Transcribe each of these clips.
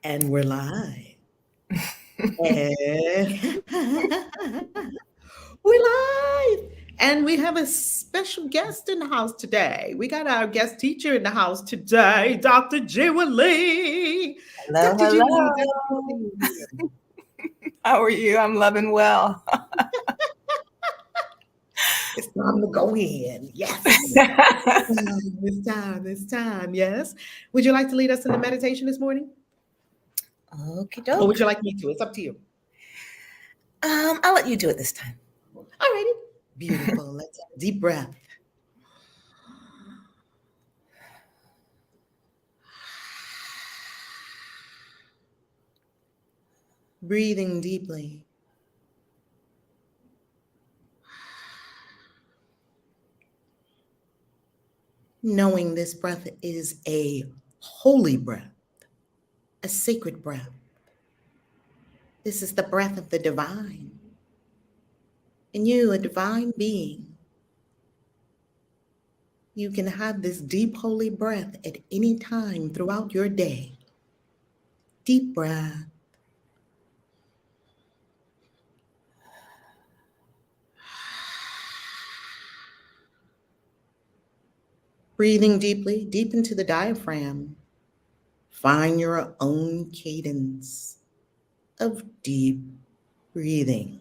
And we're live. And we're live. And we have a special guest in the house today. We got our guest teacher in the house today, Dr. Jiwa. Hello, Dr. Jiwa, hello. How are you? I'm loving well. it's time to go in. Yes. It's time. Yes. Would you like to lead us in the meditation this morning? Okie Or would doke. you like me to? It's up to you. I'll let you do it this time. All righty. Beautiful. Let's have a deep breath. Breathing deeply. Knowing this breath is a holy breath, a sacred breath. This is the breath of the divine. And you, a divine being, you can have this deep, holy breath at any time throughout your day. Deep breath. Breathing deeply, deep into the diaphragm. Find your own cadence of deep breathing.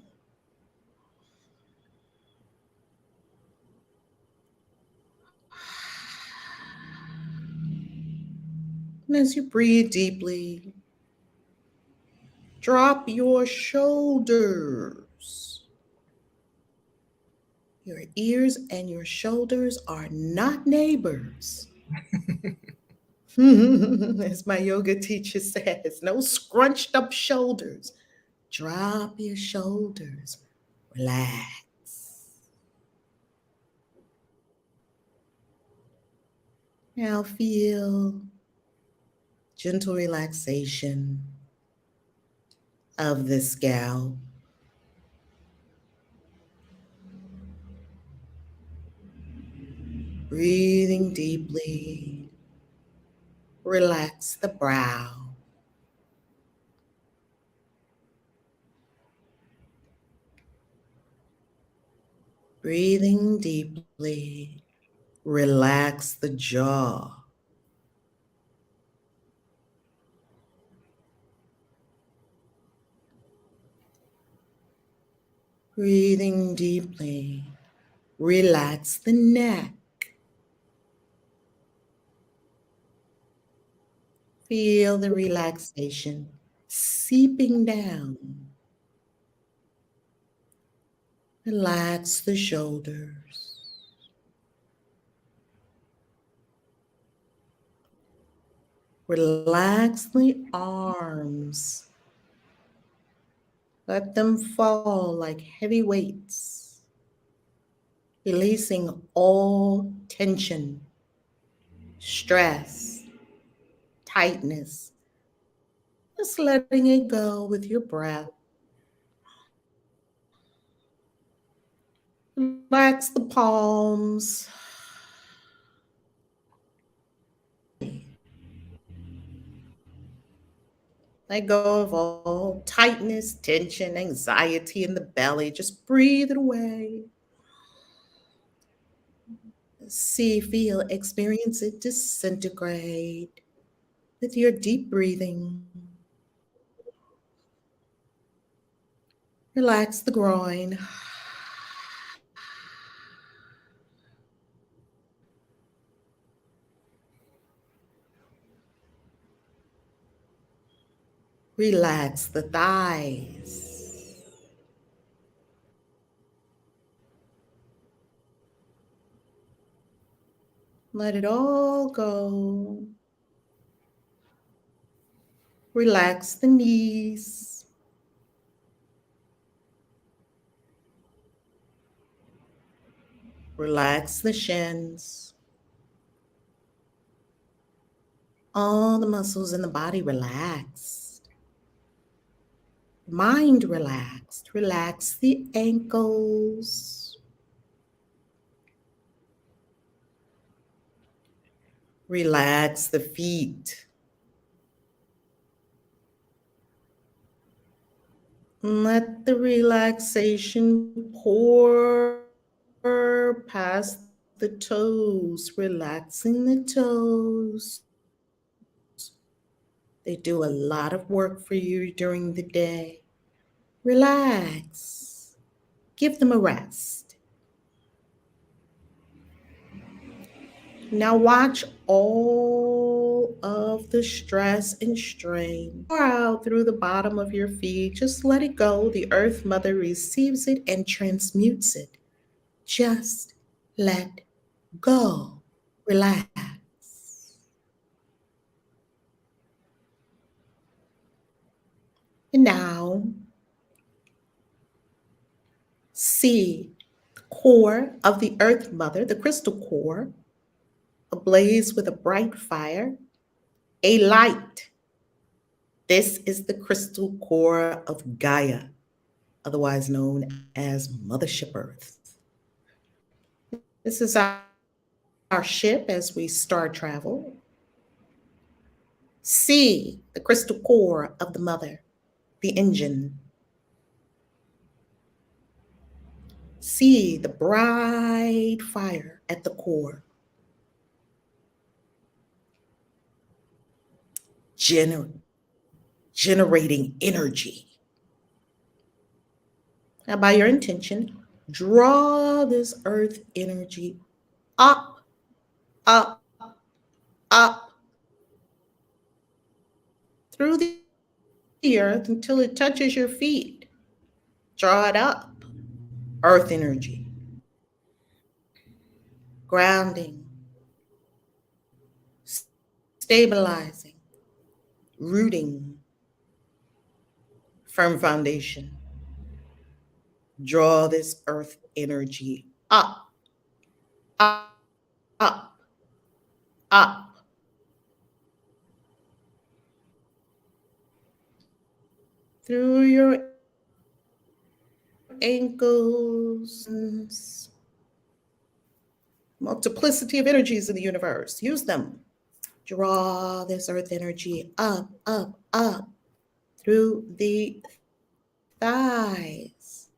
And as you breathe deeply, drop your shoulders. Your ears and your shoulders are not neighbors. As my yoga teacher says, no scrunched up shoulders. Drop your shoulders. Relax. Now feel gentle relaxation of the scalp. Breathing deeply. Relax the brow. Breathing deeply. Relax the jaw. Breathing deeply. Relax the neck. Feel the relaxation seeping down. Relax the shoulders. Relax the arms. Let them fall like heavy weights, releasing all tension, stress, tightness. Just letting it go with your breath. Relax the palms. Let go of all tightness, tension, anxiety in the belly. Just breathe it away. See, feel, experience it disintegrate with your deep breathing. Relax the groin. Relax the thighs. Let it all go. Relax the knees. Relax the shins. All the muscles in the body relaxed. Mind relaxed. Relax the ankles. Relax the feet. Let the relaxation pour past the toes, relaxing the toes. They do a lot of work for you during the day. Relax. Give them a rest. Now watch all of the stress and strain pour out through the bottom of your feet. Just let it go. The Earth Mother receives it and transmutes it. Just let go. Relax. And now, see the core of the Earth Mother, the crystal core, ablaze with a bright fire, a light. This is the crystal core of Gaia, otherwise known as Mothership Earth. This is our ship as we star travel. See the crystal core of the Mother, the engine. See the bright fire at the core. Generating energy. Now, by your intention, draw this earth energy up, up, up through the earth until it touches your feet. Draw it up. Earth energy. Grounding. Stabilizing. Rooting. Firm foundation. Draw this earth energy up, up, up, up. Through your ankles. Multiplicity of energies in the universe. Use them. Draw this earth energy up, up, up through the thighs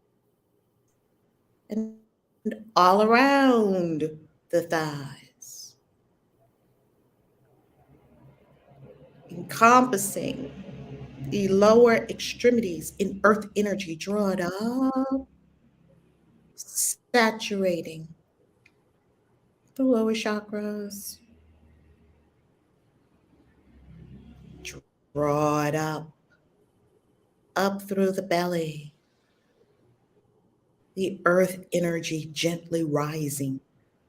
and all around the thighs, encompassing the lower extremities in earth energy. Draw it up, saturating the lower chakras. Draw it up through the belly. The earth energy gently rising,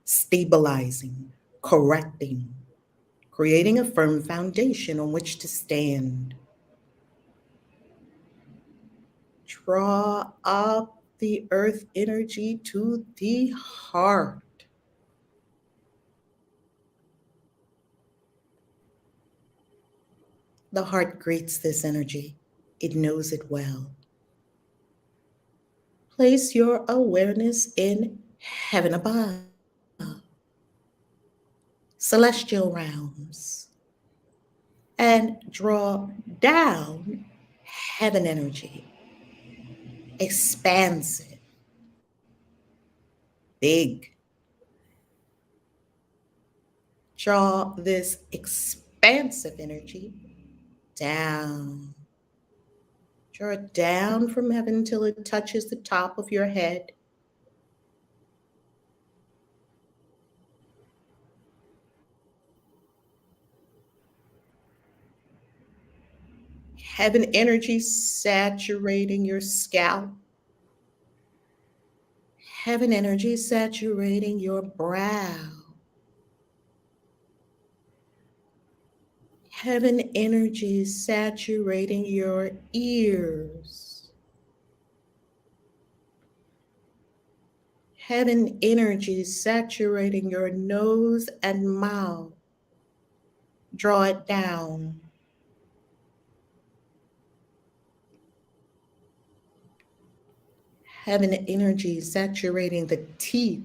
stabilizing, correcting, creating a firm foundation on which to stand. Draw up the earth energy to the heart. The heart greets this energy. It knows it well. Place your awareness in heaven above, celestial realms, and draw down heaven energy, expansive, big. Draw this expansive energy down. Draw it down from heaven till it touches the top of your head. Heaven energy saturating your scalp. Heaven energy saturating your brow. Heaven energy saturating your ears. Heaven energy saturating your nose and mouth. Draw it down. Heaven energy saturating the teeth,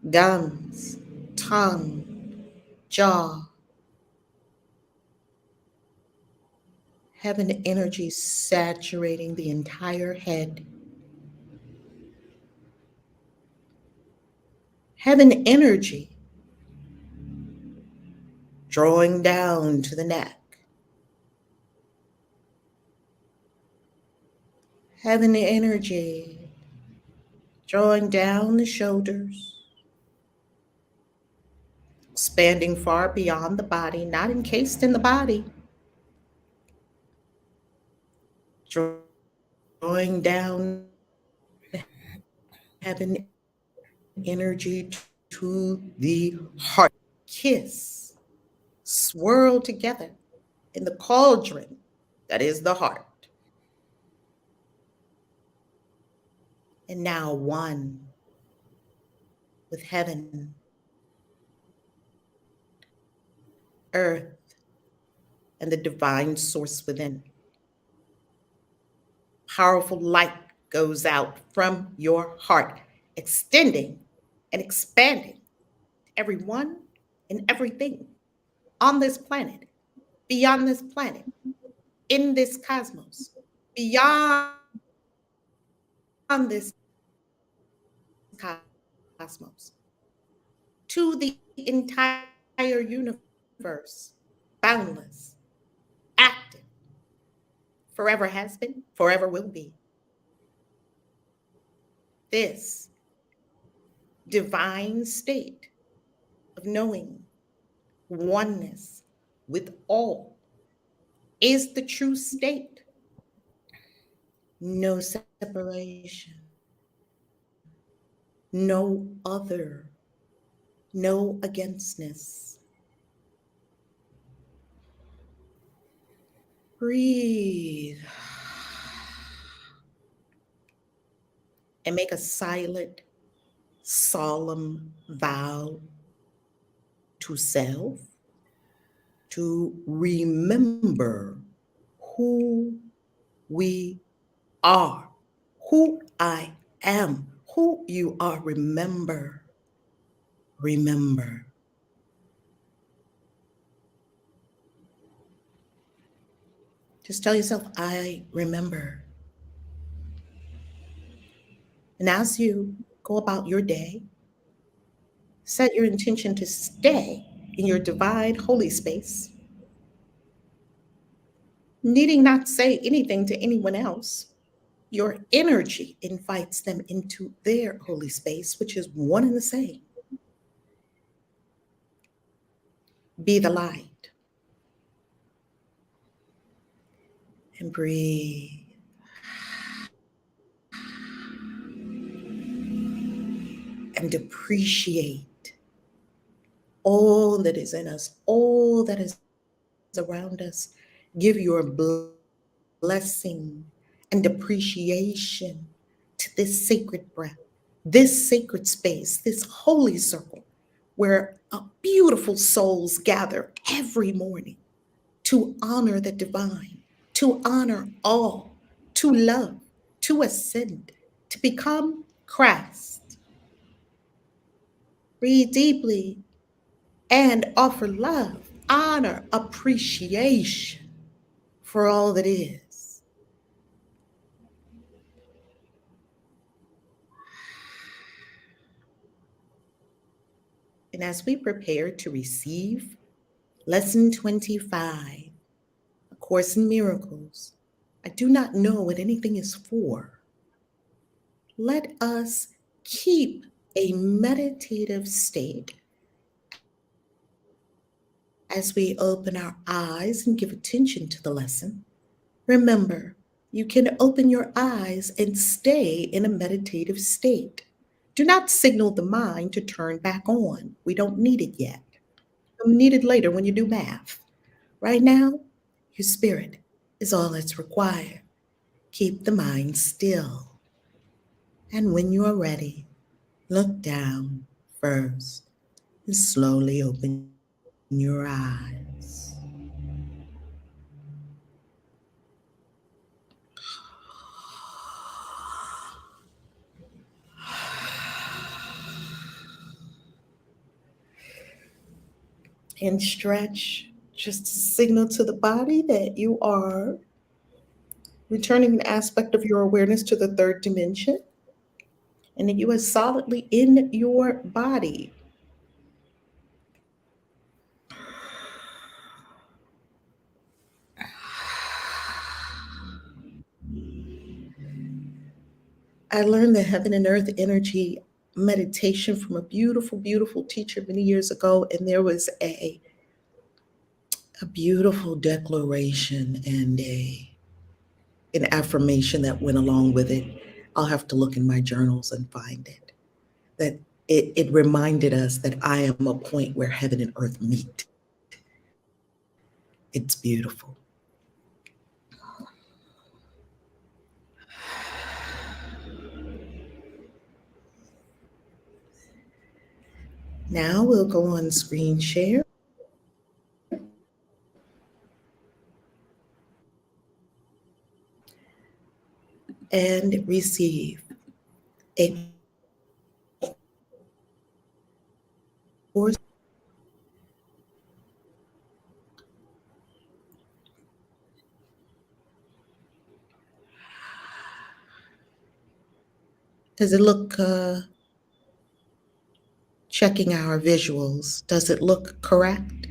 gums, tongue, jaw. Heaven energy saturating the entire head. Heaven energy drawing down to the neck. Heaven energy drawing down the shoulders, expanding far beyond the body, not encased in the body, drawing down heaven energy to the heart. Kiss, swirl together in the cauldron that is the heart. And now one with heaven, earth, and the divine source within. Powerful light goes out from your heart, extending and expanding everyone and everything on this planet, beyond this planet, in this cosmos, beyond this cosmos, to the entire universe, boundless, active, forever has been, forever will be. This divine state of knowing oneness with all is the true state. No separation, no other, no againstness. Breathe and make a silent, solemn vow to self to remember who we are, who I am, who you are. Remember, remember. Just tell yourself, I remember. And as you go about your day, set your intention to stay in your divine holy space, needing not say anything to anyone else. Your energy invites them into their holy space, which is one and the same. Be the light and breathe and appreciate all that is in us, all that is around us. Give your blessing and appreciation to this sacred breath, this sacred space, this holy circle where beautiful souls gather every morning to honor the divine, to honor all, to love, to ascend, to become Christ. Breathe deeply and offer love, honor, appreciation for all that is. And as we prepare to receive Lesson 25, A Course in Miracles, I do not know what anything is for. Let us keep a meditative state as we open our eyes and give attention to the lesson. Remember, you can open your eyes and stay in a meditative state. Do not signal the mind to turn back on. We don't need it yet. You'll need it later when you do math. Right now, your spirit is all that's required. Keep the mind still. And when you are ready, look down first and slowly open your eyes. And stretch just to signal to the body that you are returning an aspect of your awareness to the third dimension, and that you are solidly in your body. I learned the heaven and earth energy meditation from a beautiful, beautiful teacher many years ago, and there was a beautiful declaration and an affirmation that went along with it. I'll have to look in my journals and find it. That it reminded us that I am a point where heaven and earth meet. It's beautiful. Now we'll go on screen share and receive a course. Does it look, checking our visuals, does it look correct?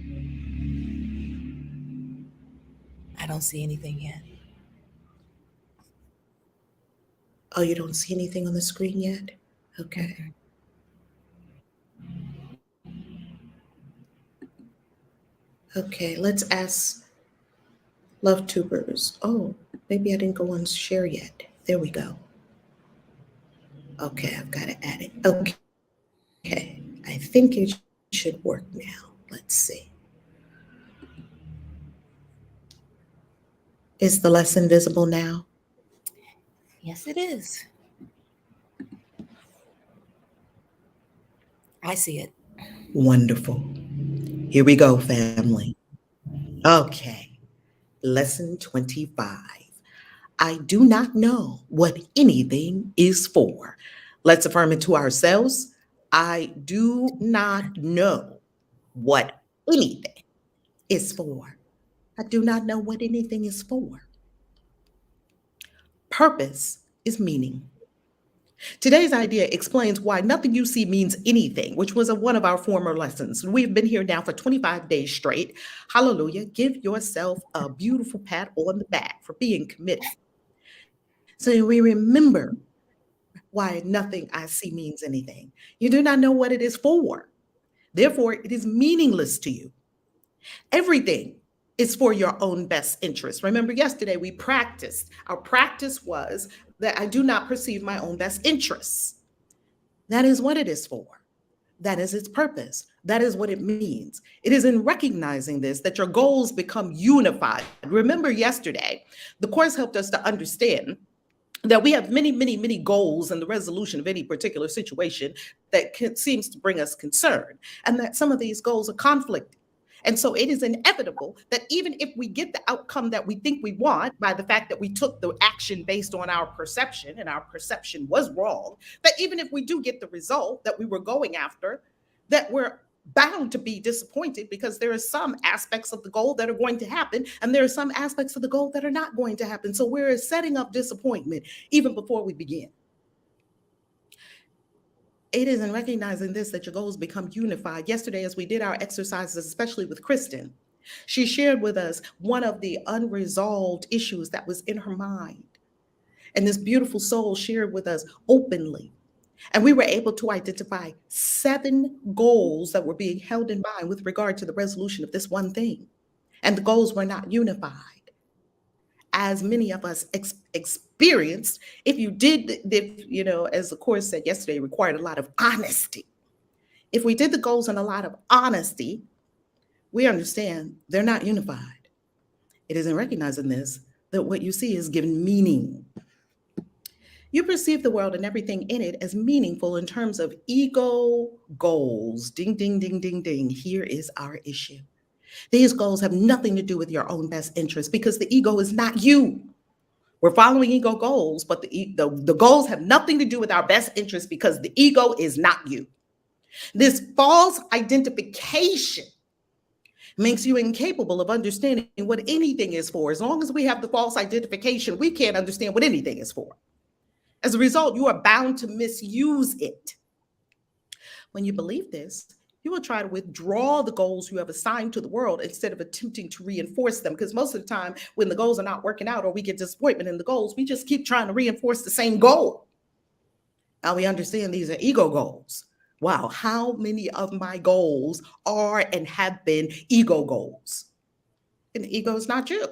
I don't see anything yet. Oh, you don't see anything on the screen yet? Okay. Mm-mm. Okay, let's ask Love Tubers. Oh, maybe I didn't go on share yet. There we go. Okay, I've got to add it. Okay, I think it should work now. Let's see. Is the lesson visible now? Yes, it is. I see it. Wonderful. Here we go, family. Okay, lesson 25. I do not know what anything is for. Let's affirm it to ourselves. I do not know what anything is for. I do not know what anything is for. Purpose is meaning. Today's idea explains why nothing you see means anything, which was one of our former lessons. We've been here now for 25 days straight. Hallelujah. Give yourself a beautiful pat on the back for being committed. So we remember why nothing I see means anything. You do not know what it is for. Therefore, it is meaningless to you. Everything is for your own best interest. Remember, yesterday we practiced. Our practice was that I do not perceive my own best interests. That is what it is for. That is its purpose. That is what it means. It is in recognizing this that your goals become unified. Remember, yesterday, the course helped us to understand that we have many, many, many goals in the resolution of any particular situation that seems to bring us concern, and that some of these goals are conflicting. And so it is inevitable that even if we get the outcome that we think we want by the fact that we took the action based on our perception and our perception was wrong, that even if we do get the result that we were going after, that we're bound to be disappointed because there are some aspects of the goal that are going to happen and there are some aspects of the goal that are not going to happen. So we're setting up disappointment even before we begin. It is in recognizing this that your goals become unified. Yesterday, as we did our exercises, especially with Kristen, she shared with us one of the unresolved issues that was in her mind. And this beautiful soul shared with us openly. And we were able to identify 7 goals that were being held in mind with regard to the resolution of this one thing. And the goals were not unified. As many of us experienced, if you did, as the course said yesterday, required a lot of honesty. If we did the goals in a lot of honesty, we understand they're not unified. It is in recognizing this that what you see is given meaning. You perceive the world and everything in it as meaningful in terms of ego goals. Ding, ding, ding, ding, ding. Here is our issue. These goals have nothing to do with your own best interest because the ego is not you. We're following ego goals, but the goals have nothing to do with our best interest because the ego is not you. This false identification Makes you incapable of understanding what anything is for. As long as we have the false identification, we can't understand what anything is for. As a result, you are bound to misuse it. When you believe this, you will try to withdraw the goals you have assigned to the world instead of attempting to reinforce them. Because most of the time, when the goals are not working out or we get disappointment in the goals, we just keep trying to reinforce the same goal. Now we understand these are ego goals. Wow, how many of my goals are and have been ego goals? And the ego is not you.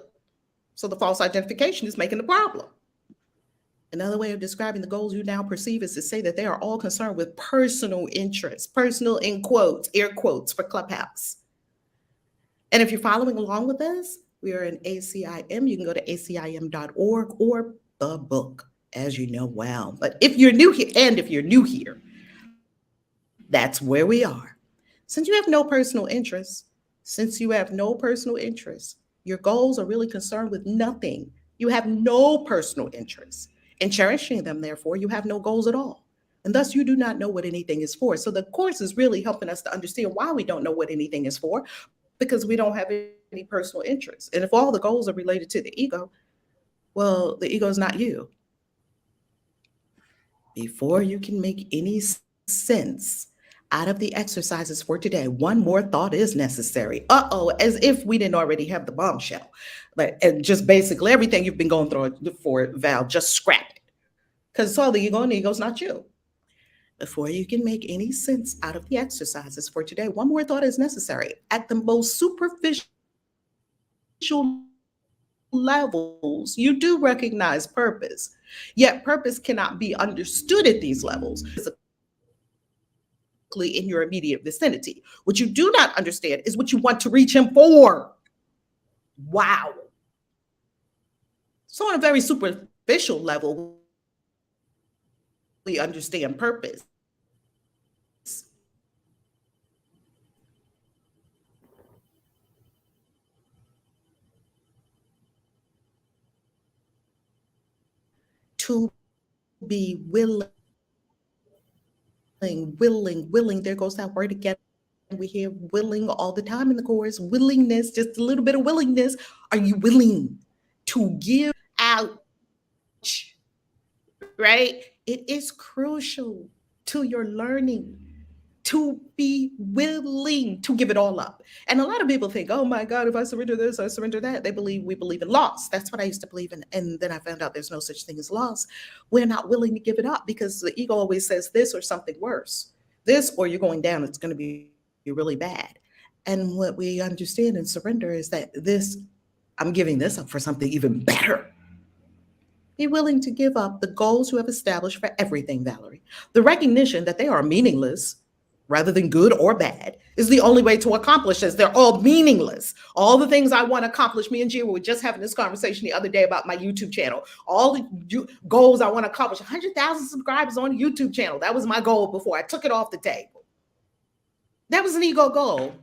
So the false identification is making the problem. Another way of describing the goals you now perceive is to say that they are all concerned with personal interests, personal in quotes, air quotes for Clubhouse. And if you're following along with us, we are in ACIM. You can go to acim.org or the book, as you know well. But if you're new here, that's where we are. Since you have no personal interest, your goals are really concerned with nothing. You have no personal interest. In cherishing them, therefore, you have no goals at all. And thus, you do not know what anything is for. So, the course is really helping us to understand why we don't know what anything is for, because we don't have any personal interest. And if all the goals are related to the ego, well, the ego is not you. Before you can make any sense out of the exercises for today, one more thought is necessary. As if we didn't already have the bombshell. And just basically everything you've been going through for Val, just scrap it. Because it's all the ego, and the ego's not you. Before you can make any sense out of the exercises for today, one more thought is necessary. At the most superficial levels, you do recognize purpose. Yet purpose cannot be understood at these levels in your immediate vicinity. What you do not understand is what you want to reach him for. Wow. So on a very superficial level, we understand purpose. To be willing. There goes that word again. We hear willing all the time in the course. Willingness, just a little bit of willingness. Are you willing to give out? Right? It is crucial to your learning to be willing to give it all up. And a lot of people think, oh my God, if I surrender this, I surrender that. We believe in loss. That's what I used to believe in. And then I found out there's no such thing as loss. We're not willing to give it up because the ego always says this or something worse. This or you're going down, it's going to be really bad. And what we understand in surrender is that I'm giving this up for something even better. Be willing to give up the goals you have established for everything, Valerie. The recognition that they are meaningless rather than good or bad is the only way to accomplish this. They're all meaningless. All the things I want to accomplish, me and Gia were just having this conversation the other day about my YouTube channel. All the goals I want to accomplish, 100,000 subscribers on the YouTube channel. That was my goal before I took it off the table. That was an ego goal.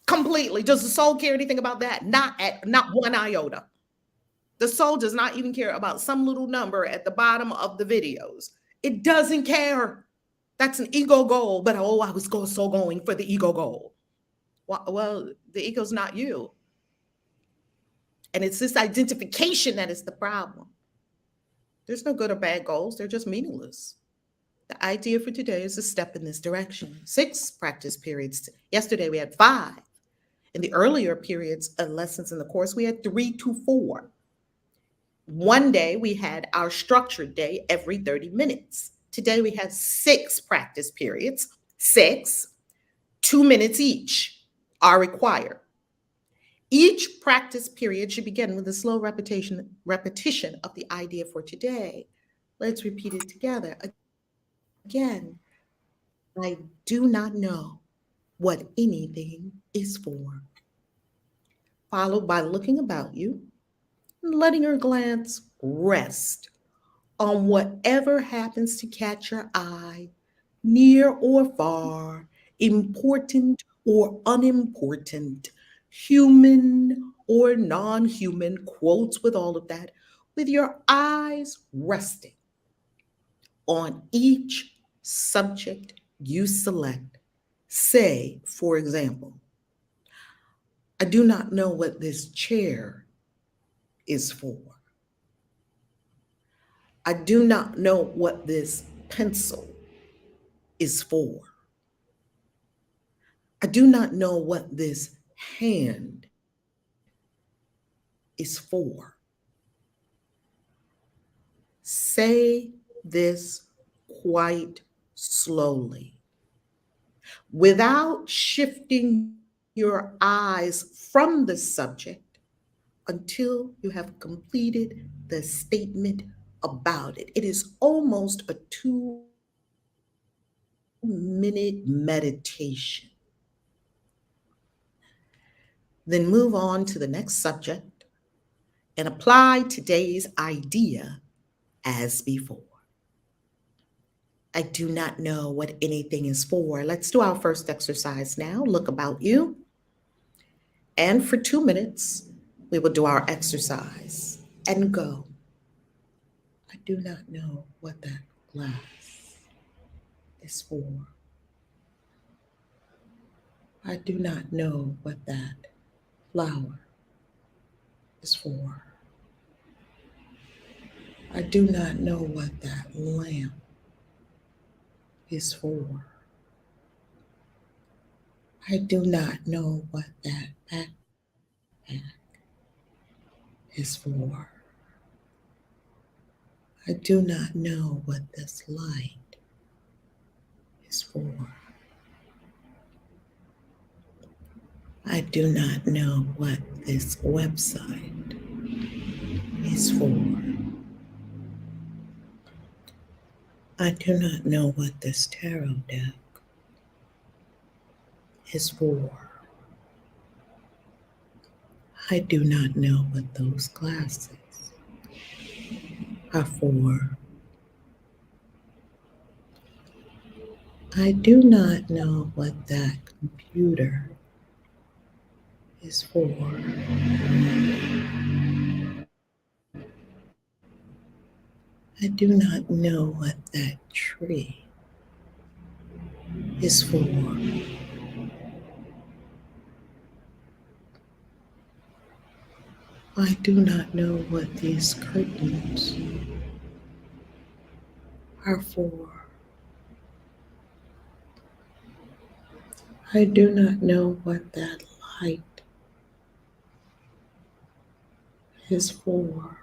Completely. Does the soul care anything about that? Not one iota. The soul does not even care about some little number at the bottom of the videos. It doesn't care. That's an ego goal, but I was going for the ego goal. Well, the ego's not you. And it's this identification that is the problem. There's no good or bad goals. They're just meaningless. The idea for today is a step in this direction. 6 practice periods. Yesterday we had 5. In the earlier periods of lessons in the course, we had 3 to 4. One day we had our structured day every 30 minutes. Today we had 6 practice periods, 6, 2 minutes each are required. Each practice period should begin with a slow repetition of the idea for today. Let's repeat it together. Again, I do not know what anything is for. Followed by looking about you, letting your glance rest on whatever happens to catch your eye, near or far, important or unimportant, human or non-human, quotes with all of that, with your eyes resting on each subject you select. Say, for example, I do not know what this chair is for. I do not know what this pencil is for. I do not know what this hand is for. Say this quite slowly without shifting your eyes from the subject until you have completed the statement about it. It is almost a 2-minute meditation. Then move on to the next subject and apply today's idea as before. I do not know what anything is for. Let's do our first exercise now. Look about you. And for 2 minutes, we will do our exercise and go. I do not know what that glass is for. I do not know what that flower is for. I do not know what that lamp is for. I do not know what that backpack is for. I do not know what this light is for. I do not know what this website is for. I do not know what this tarot deck is for. I do not know what those glasses are for. I do not know what that computer is for. I do not know what that tree is for. I do not know what these curtains are for. I do not know what that light is for.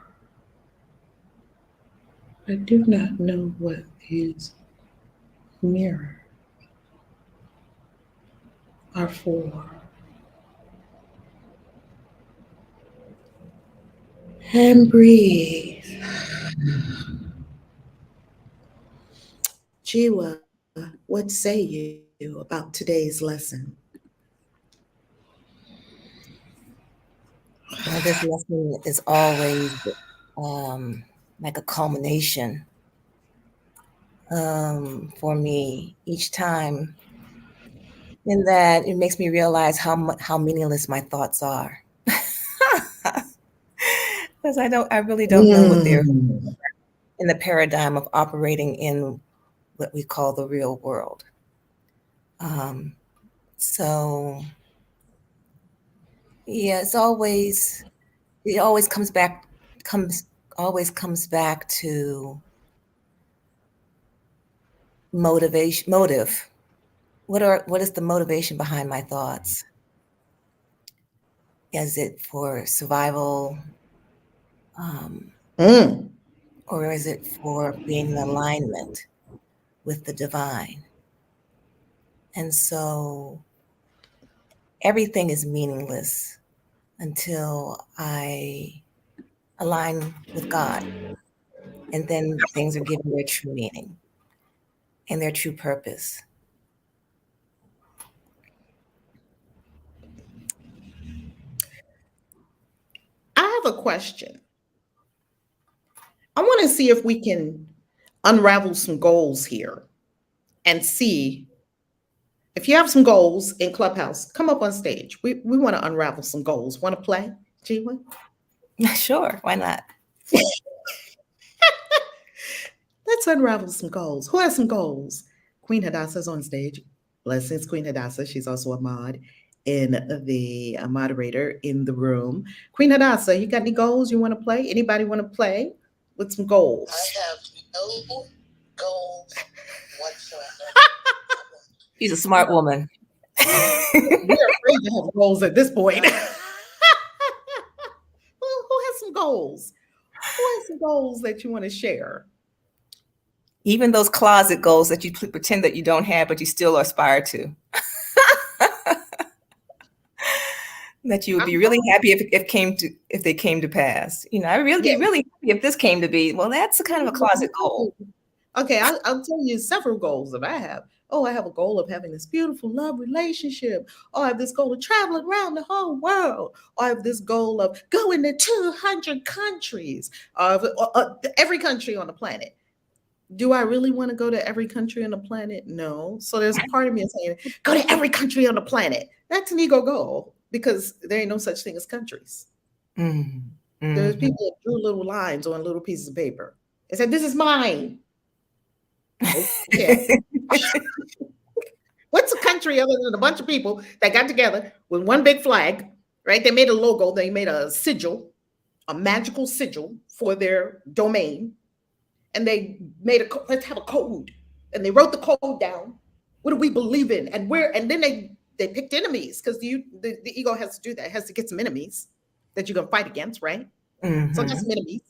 I do not know what these mirrors are for. And breathe. Jiwa, what say you about today's lesson? Well, this lesson is always like a culmination for me each time, in that it makes me realize how meaningless my thoughts are. Because I really don't know what they're Mm. in the paradigm of operating in what we call the real world. So yeah, it always comes back to motive. What is the motivation behind my thoughts? Is it for survival? Mm. Or is it for being in alignment with the divine? And so everything is meaningless until I align with God. And then things are given their true meaning and their true purpose. I have a question. I want to see if we can unravel some goals here and see if you have some goals in Clubhouse, come up on stage. We want to unravel some goals. Want to play, Jiwa? Sure, why not? Let's unravel some goals. Who has some goals? Queen Hadassah's on stage. Blessings, Queen Hadassah. She's also a mod. in the moderator in the room. Queen Hadassah, you got any goals you want to play? Anybody want to play with some goals? I have no goals whatsoever. She's a smart woman. We're afraid to have goals at this point. Who has some goals? Who has some goals that you want to share? Even those closet goals that you pretend that you don't have, but you still aspire to. That you would be really happy if they came to pass. I would really be really happy if this came to be. Well, that's a kind of a closet goal. Okay, I'll tell you several goals that I have. Oh, I have a goal of having this beautiful love relationship. Oh, I have this goal of traveling around the whole world. Or I have this goal of going to 200 countries, of every country on the planet. Do I really want to go to every country on the planet? No. So there's a part of me saying, go to every country on the planet. That's an ego goal because there ain't no such thing as countries. Mm-hmm. There's people that drew little lines on little pieces of paper and said, this is mine. Okay. What's a country other than a bunch of people that got together with one big flag, right? They made a logo, they made a sigil, a magical sigil for their domain. And they made let's have a code. And they wrote the code down. What do we believe in? And where? And then they picked enemies because the ego has to do that. It has to get some enemies that you're gonna fight against, right? Mm-hmm. So that's some enemies.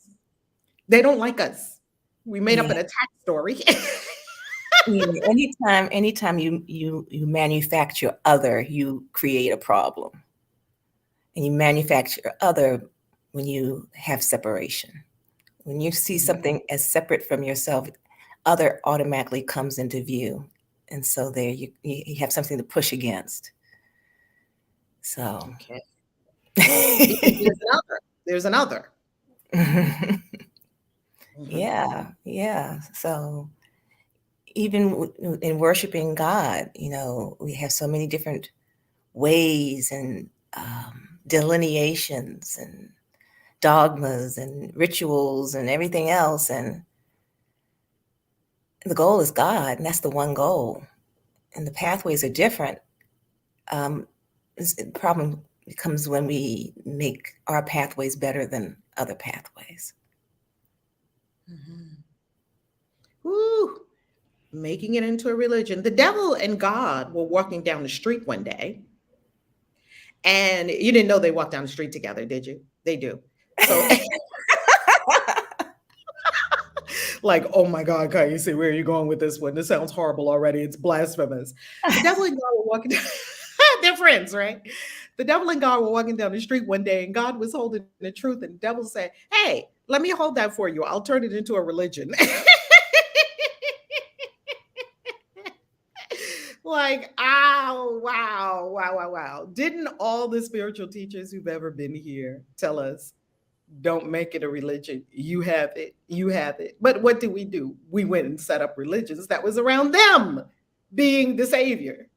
They don't like us. We made up an attack story. Anytime you manufacture other, you create a problem. And you manufacture other when you have separation. When you see something as separate from yourself, other automatically comes into view. And so there you have something to push against. So okay. There's another. Yeah. So even in worshiping God, we have so many different ways and delineations and dogmas and rituals and everything else. And the goal is God, and that's the one goal. And the pathways are different. The problem comes when we make our pathways better than other pathways. Mm-hmm. Woo. Making it into a religion. The devil and God were walking down the street one day. And you didn't know they walked down the street together, did you? They do. So like, oh my God, can you see where are you going with this one? This sounds horrible already. It's blasphemous. The devil and God were walking down. They're friends, right? The devil and God were walking down the street one day, and God was holding the truth, and the devil said, hey, let me hold that for you. I'll turn it into a religion. Like, oh, wow. Didn't all the spiritual teachers who've ever been here tell us, don't make it a religion? You have it. But what did we do? We went and set up religions that was around them being the savior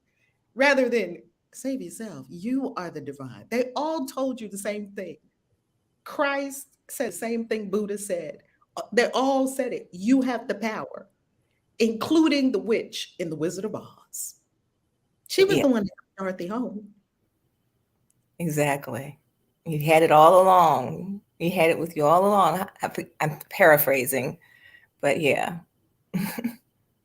rather than save yourself. You are the divine. They all told you the same thing. Christ said the same thing Buddha said. They all said it. You have the power, including the witch in The Wizard of Oz. She was the one that got Dorothy home. Exactly. You had it all along. You had it with you all along. I'm paraphrasing, but yeah.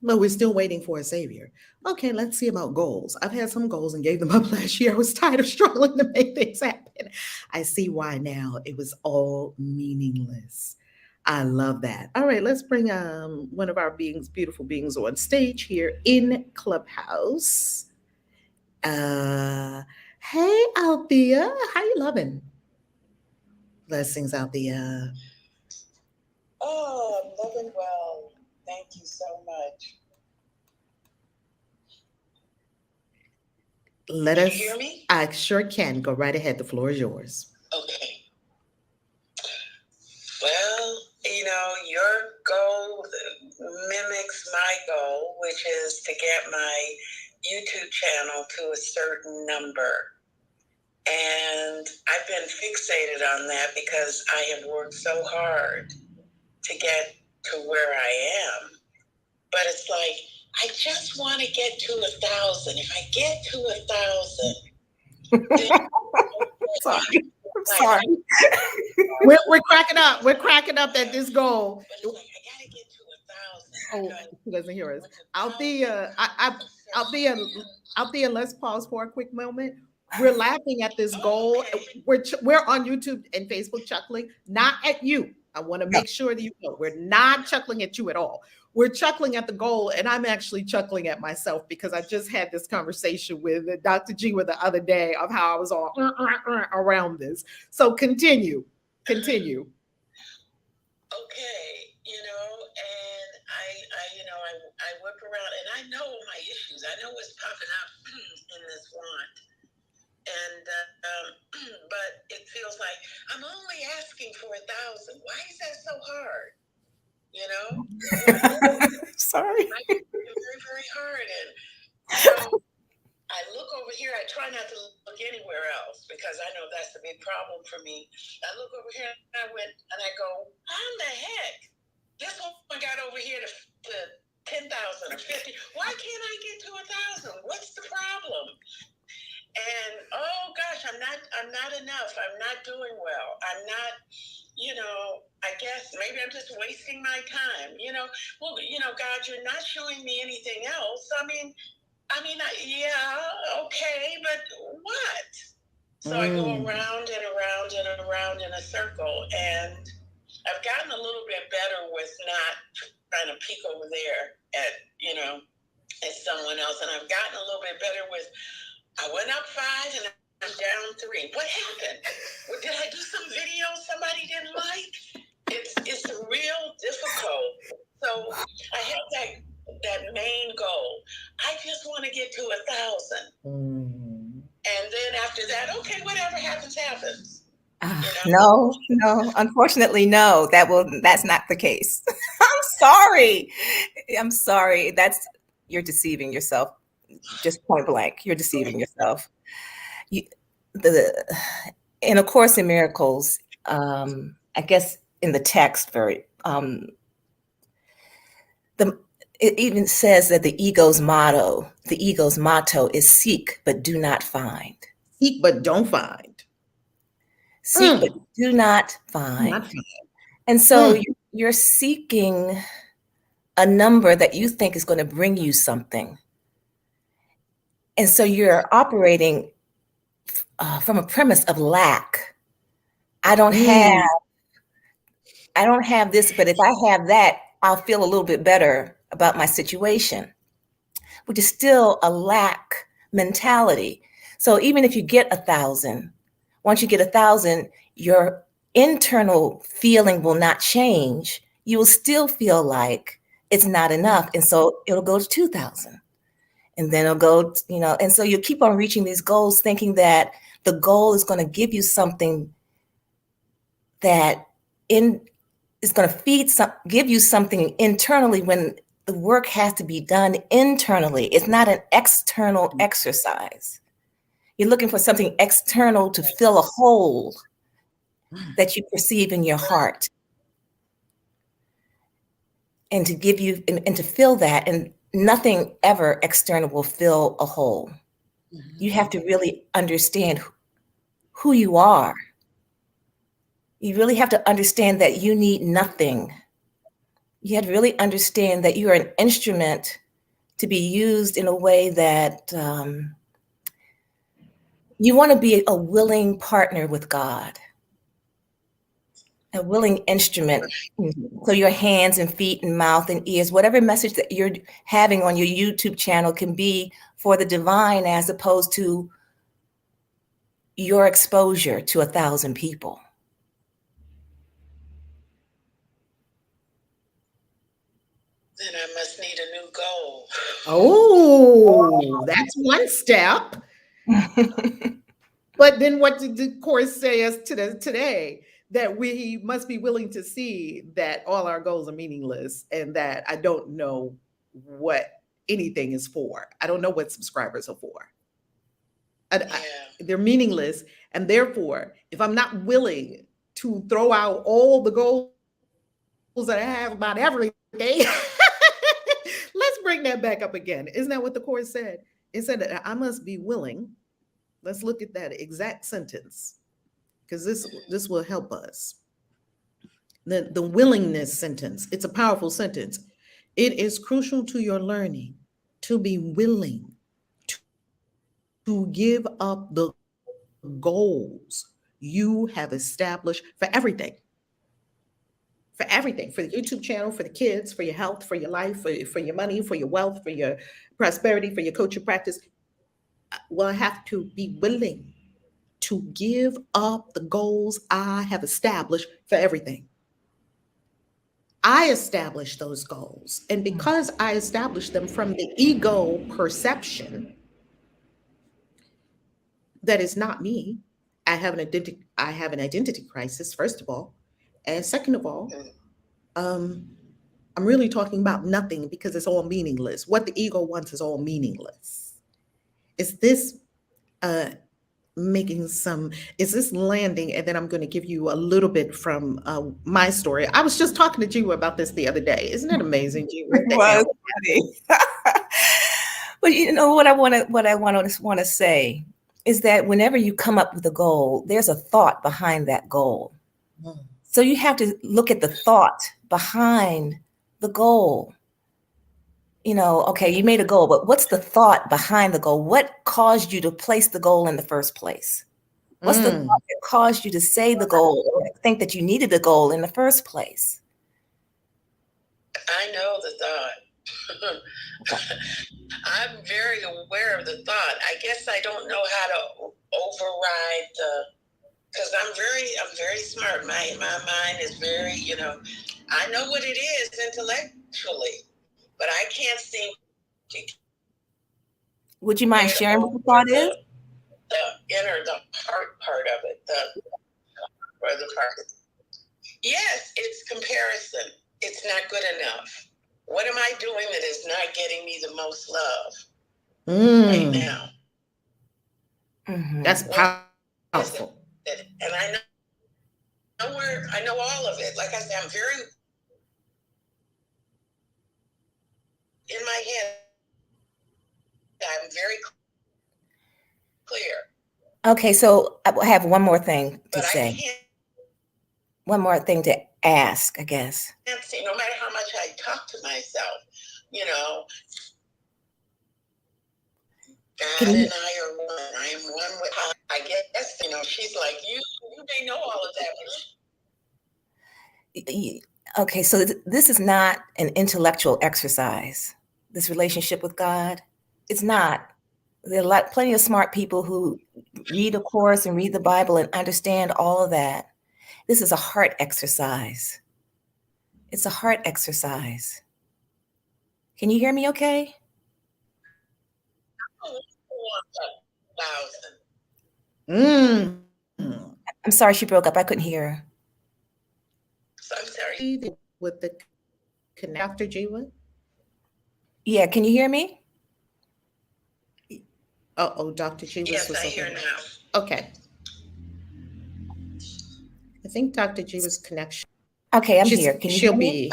But we're still waiting for a savior. Okay, let's see about goals. I've had some goals and gave them up last year. I was tired of struggling to make things happen. I see why now. It was all meaningless. I love that. All right, let's bring one of our beautiful beings on stage here in Clubhouse. Hey, Althea, how you loving? Blessings, Althea. Oh, I'm loving well. Thank you so much. Can you hear me? I sure can. Go right ahead. The floor is yours. Okay. Well, your goal mimics my goal, which is to get my YouTube channel to a certain number. And I've been fixated on that because I have worked so hard to get to where I am. But it's like, I just want to get to 1,000. If I get to 1,000, Sorry. I'm sorry. We're cracking up. We're cracking up at this goal. But it's like I gotta get to 1,000. Oh, You know, who doesn't hear us? with Althea, 1,000, Althea, Althea, let's pause for a quick moment. We're laughing at this goal. Okay. We're on YouTube and Facebook chuckling, not at you. I want to make sure that you know we're not chuckling at you at all. We're chuckling at the goal, and I'm actually chuckling at myself because I just had this conversation with Dr. G the other day of how I was all around this. So continue. Okay, you know, and I whip around and I know my issues. I know what's popping up in this want. And, but it feels like I'm only asking for 1,000. Why is that so hard? You know? Sorry. Very, very hard. And so I look over here. I try not to look anywhere else because I know that's a big problem for me. I look over here and I go, how the heck? This one got over here to 10,000 or 50. Why can't I get to 1,000? What's the problem? And oh gosh, I'm not enough. I'm not doing well. I'm not, I guess maybe I'm just wasting my time. Well, God, you're not showing me anything else. I mean, yeah, okay, but what? So I go around and around and around in a circle, and I've gotten a little bit better with not trying to peek over there at someone else, and I've gotten a little bit better with. I went up 5 and I'm down 3. What happened? Did I do some video somebody didn't like? It's real difficult. So I have that main goal. I just want to get to 1,000. And then after that, okay, whatever happens, happens. No, unfortunately, no, that's not the case. I'm sorry. You're deceiving yourself. Just point blank, you're deceiving yourself. In A Course in Miracles, I guess in the text, it even says that the ego's motto is seek but do not find. Seek but don't find. Seek but do not find. And so you're seeking a number that you think is going to bring you something. And so you're operating from a premise of lack. I don't have this, but if I have that, I'll feel a little bit better about my situation, which is still a lack mentality. So even if you get 1,000, once you get 1,000, your internal feeling will not change. You will still feel like it's not enough. And so it'll go to 2,000. And then it'll go, and so you keep on reaching these goals thinking that the goal is going to give you something that is going to give you something internally when the work has to be done internally. It's not an external exercise. You're looking for something external to fill a hole that you perceive in your heart. And to give you, and to fill that, and nothing ever external will fill a hole. You have to really understand who you are. You really have to understand that you need nothing. You have to really understand that you are an instrument to be used in a way that you want to be a willing partner with God, a willing instrument. So your hands and feet and mouth and ears, whatever message that you're having on your YouTube channel can be for the divine, as opposed to your exposure to 1,000 people. Then I must need a new goal. Oh, that's one step. But then what did the Course say us today? That we must be willing to see that all our goals are meaningless and that I don't know what anything is for. I don't know what subscribers are for. They're meaningless. And therefore, if I'm not willing to throw out all the goals that I have about everything, let's bring that back up again. Isn't that what the Course said? It said that I must be willing. Let's look at that exact sentence because this will help us. The willingness sentence, it's a powerful sentence. It is crucial to your learning to be willing to give up the goals you have established for everything. For everything, for the YouTube channel, for the kids, for your health, for your life, for your money, for your wealth, for your prosperity, for your coaching practice. Well, I have to be willing to give up the goals I have established for everything. I established those goals. And because I established them from the ego perception that is not me, I have an identity crisis, first of all. And second of all, I'm really talking about nothing because it's all meaningless. What the ego wants is all meaningless. Is this is this landing? And then I'm going to give you a little bit from my story. I was just talking to Jiwa about this the other day. Isn't it amazing, Jiwa? It was funny. But you know what I want to say is that whenever you come up with a goal, there's a thought behind that goal. So you have to look at the thought behind the goal. You know, okay, you made a goal, but what's the thought behind the goal? What caused you to place the goal in the first place? What's the thought that caused you to say the goal or think that you needed the goal in the first place? I know the thought. I'm very aware of the thought. I guess I don't know how to override because I'm very smart. My mind is very, I know what it is intellectually, but I can't seem to. Would you mind sharing what the thought is? The heart part of it, the part. Yes, it's comparison. It's not good enough. What am I doing that is not getting me the most love right now? Mm-hmm. That's powerful. And I know all of it. Like I said, I'm very in my head. I'm very clear. Okay, so I have one more thing to say. One more thing to ask, I guess. No matter how much I talk to myself, God and I are one. I am one with her. I guess, she's like, you may know all of that. Okay, so this is not an intellectual exercise. This relationship with God, it's not. There are plenty of smart people who read a course and read the Bible and understand all of that. This is a heart exercise. It's a heart exercise. Can you hear me okay? I'm sorry, she broke up. I couldn't hear her. I'm sorry. With the Dr. Jiwa? Yeah, can you hear me? Dr. Jiwa. Yes, I hear now. Okay. I think Dr. Jiwa's connection. Okay, I'm here. Can you hear me?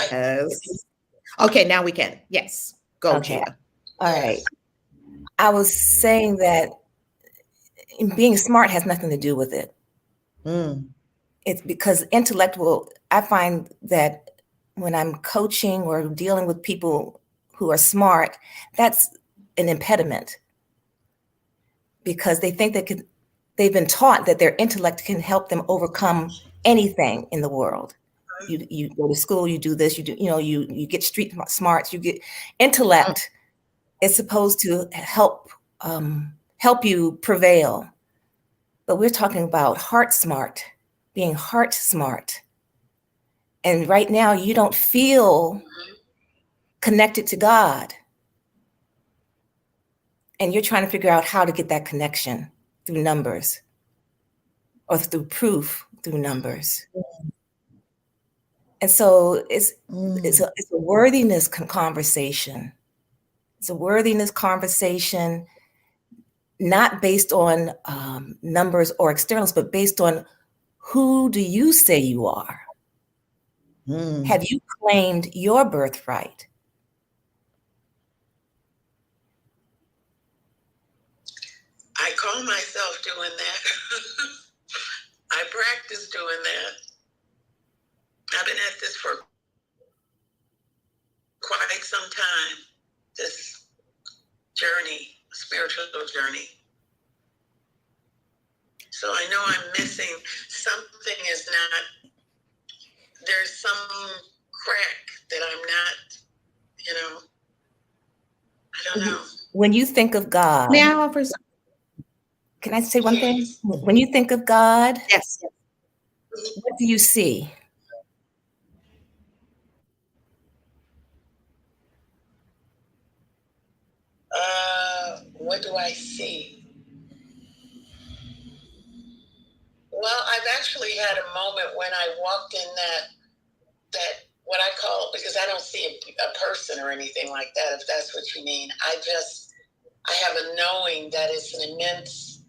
Okay, now we can. Yes. Go, okay. Jiwa. All right. I was saying that being smart has nothing to do with it. It's because I find that when I'm coaching or dealing with people who are smart, that's an impediment because they think they've been taught that their intellect can help them overcome anything in the world. You go to school, you do this, you get street smarts, you get intellect is supposed to help you prevail. But we're talking about heart smart, being heart smart. And right now you don't feel connected to God. And you're trying to figure out how to get that connection through numbers or through proof through numbers. And so it's a worthiness conversation. It's a worthiness conversation, not based on numbers or externals, but based on who do you say you are? Have you claimed your birthright? I call myself doing that. I practice doing that. I've been at this for quite some time, this journey, spiritual journey. So I know I'm missing something. Is not, there's some crack that I'm not, I don't know. When you think of God, May I offer? Can I say one thing? When you think of God, Yes. what do you see? What do I see? Well, I've actually had a moment when I walked in that what I call, because I don't see a person or anything like that, if that's what you mean. I have a knowing that it's an immense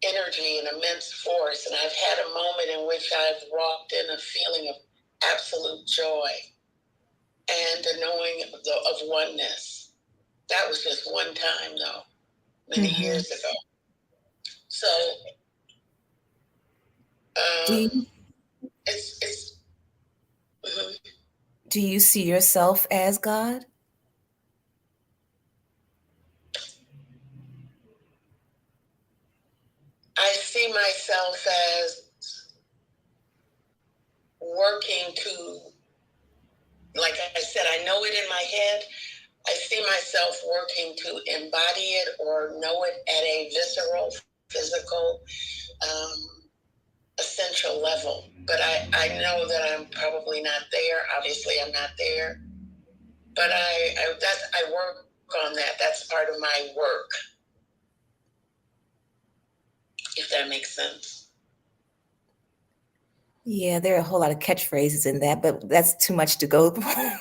energy, an immense force. And I've had a moment in which I've walked in a feeling of absolute joy and a knowing of oneness. That was just one time, though, many years ago. So it's do you see yourself as God? I see myself as working to, like I said, I know it in my head. I see myself working to embody it or know it at a visceral, physical, essential level. But I know that I'm probably not there. Obviously, I'm not there. But I work on that. That's part of my work, if that makes sense. Yeah, there are a whole lot of catchphrases in that, but that's too much to go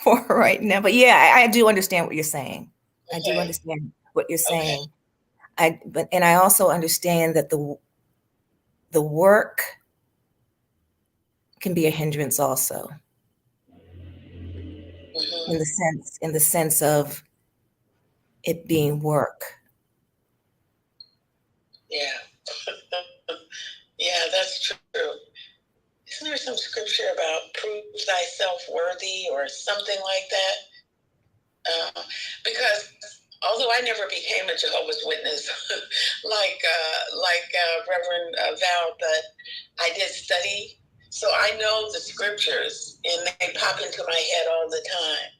for right now. But yeah, I do understand what you're saying. Okay. I do understand what you're saying. Okay. And I also understand that the work can be a hindrance also. Mm-hmm. In the sense of it being work. Yeah. Yeah, that's true. Isn't there some scripture about prove thyself worthy or something like that? Because although I never became a Jehovah's Witness like Reverend Val, but I did study. So I know the scriptures and they pop into my head all the time.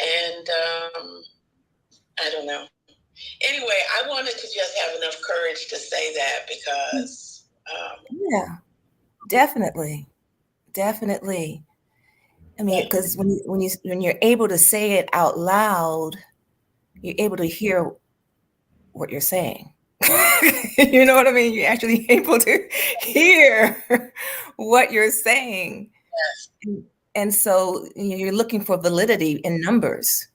And I don't know. Anyway, I wanted to just have enough courage to say that because... yeah, definitely. Definitely. I mean, because when you're able to say it out loud, you're able to hear what you're saying. You know what I mean? You're actually able to hear what you're saying. Yes. And so you're looking for validity in numbers.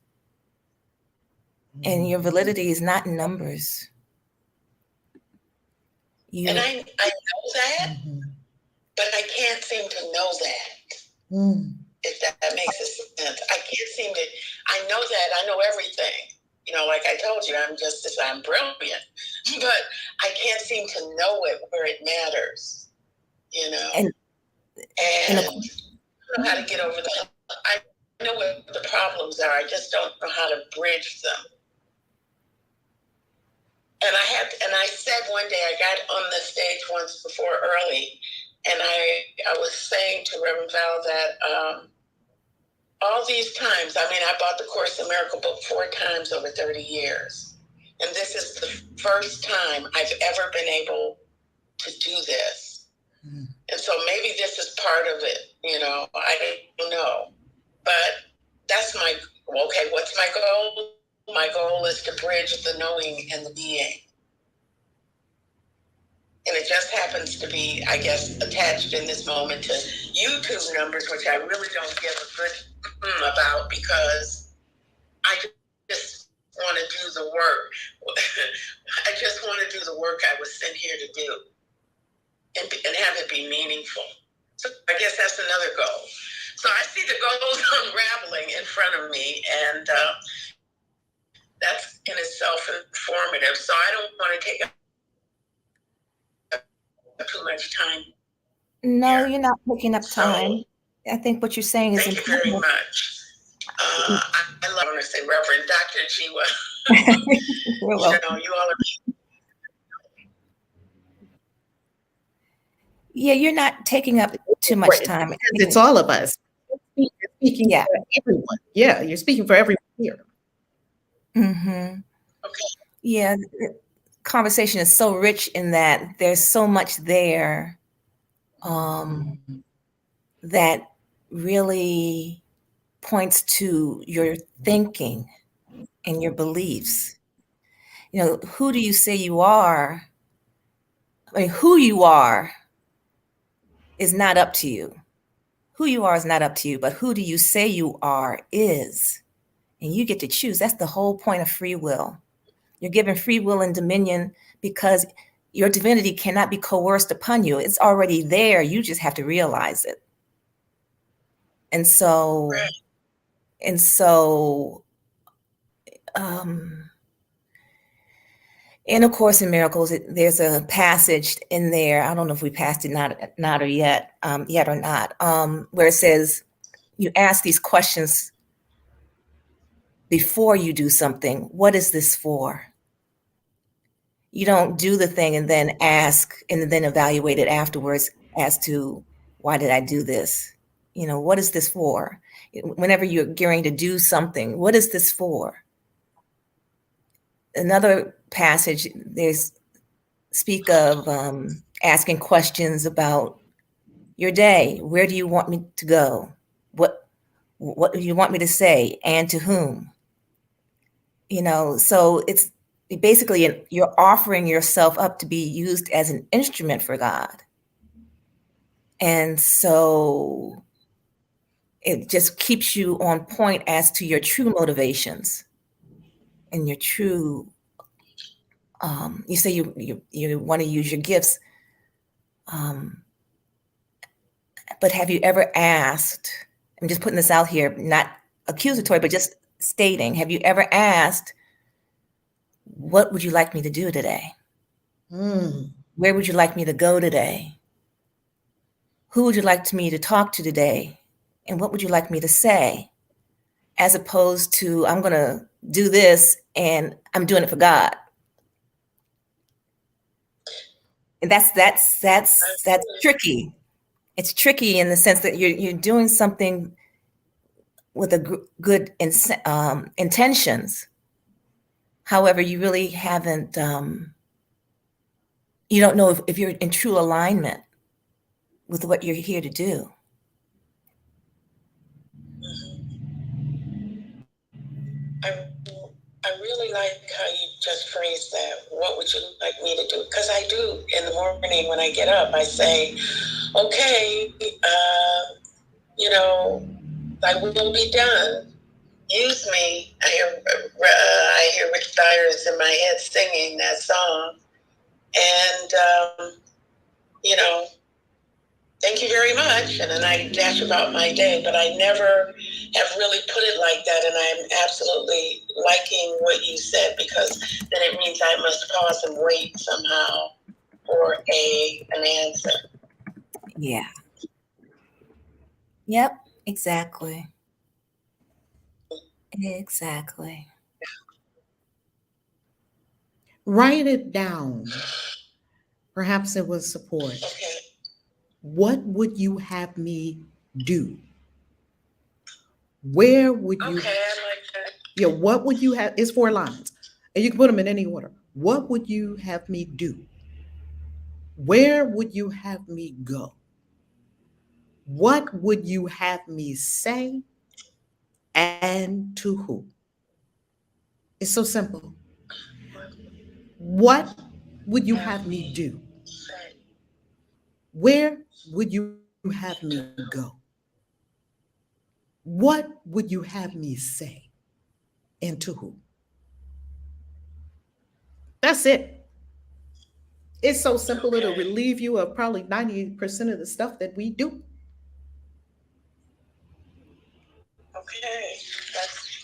And your validity is not in numbers. And I know that, but I can't seem to know that. If that makes sense. I can't seem to, I know that, I know everything. Like I told you, I'm brilliant, but I can't seem to know it where it matters, And I don't know how to get over that. I know what the problems are. I just don't know how to bridge them. And I said one day, I got on the stage once before early, and I was saying to Reverend Val that all these times, I bought the Course in Miracle book 4 times over 30 years. And this is the first time I've ever been able to do this. And so maybe this is part of it, I don't know. But that's okay, what's my goal? My goal is to bridge the knowing and the being. And it just happens to be, I guess, attached in this moment to YouTube numbers, which I really don't give a good about because I just want to do the work. I just want to do the work I was sent here to do and have it be meaningful. So I guess that's another goal. So I see the goals unraveling in front of me, and that's in itself informative. So I don't want to take too much time. No, Here. you're not taking up So, time. I think what you're saying is thank you very important. much. I love, I want to say Reverend Dr. Jiwa. You're welcome. You all are. Yeah, you're not taking up too much time. Because it's all of us. You're speaking Yeah. for everyone. Yeah, you're speaking for everyone here. Mm-hmm. Okay. Yeah, the conversation is so rich in that there's so much there that really points to your thinking and your beliefs. You know, who do you say you are? I mean, who you are is not up to you. Who you are is not up to you, but who do you say you are is. And you get to choose. That's the whole point of free will. You're given free will and dominion because your divinity cannot be coerced upon you. It's already there. You just have to realize it. And so, Right. and so, um, in A Course in Miracles, there's a passage in there. I don't know if we passed it not or yet or not, where it says you ask these questions before you do something. What is this for? You don't do the thing and then ask and then evaluate it afterwards as to why did I do this? You know, what is this for? Whenever you're gearing to do something, what is this for? Another passage, there's speak of asking questions about your day. Where do you want me to go? What do you want me to say, and to whom? You know, so it's basically you're offering yourself up to be used as an instrument for God. And so it just keeps you on point as to your true motivations and your true you say you want to use your gifts, but have you ever asked, I'm just putting this out here, not accusatory, but just stating, have you ever asked, what would you like me to do today? Where would you like me to go today? Who would you like me to talk to today? And what would you like me to say? As opposed to, I'm going to do this and I'm doing it for God. And that's tricky. It's tricky in the sense that you're doing something with a good intentions. However, you really haven't, you don't know if you're in true alignment with what you're here to do. I really like how you just phrased that. What would you like me to do? Because I do in the morning when I get up, I say, okay, I will be done. Use me. I hear Rich Dyers in my head singing that song. And, thank you very much. And then I dash about my day, but I never have really put it like that. And I'm absolutely liking what you said, because then it means I must pause and wait somehow for an answer. Yeah. Yep, exactly. Exactly. Write it down. Perhaps it was support. Okay. What would you have me do? Where would you? Okay, I like that. Yeah, what would you have? It's 4 lines, and you can put them in any order. What would you have me do? Where would you have me go? What would you have me say? And to who? It's so simple. What would you have me do? Where would you have me go? What would you have me say? And to who? That's it. It's so simple, it'll relieve you of probably 90% of the stuff that we do. Okay,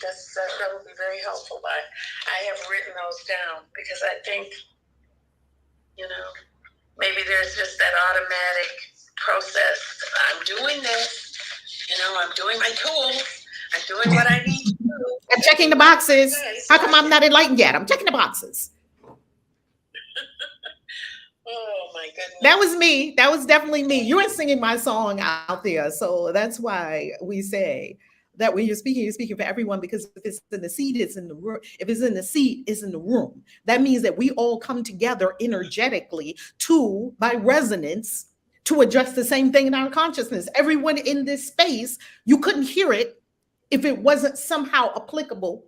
that would be very helpful. I have written those down because I think, maybe there's just that automatic process. I'm doing this, I'm doing my tools. I'm doing what I need to do. I'm checking the boxes. How come I'm not enlightened yet? I'm checking the boxes. Oh my goodness. That was me. That was definitely me. You were singing my song out there. So that's why we say that when you're speaking for everyone, because if it's in the seat, it's in the room. If it's in the seat, it's in the room. That means that we all come together energetically by resonance to address the same thing in our consciousness. Everyone in this space, you couldn't hear it if it wasn't somehow applicable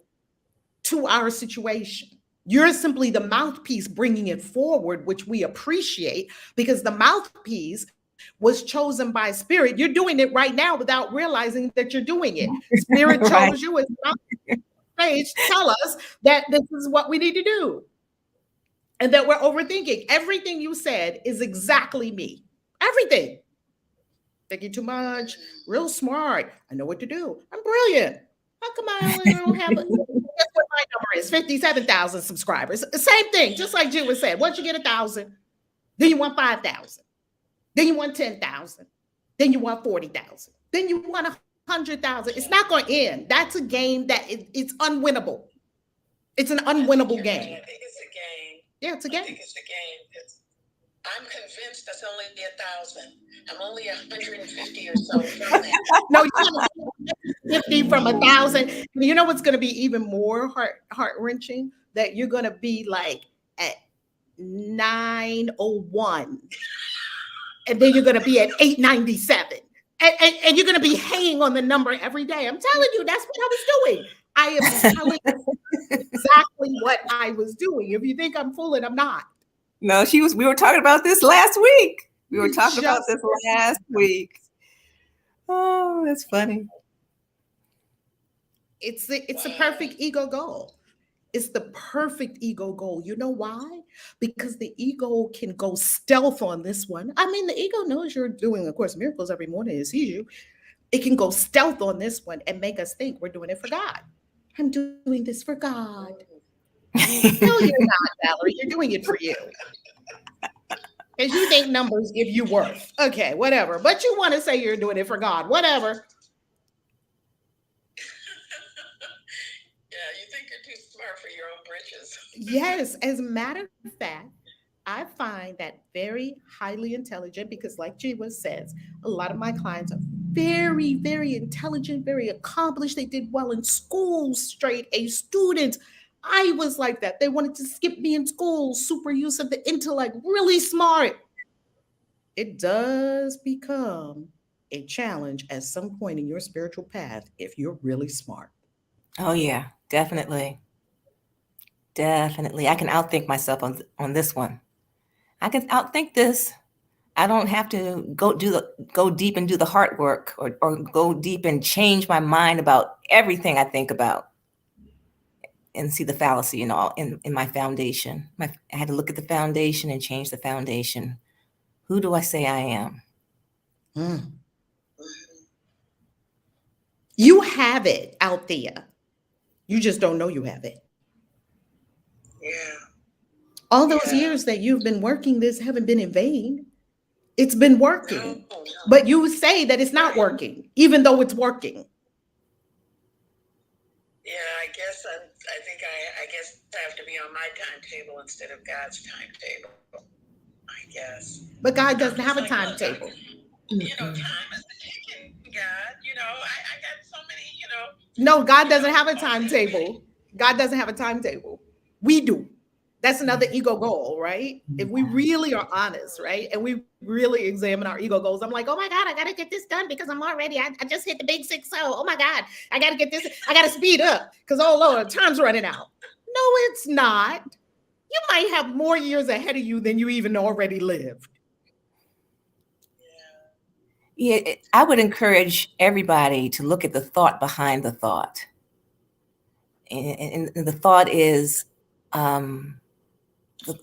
to our situation. You're simply the mouthpiece bringing it forward, which we appreciate because the mouthpiece was chosen by spirit. You're doing it right now without realizing that you're doing it. Spirit Right. chose you as mouthpiece to tell us that this is what we need to do and that we're overthinking. Everything you said is exactly me. Everything. Thinking too much, real smart. I know what to do. I'm brilliant. How come I don't have a guess what my number is? 57,000 subscribers. Same thing, just like Jim was saying. Once you get 1,000, then you want 5,000. Then you want 10,000. Then you want 40,000. Then you want 100,000. It's not going to end. That's a game that it's unwinnable. It's an unwinnable game. I think it's a game. Yeah, it's a game. I think it's a game. I'm convinced that's only 1,000. I'm only 150 or so from that. No, you're 50 from 1,000. You know what's going to be even more heart-wrenching? That you're going to be like at 901. And then you're going to be at 897. And you're going to be hanging on the number every day. I'm telling you, that's what I was doing. I am telling you exactly what I was doing. If you think I'm fooling, I'm not. No, we were talking about this last week. We were talking about this last week. Oh, that's funny. It's the perfect ego goal. It's the perfect ego goal. You know why? Because the ego can go stealth on this one. I mean, the ego knows you're doing A Course in Miracles every morning. It sees you. It can go stealth on this one and make us think we're doing it for God. I'm doing this for God. No, you're not, Valerie. You're doing it for you. Because you think numbers give you worth. Okay, whatever. But you want to say you're doing it for God. Whatever. Yeah, you think you're too smart for your own britches. Yes, as a matter of fact, I find that very highly intelligent because, like Jiwa says, a lot of my clients are very, very intelligent, very accomplished. They did well in school, straight A students. I was like that. They wanted to skip me in school, super use of the intellect, really smart. It does become a challenge at some point in your spiritual path if you're really smart. Oh, yeah, definitely. Definitely. I can outthink myself on this one. I can outthink this. I don't have to go deep and do the hard work or go deep and change my mind about everything I think about and see the fallacy in my foundation. I had to look at the foundation and change the foundation. Who do I say I am? You have it out there. You just don't know you have it. Yeah. All those years that you've been working this haven't been in vain. It's been working. No. But you say that it's not working, even though it's working. Yeah, I guess I guess I have to be on my timetable instead of God's timetable. I guess. But God doesn't have a timetable. Time is ticking, God. I got so many, No, God doesn't have a timetable. God doesn't have a timetable. We do. That's another ego goal, right? If we really are honest, right? And we really examine our ego goals. I'm like, oh my God, I got to get this done because I just hit the big 6-0. Oh my God, I got to get this. I got to speed up because, oh Lord, time's running out. No, it's not. You might have more years ahead of you than you even already lived. Yeah, I would encourage everybody to look at the thought behind the thought. And the thought is, the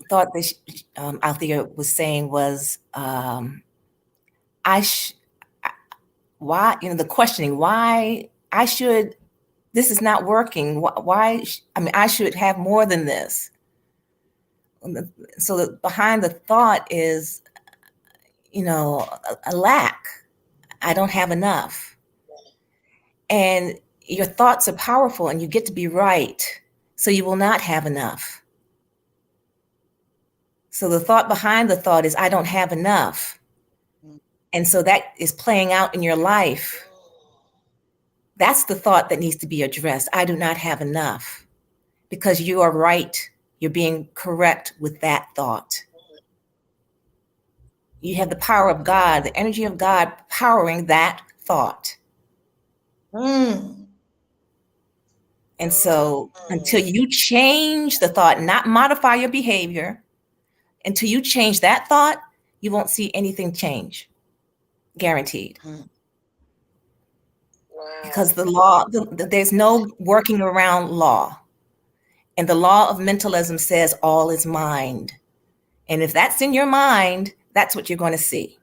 thought that Althea was saying was, why, the questioning, why this is not working. Why, I should have more than this. So behind the thought is, a lack. I don't have enough. And your thoughts are powerful and you get to be right. So you will not have enough. So the thought behind the thought is, I don't have enough. And so that is playing out in your life. That's the thought that needs to be addressed. I do not have enough, because you are right. You're being correct with that thought. You have the power of God, the energy of God powering that thought. And so until you change the thought, not modify your behavior, until you change that thought, you won't see anything change. Guaranteed. Because the law, there's no working around law. And the law of mentalism says all is mind. And if that's in your mind, that's what you're going to see.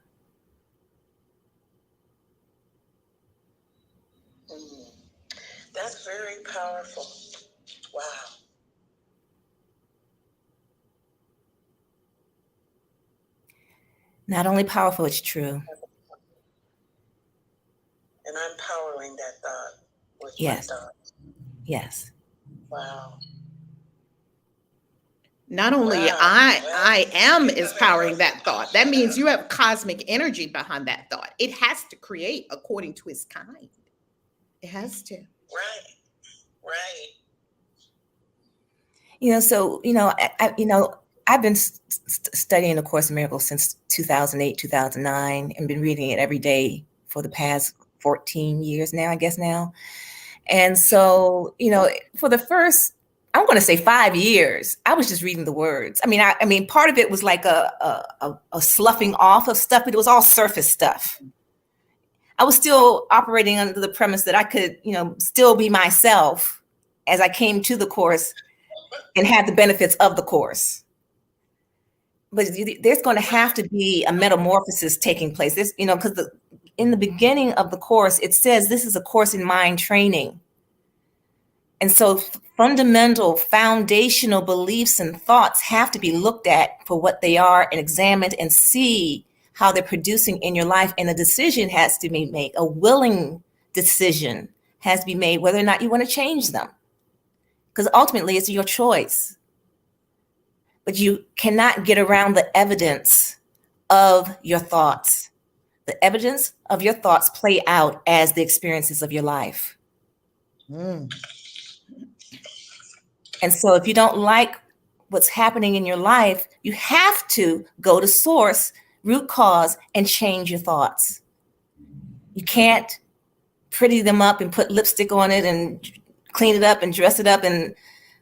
That's very powerful. Wow. Not only powerful, it's true. And I'm powering that thought with Yes. my thought. Yes. Wow. Not only I am is powering that thought. That means you have cosmic energy behind that thought. It has to create according to its kind. It has to. Right. So, I've been studying A Course in Miracles since 2008, 2009, and been reading it every day for the past 14 years now, I guess now. And so, for the first, I'm going to say 5 years, I was just reading the words. I mean, part of it was like a sloughing off of stuff, but it was all surface stuff. I was still operating under the premise that I could, still be myself as I came to the Course and had the benefits of the Course. But there's going to have to be a metamorphosis taking place. This, because in the beginning of the Course, it says this is a course in mind training. And so fundamental, foundational beliefs and thoughts have to be looked at for what they are and examined and see how they're producing in your life. And a decision has to be made. A willing decision has to be made whether or not you want to change them. Because ultimately, it's your choice. But you cannot get around the evidence of your thoughts. The evidence of your thoughts play out as the experiences of your life. And so if you don't like what's happening in your life, you have to go to source, root cause, and change your thoughts. You can't pretty them up and put lipstick on it and clean it up and dress it up and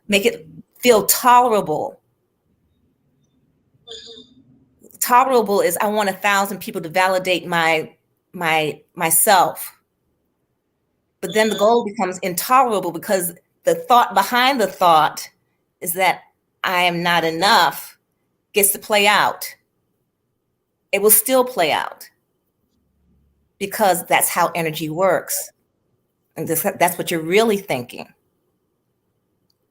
make it feel tolerable. Tolerable is, I want 1,000 people to validate myself. But then the goal becomes intolerable, because the thought behind the thought is that I am not enough gets to play out. It will still play out, because that's how energy works. And that's what you're really thinking.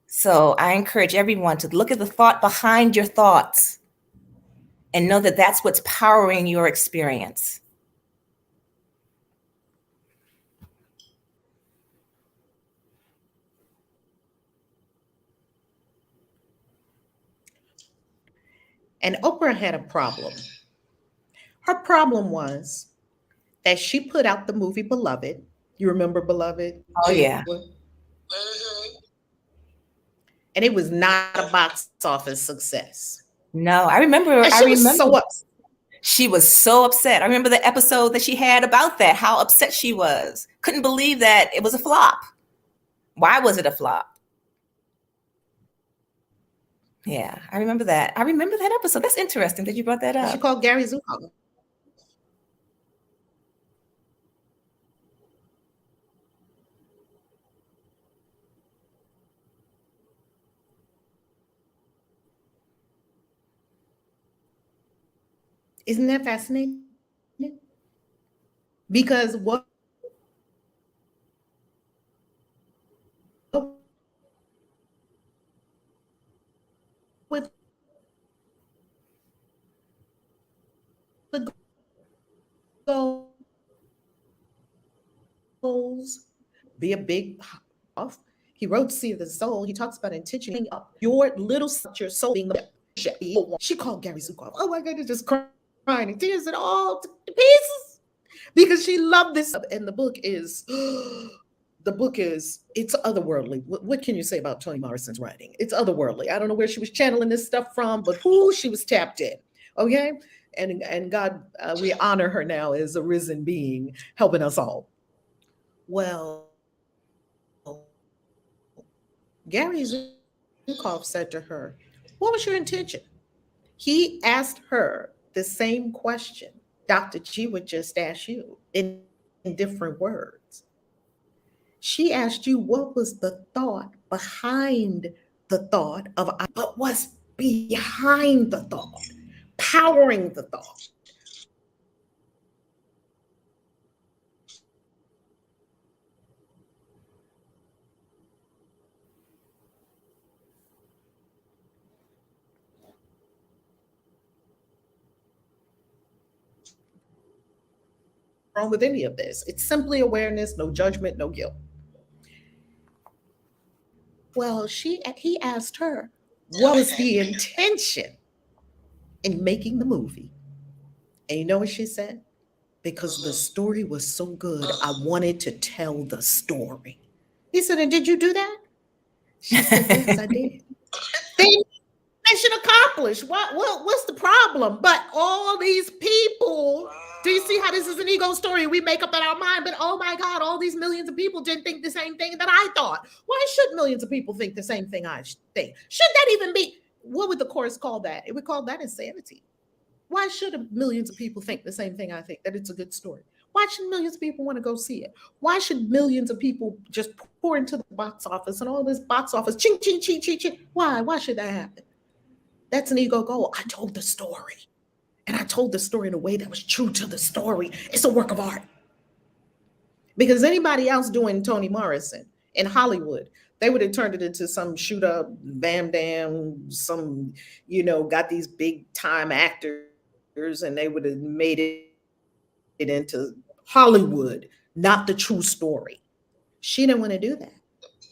So I encourage everyone to look at the thought behind your thoughts and know that that's what's powering your experience. And Oprah had a problem. Her problem was that she put out the movie Beloved. You remember Beloved? Oh, yeah. And it was not a box office success. No, I remember. And she was so upset. She was so upset. I remember the episode that she had about that, how upset she was. Couldn't believe that it was a flop. Why was it a flop? Yeah, I remember that. I remember that episode. That's interesting that you brought that up. She called Gary Zukav. Isn't that fascinating? Because what would goals, be a big off. He wrote Sea of the Soul. He talks about intention up your little your soul being the she called Gary Zukav. Oh my goodness, just crying and tears and all to pieces because she loved this. And the book is it's otherworldly. What can you say about Toni Morrison's writing? It's otherworldly. I don't know where she was channeling this stuff from, but who she was tapped in. Okay, and God, we honor her now as a risen being, helping us all. Well, Gary Zukov said to her, "What was your intention?" He asked her the same question Dr. G would just ask you in different words. She asked you what was the thought behind the thought of, but what's behind the thought, powering the thought. Wrong with any of this. It's simply awareness, no judgment, no guilt. Well, he asked her, what was the intention in making the movie? And you know what she said? Because the story was so good, I wanted to tell the story. He said, and did you do that? She said, yes, I did. Then mission accomplished. What's the problem? But all these people, do you see how this is an ego story we make up in our mind? But oh my God, all these millions of people didn't think the same thing that I thought. Why should millions of people think the same thing I think? Should that even be, what would the course call that? It would call that insanity. Why should millions of people think the same thing I think, that it's a good story? Why should millions of people want to go see it? Why should millions of people just pour into the box office and all this box office, ching, ching, ching, ching, ching? Why? Why should that happen? That's an ego goal. I told the story. And I told the story in a way that was true to the story. It's a work of art. Because anybody else doing Toni Morrison in Hollywood, they would have turned it into some shoot up, bam, damn, some, got these big time actors and they would have made it into Hollywood, not the true story. She didn't want to do that.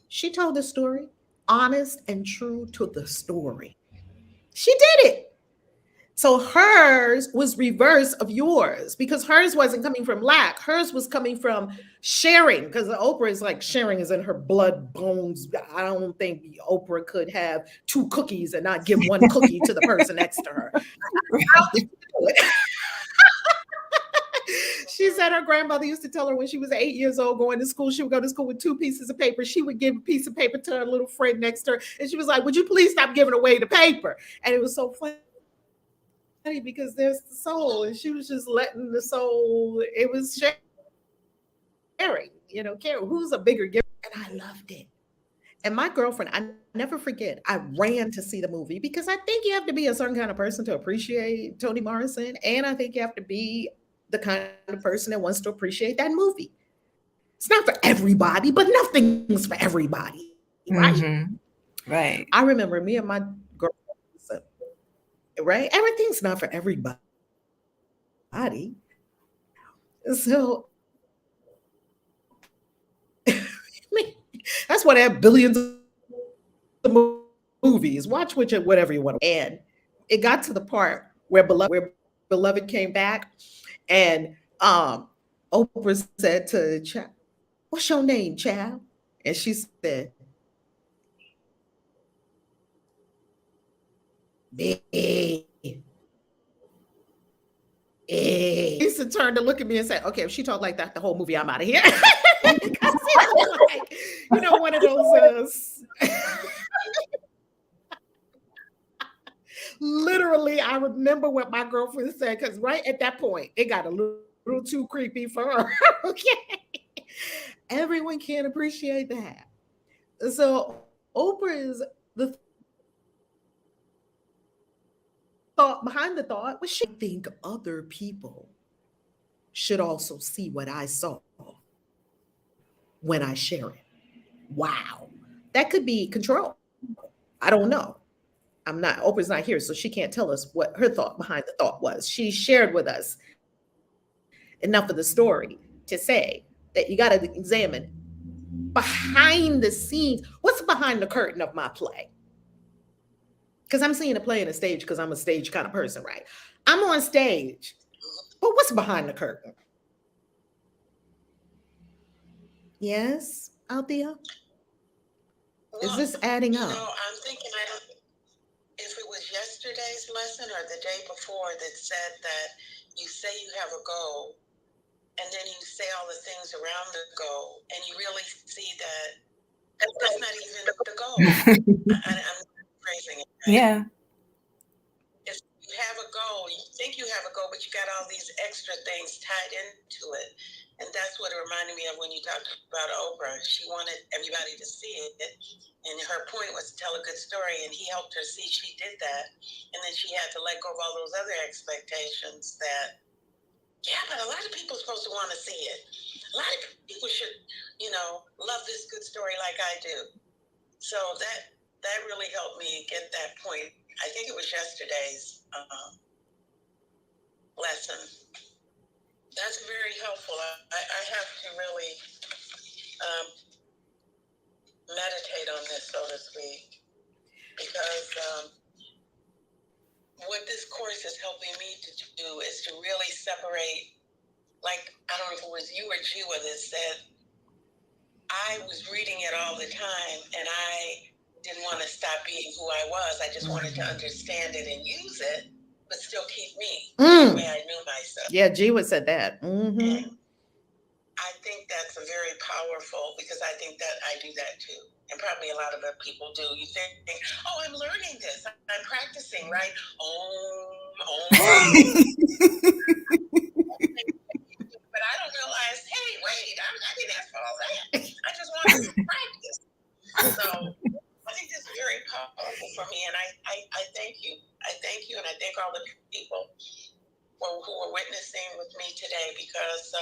She told the story, honest and true to the story. She did it. So hers was reverse of yours because hers wasn't coming from lack. Hers was coming from sharing because Oprah is like sharing is in her blood, bones. I don't think Oprah could have 2 cookies and not give 1 cookie to the person next to her. She said her grandmother used to tell her when she was 8 years old going to school, she would go to school with 2 pieces of paper. She would give a piece of paper to her little friend next to her. And she was like, would you please stop giving away the paper? And it was so funny because there's the soul and she was just letting the soul, it was sharing, care who's a bigger giver. And I loved it. And my girlfriend, I never forget, I ran to see the movie because I think you have to be a certain kind of person to appreciate Toni Morrison. And I think you have to be the kind of person that wants to appreciate that movie. It's not for everybody, but nothing's for everybody, right? Mm-hmm. Right. I remember me and my girlfriend, right? Everything's not for everybody. So that's why they have billions of movies. Watch whatever you want. And it got to the part where Beloved came back, and Oprah said to Child, "What's your name, child?" And she said, "B." Lisa turned to look at me and said, "Okay, if she talked like that the whole movie, I'm out of here." Because it was like, one of those. Literally, I remember what my girlfriend said because right at that point, it got a little too creepy for her. Okay, everyone can't appreciate that. So Oprah is the thought behind the thought was she think other people should also see what I saw when I share it. Wow. That could be control. I don't know. Oprah's not here, so she can't tell us what her thought behind the thought was. She shared with us enough of the story to say that you got to examine behind the scenes. What's behind the curtain of my play? Because I'm seeing a play in a stage because I'm a stage kind of person, right? I'm on stage, but what's behind the curtain? Yes, Althea? Is this adding up? I'm thinking if it was yesterday's lesson or the day before that said that you say you have a goal and then you say all the things around the goal and you really see that that's not even the goal. I'm phrasing it. Right? Yeah. If you have a goal, you think you have a goal, but you got all these extra things tied into it. And that's what it reminded me of when you talked about Oprah. She wanted everybody to see it. And her point was to tell a good story, and he helped her see she did that. And then she had to let go of all those other expectations that, yeah, but a lot of people are supposed to want to see it. A lot of people should, love this good story like I do. So that really helped me get that point. I think it was yesterday's lesson. That's very helpful. I have to really meditate on this, so to speak, because what this course is helping me to do is to really separate, like, I don't know if it was you or Jiwa that said, I was reading it all the time and I didn't want to stop being who I was. I just wanted to understand it and use it, but still keep me the way I knew myself. Yeah, Jiwa said that. Mm-hmm. I think that's a very powerful, because I think that I do that too. And probably a lot of other people do. You think, oh, I'm learning this. I'm practicing, right? But I don't realize, hey, wait, I didn't ask for all that. I just wanted to practice. So I think this is very powerful for me. And I thank you. I thank you. And I thank all the people who are witnessing with me today, because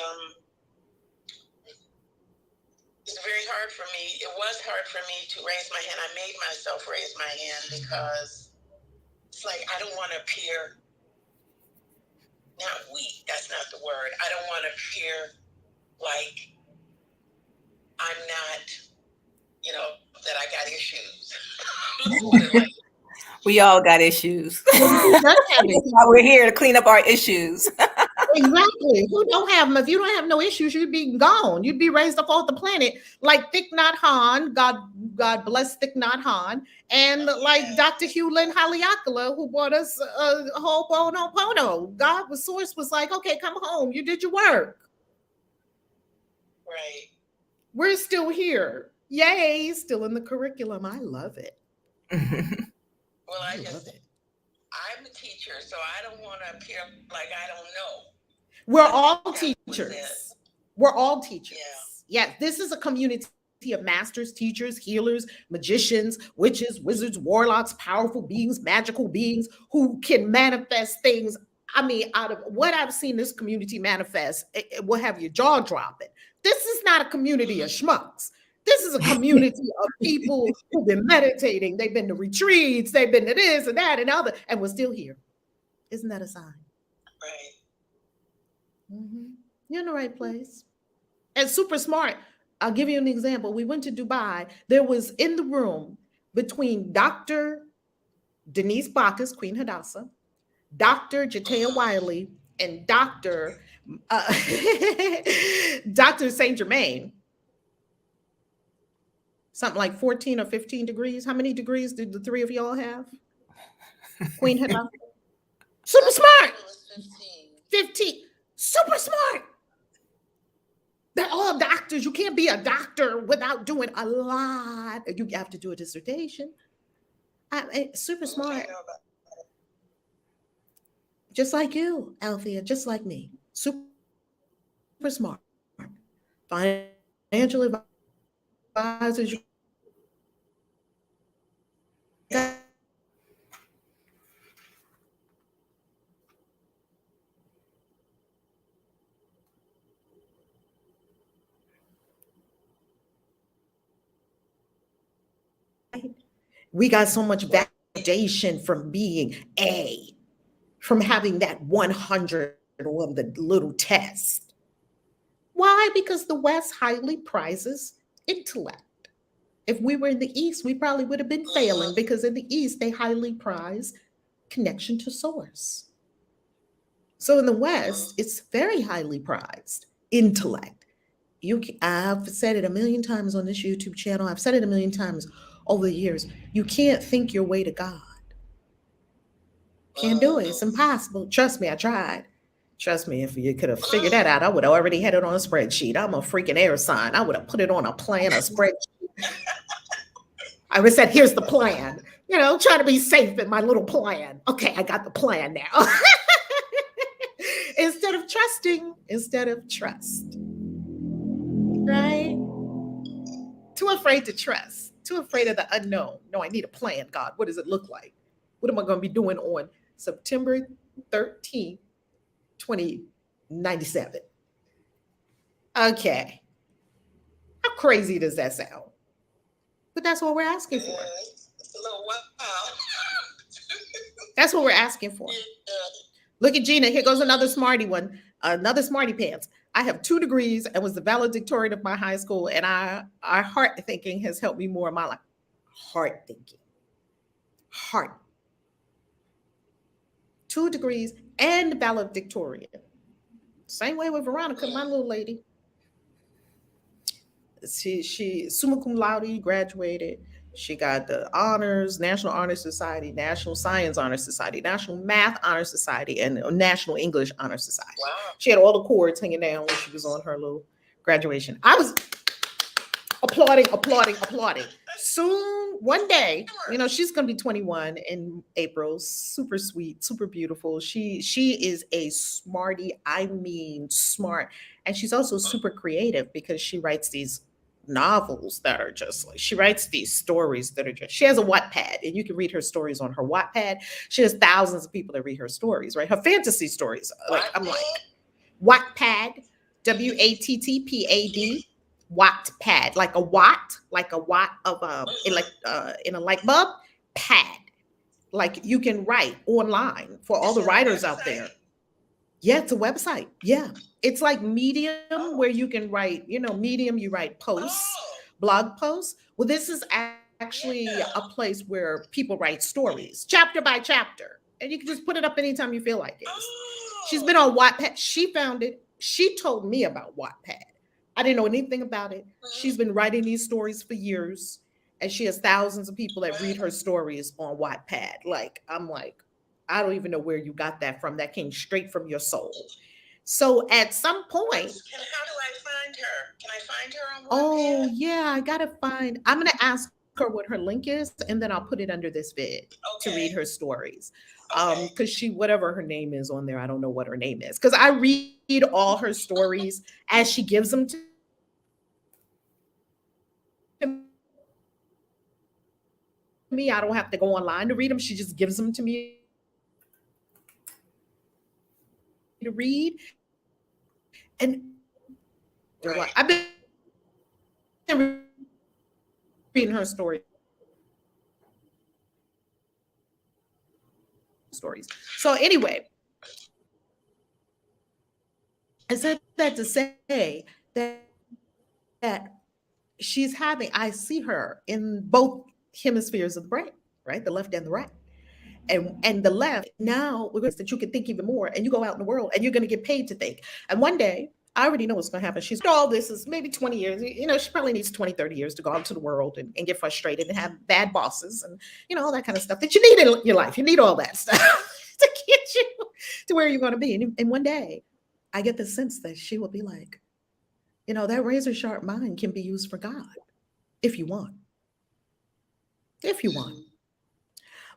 it's very hard for me. It was hard for me to raise my hand. I made myself raise my hand because it's like, I don't want to appear, not weak, that's not the word. I don't want to appear like I'm not, that I got issues. We all got issues. Who does have That's why we're here to clean up our issues. Exactly. Who don't have them? If you don't have no issues, you'd be gone. You'd be raised up off the planet like Thich Nhat Hanh. God bless Thich Nhat Hanh, and like Dr. Hewlin Haleakala, who brought us a whole Ho'oponopono. God was source was like, okay, come home. You did your work. Right. We're still here. Yay! Still in the curriculum. I love it. Well, I'm a teacher, so I don't want to appear like I don't know. We're all teachers. We're all teachers. Yeah, this is a community of masters, teachers, healers, magicians, witches, wizards, warlocks, powerful beings, magical beings who can manifest things. I mean, out of what I've seen this community manifest, it will have your jaw dropping. This is not a community of schmucks. This is a community of people who've been meditating. They've been to retreats. They've been to this and that and other, and we're still here. Isn't that a sign? Right. Mm-hmm. You're in the right place. And super smart. I'll give you an example. We went to Dubai. There was in the room between Dr. Denise Bacchus, Queen Hadassah, Dr. Jatea Wiley, and Dr. Dr. Saint Germain. Something like 14 or 15 degrees. How many degrees did the three of y'all have? Queen Hadassah. Super smart. 15. Super smart. They're all doctors. You can't be a doctor without doing a lot. You have to do a dissertation. Super smart. Just like you, Althea, just like me. Super smart. Financial advisors. We got so much validation from being from having that 100 on the little test. Why? Because the West highly prizes intellect. If we were in the East, we probably would have been failing because in the East, they highly prize connection to source. So in the West, it's very highly prized intellect. I've said it a million times on this YouTube channel. I've said it a million times over the years. You can't think your way to God. Can't do it. It's impossible. Trust me, I tried. Trust me, if you could have figured that out, I would have already had it on a spreadsheet. I'm a freaking air sign. I would have put it on a plan, a spreadsheet. I would have said, here's the plan. Try to be safe in my little plan. Okay, I got the plan now. Instead of trust. Right? Too afraid to trust. Too afraid of the unknown. No, I need a plan, God. What does it look like? What am I going to be doing on September 13th, 2097? Okay. How crazy does that sound? But that's what we're asking for. It's a little wild. That's what we're asking for. Look at Gina. Here goes another smarty one. Another smarty pants. I have 2 degrees and was the valedictorian of my high school. And our heart thinking has helped me more in my life. Heart thinking. Heart. 2 degrees and valedictorian. Same way with Veronica, my little lady. She summa cum laude, graduated. She got the honors, National Honor Society, National Science Honor Society, National Math Honor Society, and National English Honor Society. Wow. She had all the cords hanging down when she was on her little graduation. I was applauding. Soon, one day, she's going to be 21 in April. Super sweet, super beautiful. She is a smarty. I mean, smart. And she's also super creative because she writes these novels that are just like, she writes these stories that are just, she has a Wattpad and you can read her stories on her Wattpad. She has thousands of people that read her stories, right? Her fantasy stories. Like, I'm like, Wattpad, Wattpad, Wattpad, like a watt of in a light bulb, pad. Like you can write online for all the writers out there. Yeah, it's a website. Yeah. It's like Medium where you can write, Medium, you write posts, blog posts. Well, this is actually a place where people write stories, chapter by chapter. And you can just put it up anytime you feel like it. She's been on Wattpad. She found it. She told me about Wattpad. I didn't know anything about it. She's been writing these stories for years. And she has thousands of people that read her stories on Wattpad. I'm like, I don't even know where you got that from. That came straight from your soul. So at some point, how do I find her? Can I find her on Wattpad? Oh yeah, I'm going to ask her what her link is, and then I'll put it under this vid to read her stories. Because she, whatever her name is on there, I don't know what her name is. Because I read all her stories as she gives them to me. I don't have to go online to read them. She just gives them to me to read. And I've been reading her stories. So anyway, I said that to say that she's having, I see her in both hemispheres of the brain, right? The left and the right. And the left, now we're going to that you can think even more, and you go out in the world and you're going to get paid to think. And one day, I already know what's going to happen. She's all this is maybe 20 years. She probably needs 20, 30 years to go out into the world and get frustrated and have bad bosses and, all that kind of stuff that you need in your life. You need all that stuff to get you to where you're going to be. And one day, I get the sense that she will be like, that razor sharp mind can be used for God if you want. If you want.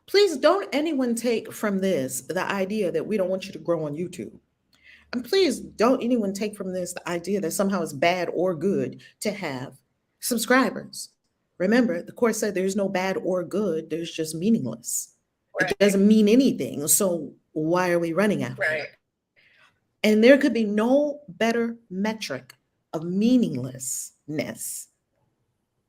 Please don't anyone take from this the idea that we don't want you to grow on YouTube. And please don't anyone take from this the idea that somehow it's bad or good to have subscribers. Remember, the course said there's no bad or good, there's just meaningless. Right. It doesn't mean anything. So why are we running after it? And there could be no better metric of meaninglessness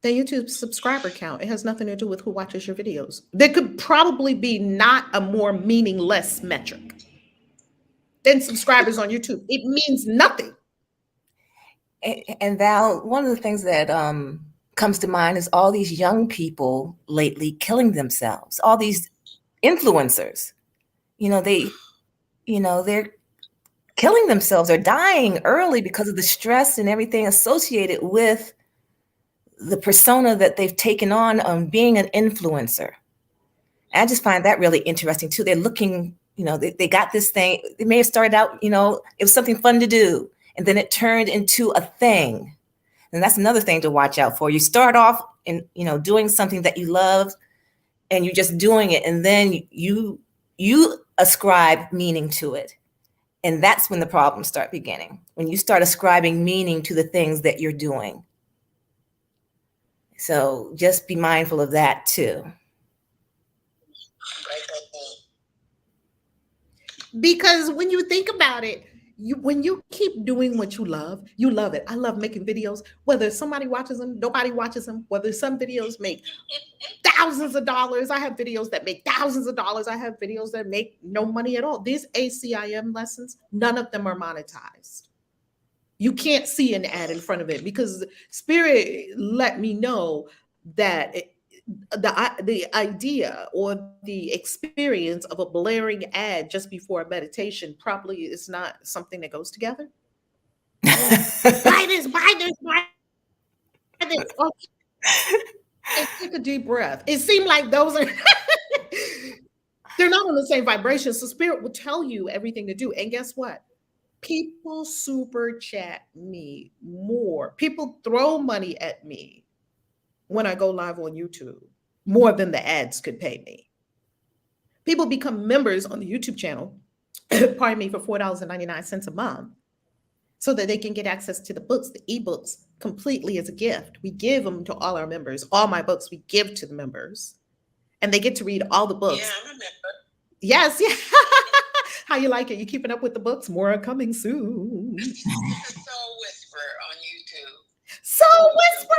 than YouTube's subscriber count. It has nothing to do with who watches your videos. There could probably be not a more meaningless metric. than subscribers on YouTube. It means nothing. And Val, one of the things that comes to mind is all these young people lately killing themselves, all these influencers. They're killing themselves or dying early because of the stress and everything associated with the persona that they've taken on being an influencer. And I just find that really interesting too. They're looking, they got this thing. They may have started out, it was something fun to do, and then it turned into a thing. And that's another thing to watch out for. You start off in, doing something that you love, and you're just doing it, and then you ascribe meaning to it. And that's when the problems start beginning, when you start ascribing meaning to the things that you're doing. So just be mindful of that too. Because when you think about it, when you keep doing what you love it. I love making videos, whether somebody watches them, nobody watches them, whether some videos make thousands of dollars. I have videos that make thousands of dollars. I have videos that make no money at all. These ACIM lessons, none of them are monetized. You can't see an ad in front of it because Spirit let me know that the idea or the experience of a blaring ad just before a meditation probably is not something that goes together. Buy this, buy this, buy this. Okay. Take a deep breath. It seemed like those are they're not on the same vibration. So Spirit will tell you everything to do. And guess what? People super chat me more. People throw money at me when I go live on YouTube, more than the ads could pay me. People become members on the YouTube channel, pardon me, for $4.99 a month so that they can get access to the books, the ebooks, completely as a gift. We give them to all our members. All my books we give to the members, and they get to read all the books. Yeah, I remember. Yes, yeah. How you like it? You keeping up with the books? More are coming soon. This is Soul Whisper on YouTube. Soul Whisper,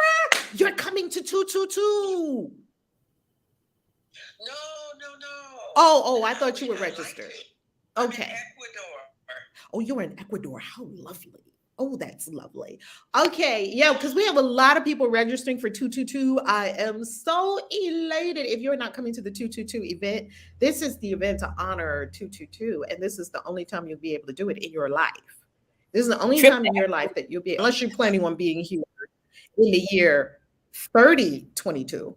you're coming to 222. No. Oh, I thought you were registered. I'm Okay. in Ecuador. Oh, you're in Ecuador. How lovely. Oh, that's lovely. Okay. Yeah, because we have a lot of people registering for 222. I am so elated. If you're not coming to the 222 event, this is the event to honor 222. And this is the only time you'll be able to do it in your life. This is the only time in your life that you'll be, unless you're planning on being here in the year 3022.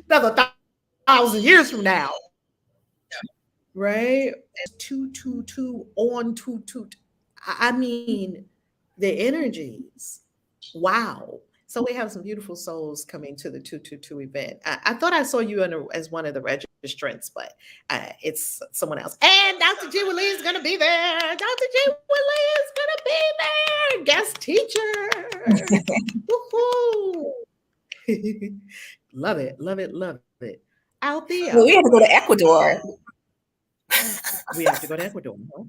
Another 1,000 years from now. Right? 222 on 22. I mean, the energies. Wow. So we have some beautiful souls coming to the 222 event. I thought I saw you as one of the registrants, but it's someone else. And Dr. G. Willie is going to be there. Dr. G. Willie is going to be there. Guest teacher. Woohoo. Love it, love it, love it. Althea. Well, we have to go to Ecuador. We have to go to Ecuador. Huh?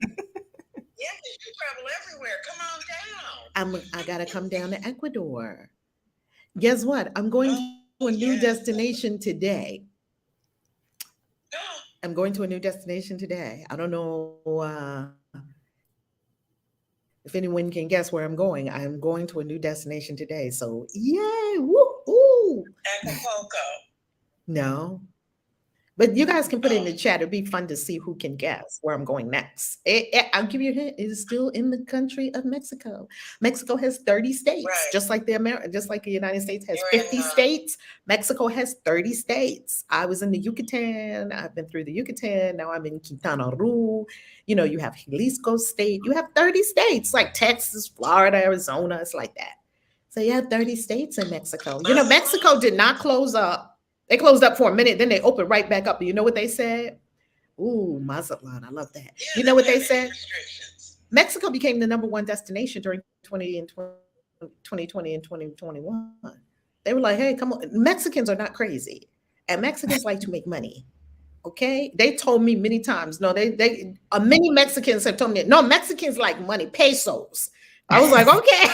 Yeah, you travel everywhere. Come on down. I gotta come down to Ecuador. Guess what? I'm going to a new destination today. I'm going to a new destination today. I don't know if anyone can guess where I'm going. I'm going to a new destination today. So yay! Woo-hoo! Acapulco. No. But you guys can put it in the chat. It'd be fun to see who can guess where I'm going next. I'll give you a hint. It is still in the country of Mexico. Mexico has 30 states, Right. just like the United States has You're 50 in, states. Mexico has 30 states. I was in the Yucatan. I've been through the Yucatan. Now I'm in Quintana Roo. You know, you have Jalisco State. You have 30 states, like Texas, Florida, Arizona. It's like that. So you have 30 states in Mexico. You know, Mexico did not close up. They closed up for a minute, then they opened right back up. You know what they said? Ooh, Mazatlan, I love that. Yeah, you know what they have said? restrictions. Mexico became the number one destination during 2020 and 2021. They were like, hey, come on. Mexicans are not crazy. And Mexicans like to make money. Okay? They told me many times, no, many Mexicans have told me, no, Mexicans like money, pesos. I was like, okay.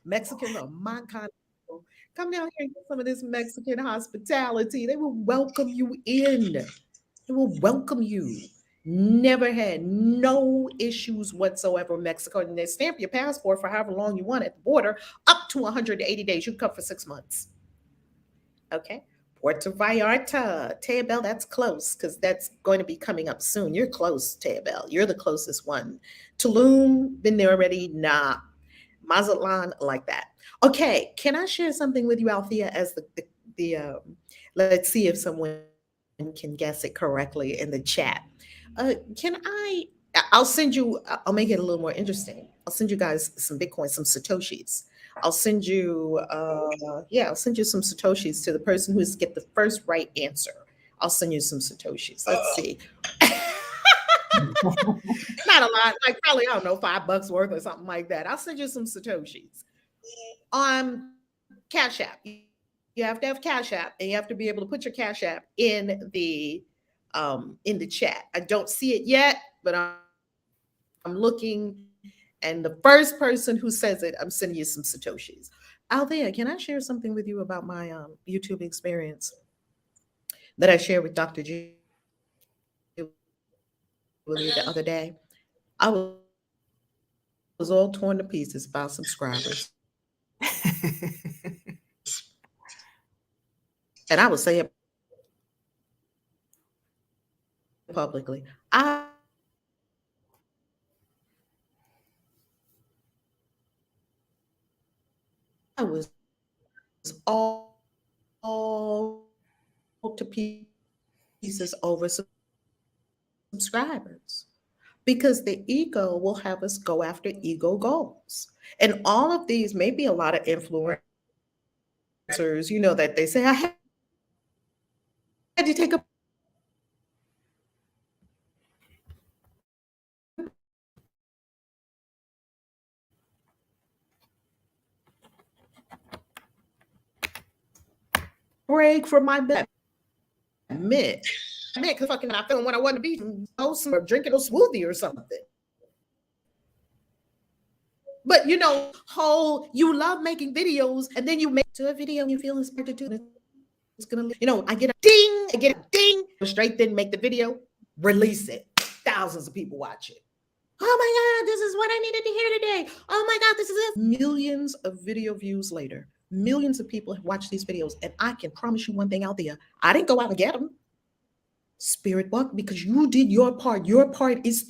Mexicans are my kind of people. Come down here and get some of this Mexican hospitality. They will welcome you in. They It will welcome you. Never had no issues whatsoever in Mexico. And they stamp your passport for however long you want at the border, up to 180 days. You can come for 6 months. Okay. Puerto Vallarta, Teabel, that's close because that's going to be coming up soon. You're close, Teabel. You're the closest one. Tulum, been there already? Nah. Mazatlan, like that. Okay, can I share something with you, Althea, as let's see if someone can guess it correctly in the chat. Can I'll send you, I'll make it a little more interesting. I'll send you guys some Bitcoin, some Satoshis. I'll send you some Satoshis to the person who's get the first right answer. I'll send you some Satoshis. Let's see. Not a lot, like probably, I don't know, $5 worth or something like that. I'll send you some Satoshis. On Cash App. You have to have Cash App, and you have to be able to put your Cash App in the chat. I don't see it yet, but I'm looking, and the first person who says it, I'm sending you some Satoshis. Althea, can I share something with you about my YouTube experience that I shared with Dr. G with you the other day? I was all torn to pieces by subscribers. And I will say it publicly. I was all to pieces over subscribers because the ego will have us go after ego goals. And all of these, maybe a lot of influencers, that they say, I had to take a break from my bed. Because fucking I feeling when I want to be or drinking a smoothie or something. But you love making videos, and then you make to a video and you feel inspired to do it. It's gonna, I get a ding, straight then make the video, release it. Thousands of people watch it. Oh my God, this is what I needed to hear today. Oh my God, this is it. Millions of video views later, millions of people have watched these videos, and I can promise you one thing out there. I didn't go out and get them. Spirit walk, because you did your part. Your part is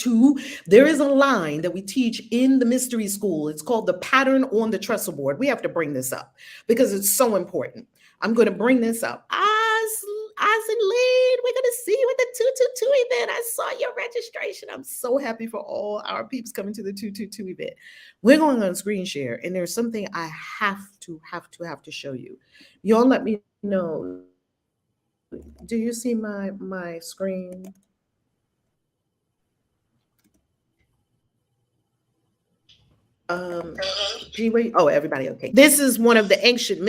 there is a line that we teach in the mystery school. It's called the pattern on the trestle board. We have to bring this up because it's so important. I'm going to bring this up. Oz and Lead, we're going to see you at the 222 event. I saw your registration. I'm so happy for all our peeps coming to the 222 event. We're going on screen share, and there's something I have to show you. Y'all let me know. Do you see my screen? Oh, everybody okay. This is one of the ancient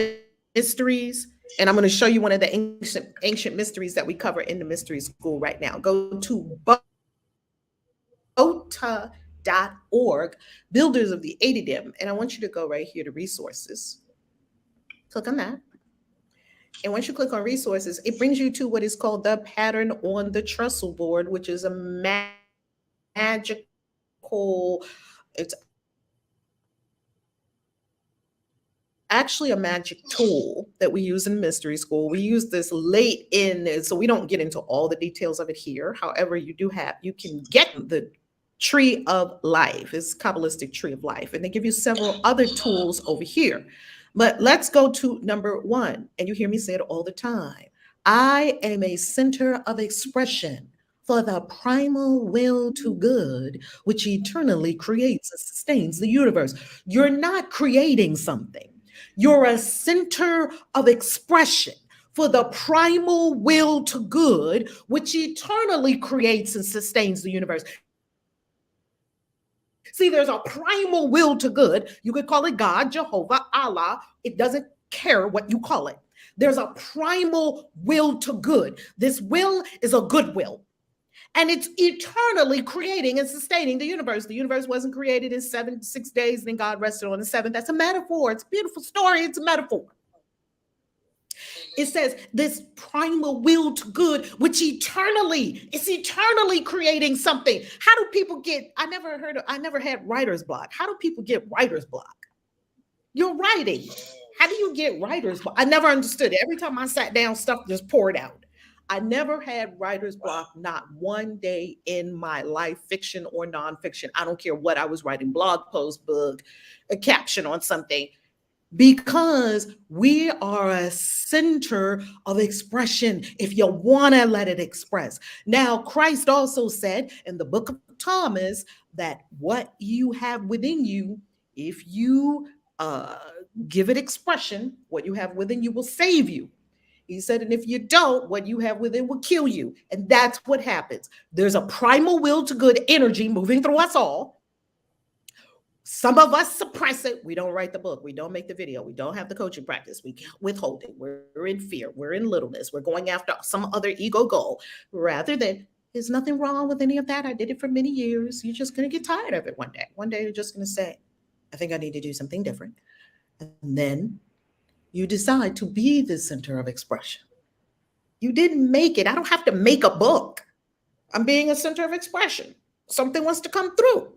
mysteries, and I'm going to show you one of the ancient mysteries that we cover in the mystery school right now. Go to bota.org, Builders of the ADDM, and I want you to go right here to resources. Click on that. And once you click on resources, it brings you to what is called the pattern on the trestle board, which is a magical, it's actually a magic tool that we use in mystery school. We use this late in, so we don't get into all the details of it here. However, you can get the tree of life. It's Kabbalistic tree of life. And they give you several other tools over here. But let's go to number 1. And you hear me say it all the time. I am a center of expression for the primal will to good, which eternally creates and sustains the universe. You're not creating something. You're a center of expression for the primal will to good, which eternally creates and sustains the universe. See, there's a primal will to good. You could call it God, Jehovah, Allah. It doesn't care what you call it. There's a primal will to good. This will is a good will. And it's eternally creating and sustaining the universe. The universe wasn't created in 6 days, and then God rested on the 7th. That's a metaphor. It's a beautiful story. It's a metaphor. It says this primal will to good, which it's eternally creating something. How do people get, I never had writer's block. How do people get writer's block? You're writing. How do you get writer's block? I never understood it. Every time I sat down, stuff just poured out. I never had writer's block, not one day in my life, fiction or nonfiction. I don't care what I was writing, blog post, book, a caption on something, because we are a center of expression if you want to let it express. Now, Christ also said in the book of Thomas that what you have within you, if you give it expression, what you have within you will save you. He said, and if you don't, what you have within will kill you. And that's what happens. There's a primal will to good energy moving through us all. Some of us suppress it. We don't write the book. We don't make the video. We don't have the coaching practice. We withhold it. We're in fear. We're in littleness. We're going after some other ego goal rather than, there's nothing wrong with any of that. I did it for many years. You're just going to get tired of it one day. One day you're just going to say, I think I need to do something different. And then you decide to be the center of expression. You didn't make it. I don't have to make a book. I'm being a center of expression. Something wants to come through.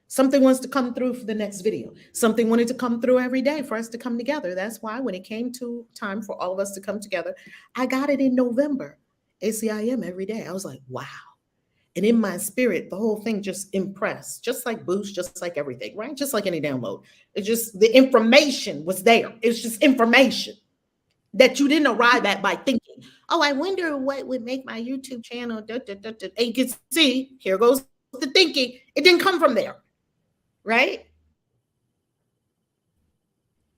Something wants to come through for the next video. Something wanted to come through every day for us to come together. That's why when it came to time for all of us to come together, I got it in November. ACIM every day. I was like, wow. And in my spirit, the whole thing just impressed, just like Boost, just like everything, right? Just like any download. It's just the information was there. It's just information that you didn't arrive at by thinking, oh, I wonder what would make my YouTube channel. And you can see, here goes the thinking. It didn't come from there, right?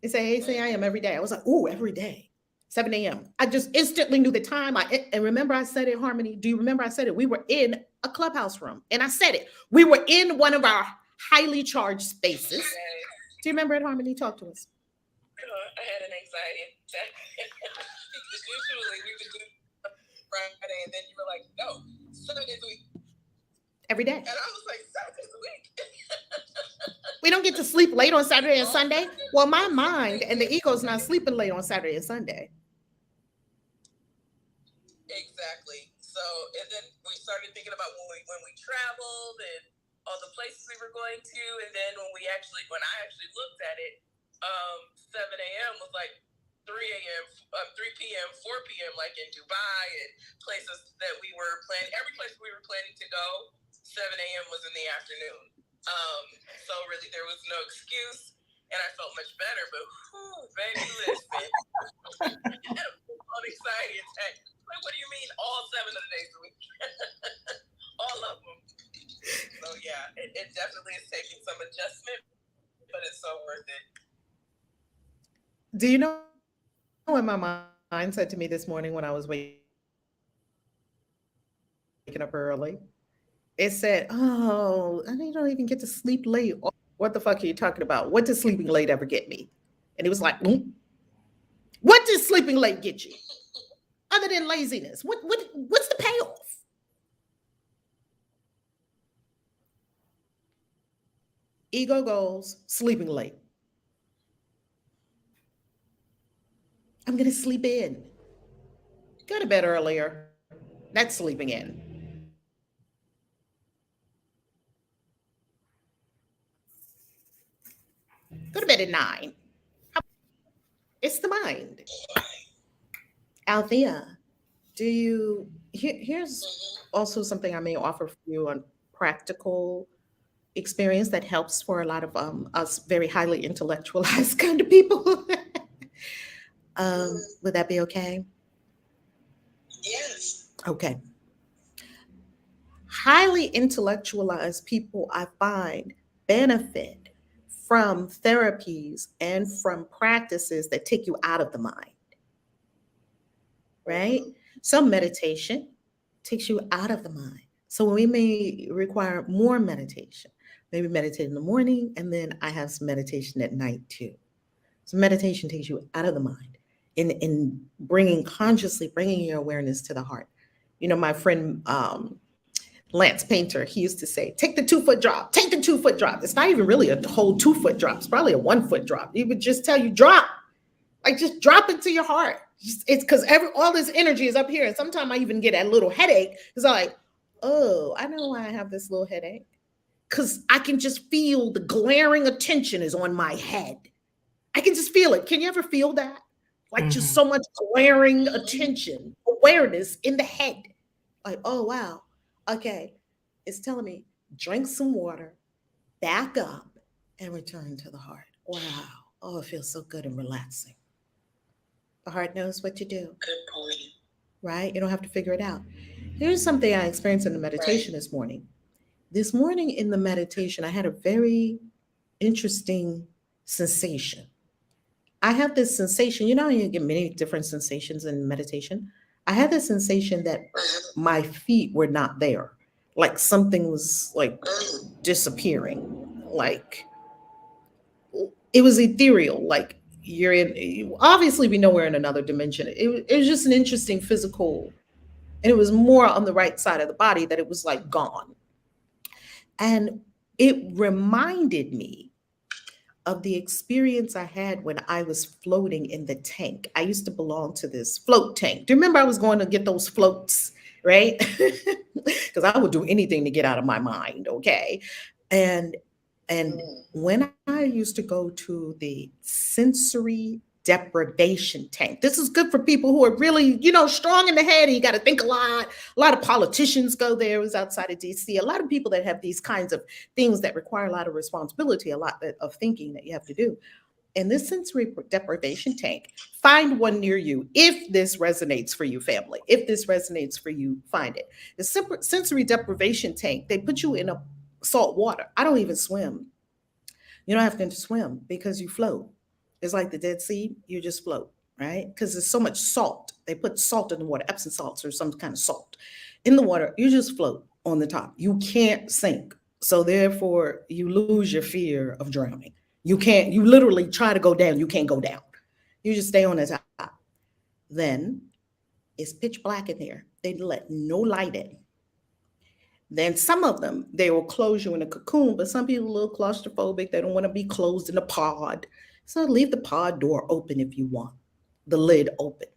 It said, hey, say I am every day. I was like, oh, every day. 7 a.m. I just instantly knew the time. And remember I said it, Harmony. Do you remember I said it? We were in a clubhouse room. And I said it. We were in one of our highly charged spaces. Do you remember it, Harmony? Talk to us. I had an anxiety attack. Because usually we would do Friday and then you were like, no, 7 days a week. Every day. And I was like, 7 days a week. We don't get to sleep late on Saturday and Sunday. Well, my mind and the ego's not sleeping late on Saturday and Sunday. Exactly. So, and then we started thinking about when we traveled and all the places we were going to, and then when I actually looked at it, 7 a.m. was like 3 a.m., 3 p.m., 4 p.m., like in Dubai and places that we were planning. Every place we were planning to go, 7 a.m. was in the afternoon. So really there was no excuse, and I felt much better. But baby, listen, on anxiety attack. Like, what do you mean all 7 of the days a week? All of them. So yeah, it definitely is taking some adjustment, but it's so worth it. Do you know what my mind said to me this morning when I was waking up early? It said, oh, I don't even get to sleep late. What the fuck are you talking about? What does sleeping late ever get me? And it was like, what does sleeping late get you? Other than laziness, what's the payoff? Ego goals, sleeping late. I'm going to sleep in. Go to bed earlier. That's sleeping in. Go to bed at 9. It's the mind. Althea, here's also something I may offer for you on practical experience that helps for a lot of us very highly intellectualized kind of people. Would that be okay? Yes. Okay. Highly intellectualized people, I find, benefit from therapies and from practices that take you out of the mind, right? So meditation takes you out of the mind. So we may require more meditation, maybe meditate in the morning, and then I have some meditation at night too. So meditation takes you out of the mind in consciously bringing your awareness to the heart. You know, my friend, Lance Painter, he used to say, take the 2-foot drop, take the 2-foot drop. It's not even really a whole 2-foot drop. It's probably a 1-foot drop. He would just tell you drop, like just drop into your heart. It's because all this energy is up here. And sometimes I even get a little headache because I'm like, oh, I know why I have this little headache. Because I can just feel the glaring attention is on my head. I can just feel it. Can you ever feel that? Like just so much glaring attention, awareness in the head. Like, oh, wow. Okay. It's telling me, drink some water, back up, and return to the heart. Wow. Oh, it feels so good and relaxing. The heart knows what to do. Good point. Right? You don't have to figure it out. Here's something I experienced in the meditation this morning. This morning in the meditation, I had a very interesting sensation. I have this sensation, you know, you get many different sensations in meditation. I had this sensation that my feet were not there. Like something was like disappearing. Like it was ethereal. Like you're in, obviously we know we're in another dimension. It was just an interesting physical, and it was more on the right side of the body that it was like gone. And it reminded me of the experience I had when I was floating in the tank. I used to belong to this float tank. Do you remember I was going to get those floats, right? Because I would do anything to get out of my mind, okay? And when I used to go to the sensory deprivation tank. This is good for people who are really, you know, strong in the head and you got to think a lot. A lot of politicians go there. It was outside of DC. A lot of people that have these kinds of things that require a lot of responsibility, a lot of thinking that you have to do. And this sensory deprivation tank, find one near you. If this resonates for you, family, if this resonates for you, find it. The sensory deprivation tank, they put you in a salt water. I don't even swim. You don't have to swim because you float. It's like the Dead Sea, you just float, right? Because there's so much salt. They put salt in the water, Epsom salts or some kind of salt in the water. You just float on the top. You can't sink. So therefore, you lose your fear of drowning. You literally try to go down. You can't go down. You just stay on the top. Then it's pitch black in there. They let no light in. Then some of them, they will close you in a cocoon, but some people are a little claustrophobic. They don't want to be closed in a pod. So leave the pod door open if you want, the lid open.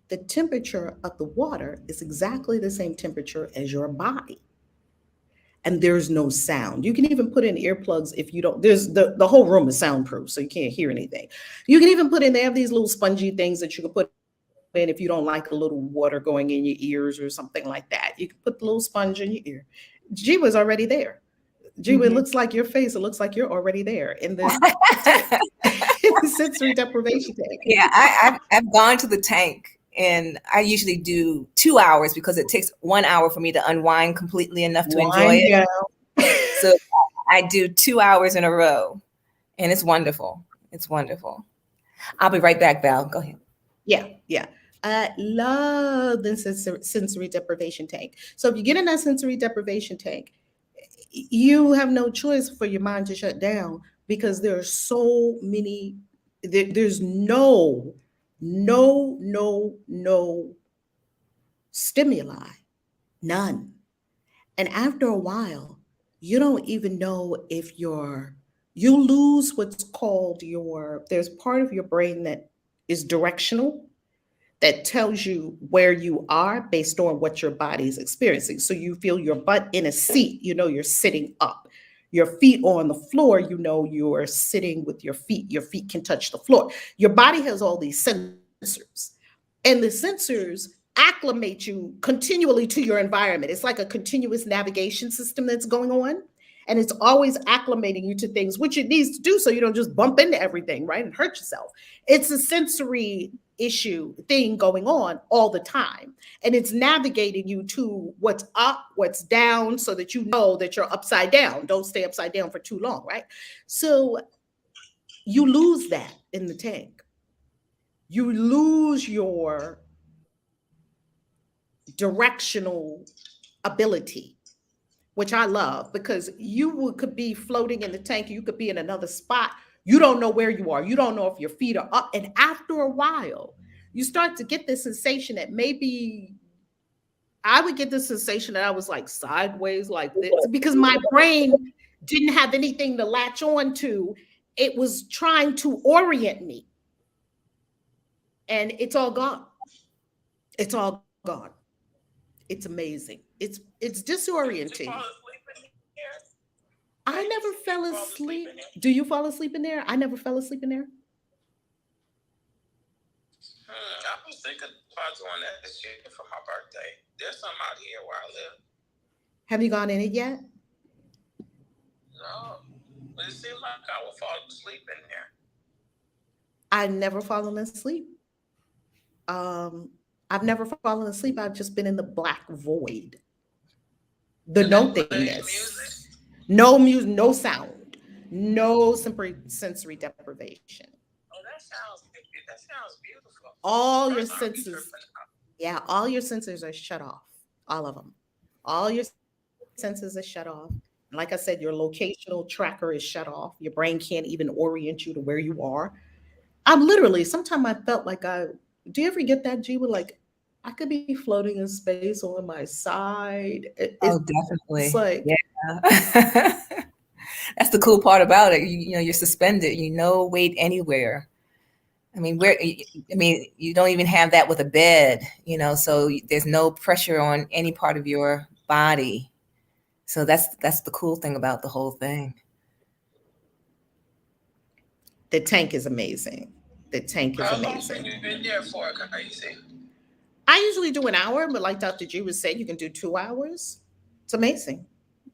The temperature of the water is exactly the same temperature as your body. And there's no sound. You can even put in earplugs if you don't, there's the whole room is soundproof, so you can't hear anything. You can even put in, they have these little spongy things that you can put in if you don't like a little water going in your ears or something like that. You can put the little sponge in your ear. Jiwa's already there. Jiwa, it looks like your face. It looks like you're already there in the sensory deprivation tank. Yeah, I've gone to the tank, and I usually do 2 hours because it takes 1 hour for me to unwind completely enough to enjoy it. So I do 2 hours in a row, and it's wonderful. It's wonderful. I'll be right back, Val. Go ahead. Yeah. I love the sensory deprivation tank. So if you get in that sensory deprivation tank, you have no choice for your mind to shut down because there are so many, there's no stimuli, none. And after a while, you don't even know if you lose what's called there's part of your brain that is directional, that tells you where you are based on what your body is experiencing. So you feel your butt in a seat, you know you're sitting up. Your feet on the floor, you know you're sitting with your feet. Your feet can touch the floor. Your body has all these sensors. And the sensors acclimate you continually to your environment. It's like a continuous navigation system that's going on. And it's always acclimating you to things, which it needs to do so you don't just bump into everything, right? And hurt yourself. It's a sensory thing going on all the time. And it's navigating you to what's up, what's down, so that you know that you're upside down. Don't stay upside down for too long, right? So you lose that in the tank. You lose your directional ability, which I love, because could be floating in the tank. You could be in another spot. You don't know where you are. You don't know if your feet are up. And after a while, you start to get this sensation that maybe I would get this sensation that I was like sideways like this because my brain didn't have anything to latch on to. It was trying to orient me. and it's all gone. It's all gone. It's amazing. It's Did you disorienting. fall asleep in here? I Ladies, never did you fell fall asleep in asleep. here? Do you fall asleep in there? I never fell asleep in there. I was thinking about doing that this year for my birthday. There's some out here where I live. Have you gone in it yet? No, but it seems like I would fall asleep in there. I've never fallen asleep. Um, I've never fallen asleep. I've just been in the black void, the Do they play nothingness. music? No music, no sound, no sensory deprivation. Oh, that sounds beautiful. All your First, I'll be senses, tripping out. yeah, all your senses are shut off. All of them. All your senses are shut off. And like I said, your locational tracker is shut off. Your brain can't even orient you to where you are. I'm literally, sometimes I felt like do you ever get that, G, with like, I could be floating in space on my side. Oh, It's like, definitely. Yeah. That's the cool part about it. You know, you're suspended. No weight anywhere. I mean, you don't even have that with a bed. So there's no pressure on any part of your body. So that's the cool thing about the whole thing. the tank is amazing. The tank is How long have amazing. you been there for, Crazy? I usually do an hour, but like Dr. G was saying, you can do 2 hours. It's amazing.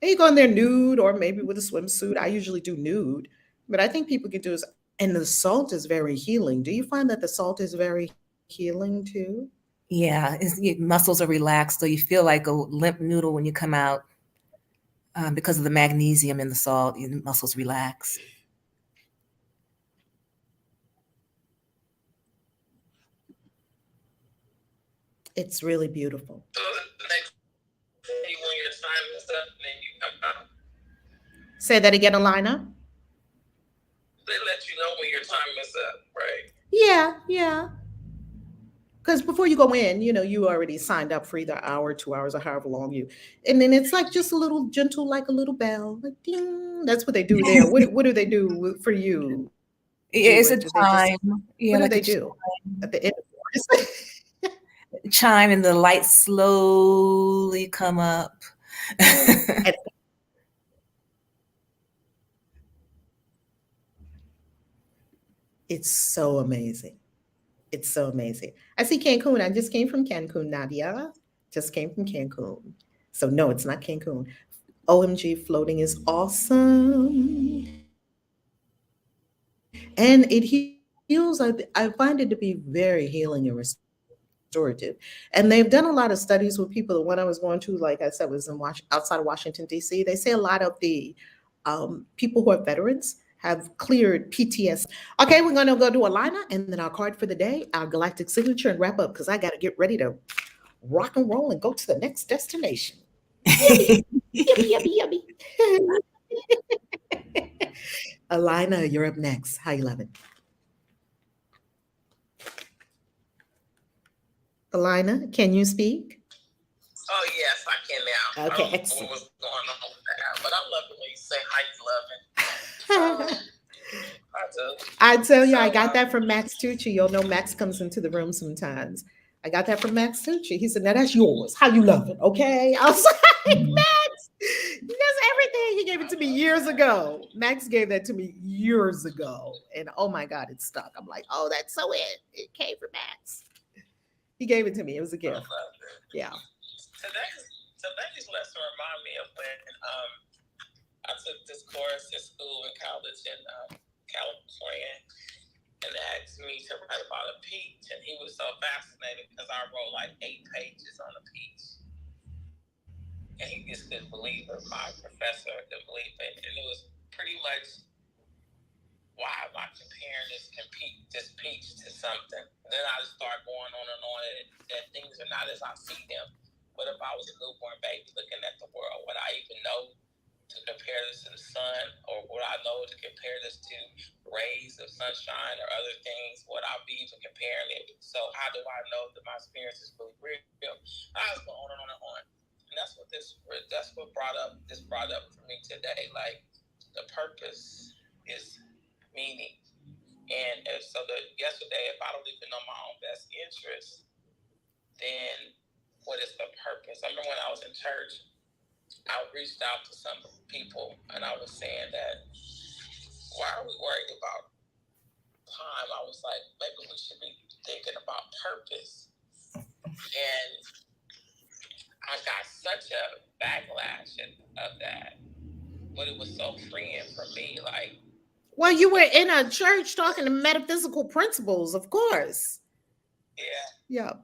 And you go in there nude or maybe with a swimsuit. I usually do nude, but I think people can do this. And the salt is very healing. Do you find that the salt is very healing too? Yeah, your muscles are relaxed, so you feel like a limp noodle when you come out because of the magnesium in the salt. Your muscles relax. It's really beautiful. So the next day when your time is up, then you come out. Say that again, Alina. They let you know when your time is up, right? Yeah, yeah. Because before you go in, you already signed up for either an hour, 2 hours, or however long you. And then it's like just a little gentle, like a little bell, like ding. That's what they do there. What do they do for you, G? What do they It's a just? chime. What do they Yeah, like a do at the end of the course? chime, and the lights slowly come up. And it's so amazing. It's so amazing. I see Cancun. I just came from Cancun, Nadia. Just came from Cancun. So no, it's not Cancun. OMG, floating is awesome. And it heals. I find it to be very healing and restorative. And they've done a lot of studies with people. The one I was going to, like I said, was outside of Washington, D.C. They say a lot of the people who are veterans have cleared PTSD. Okay, we're going to go do a liner and then our card for the day, our galactic signature, and wrap up because I got to get ready to rock and roll and go to the next destination. Yummy, yummy, yummy, yummy. Alina, you're up next. How you loving? Alina, can you speak? Oh yes, I can now. I Okay, don't know what excellent. was going on with that, but I love it when you say how you loving. I do. I tell you, So I got that from Max Tucci. You'll know Max comes into the room sometimes. I got that from Max Tucci. He said, "Now that's yours. How you love it?" Okay. I was like, Max, that's everything. He gave it to me years ago. Max gave that to me years ago. And oh my God, it stuck. I'm like, oh, that's so it. It came from Max. He gave it to me. It was a I gift. love it. Yeah. Today's lesson remind me of when I took this course in school and college in California, and they asked me to write about a peach, and he was so fascinated because I wrote like 8 pages on a peach, and he just couldn't believe it. My professor couldn't believe it, and it was pretty much, why am I comparing this peach to something? And then I just start going on and on, that things are not as I see them. What if I was a newborn baby looking at the world? Would I even know to compare this to the sun, or would I know to compare this to rays of sunshine or other things? Would I be even comparing it? So how do I know that my experience is really real? I was going on and on and on, and that's what brought up for me today. Like, the purpose is meaning. And so yesterday, if I don't even know my own interest, then what is the purpose? I remember when I was in church, I reached out to some people and I was saying that, why are we worried about time? I was like, maybe we should be thinking about purpose. And I got such a backlash of that, but it was so freeing for me. Like, well, you were in a church talking to metaphysical principles, of course. Yeah. I'm not in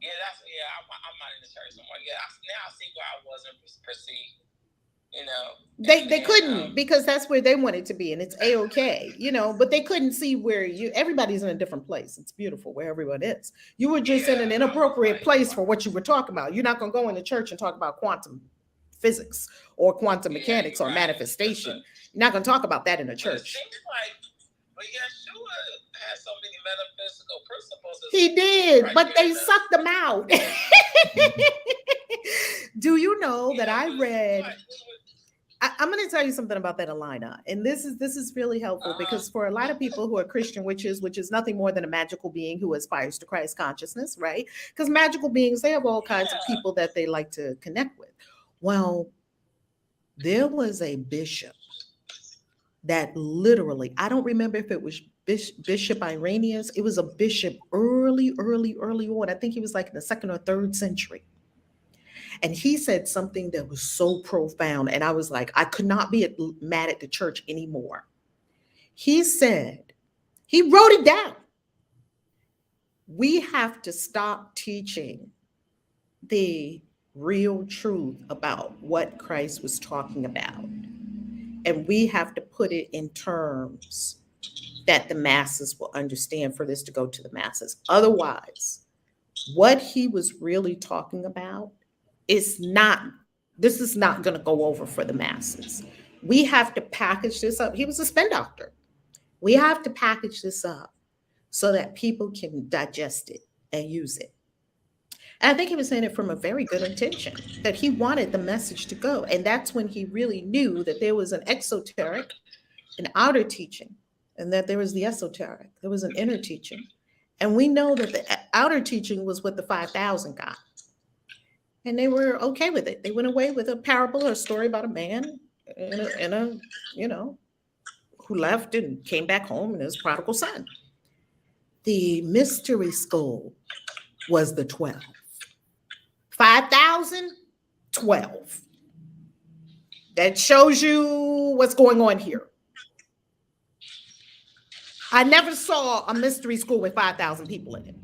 the church anymore. Yeah, now I see why I wasn't perceived. They couldn't, because that's where they wanted to be, and it's a-okay, but they couldn't see where everybody's in a different place. It's beautiful where everyone is. You were just in an inappropriate place for what you were talking about. You're not going to go into church and talk about quantum physics or quantum mechanics or manifestation. You're not going to talk about that in a church. But Yeshua has so many metaphysical principles. He did, but they sucked them out. Do you know that I read? I'm going to tell you something about that Alina, and this is really helpful because for a lot of people who are Christian witches, which is nothing more than a magical being who aspires to Christ consciousness, right? Because magical beings, they have all kinds of people that they like to connect with. Well, there was a bishop that literally, I don't remember if it was Bishop Irenaeus. It was a bishop early on. I think he was like in the 2nd or 3rd century. And he said something that was so profound. And I was like, I could not be mad at the church anymore. He said, he wrote it down. We have to stop teaching the real truth about what Christ was talking about. And we have to put it in terms that the masses will understand for this to go to the masses. Otherwise, what he was really talking about is not, this is not going to go over for the masses. We have to package this up. He was a spin doctor. We have to package this up so that people can digest it and use it. And I think he was saying it from a very good intention, that he wanted the message to go. And that's when he really knew that there was an exoteric, an outer teaching, and that there was the esoteric. There was an inner teaching. And we know that the outer teaching was what the 5,000 got. And they were okay with it. They went away with a parable or a story about a man who left and came back home and his prodigal son. The mystery school was the 12. 5,000, 12. That shows you what's going on here. I never saw a mystery school with 5,000 people in it.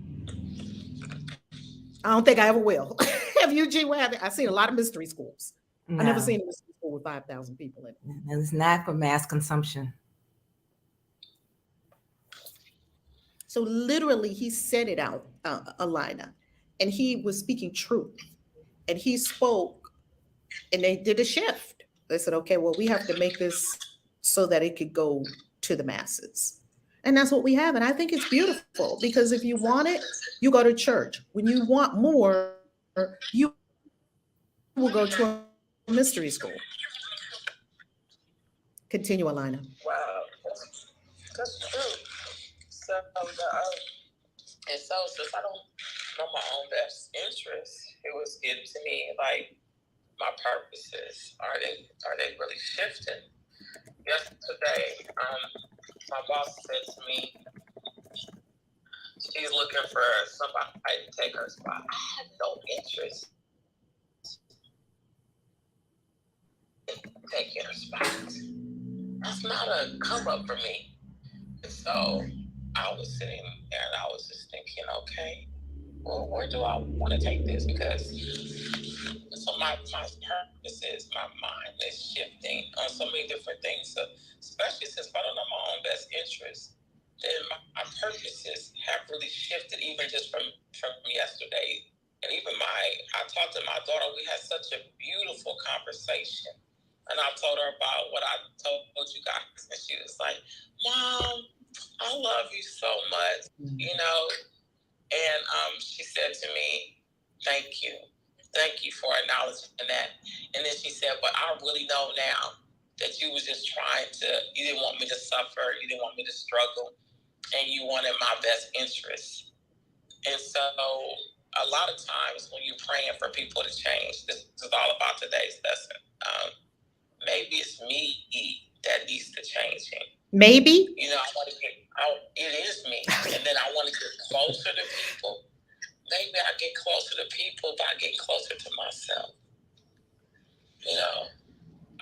I don't think I ever will. Have you, G? I've seen a lot of mystery schools. No. I've never seen a mystery school with 5,000 people in it. And it's not for mass consumption. So literally, he said it out, Alina, and he was speaking truth. And he spoke, and they did a shift. They said, okay, well, we have to make this so that it could go to the masses. And that's what we have. And I think it's beautiful because if you want it, you go to church. When you want more, you will go to a mystery school. Continue, Alina. Wow, that's true. So, since I don't know my own best interest, it was given to me like my purposes. Are they really shifting? Yesterday, my boss said to me, she's looking for somebody to take her spot. I have no interest in taking her spot. That's not a come up for me. And so I was sitting there and I was just thinking, okay, well, where do I want to take this? Because so my purposes, my mind is shifting on so many different things. So especially since I don't know my own best interest, then my purposes have really shifted even just from yesterday. And even I talked to my daughter, we had such a beautiful conversation. And I told her about what I told you guys. And she was like, Mom, I love you so much, And she said to me, thank you. Thank you for acknowledging that. And then she said, but I really know now that you was just you didn't want me to suffer, you didn't want me to struggle, and you wanted my best interest. And so a lot of times when you're praying for people to change, this is all about today's lesson. Maybe it's me that needs to change. Maybe. I want to get out. It is me. And then I want to get closer to people. Maybe I get closer to people by getting closer to myself.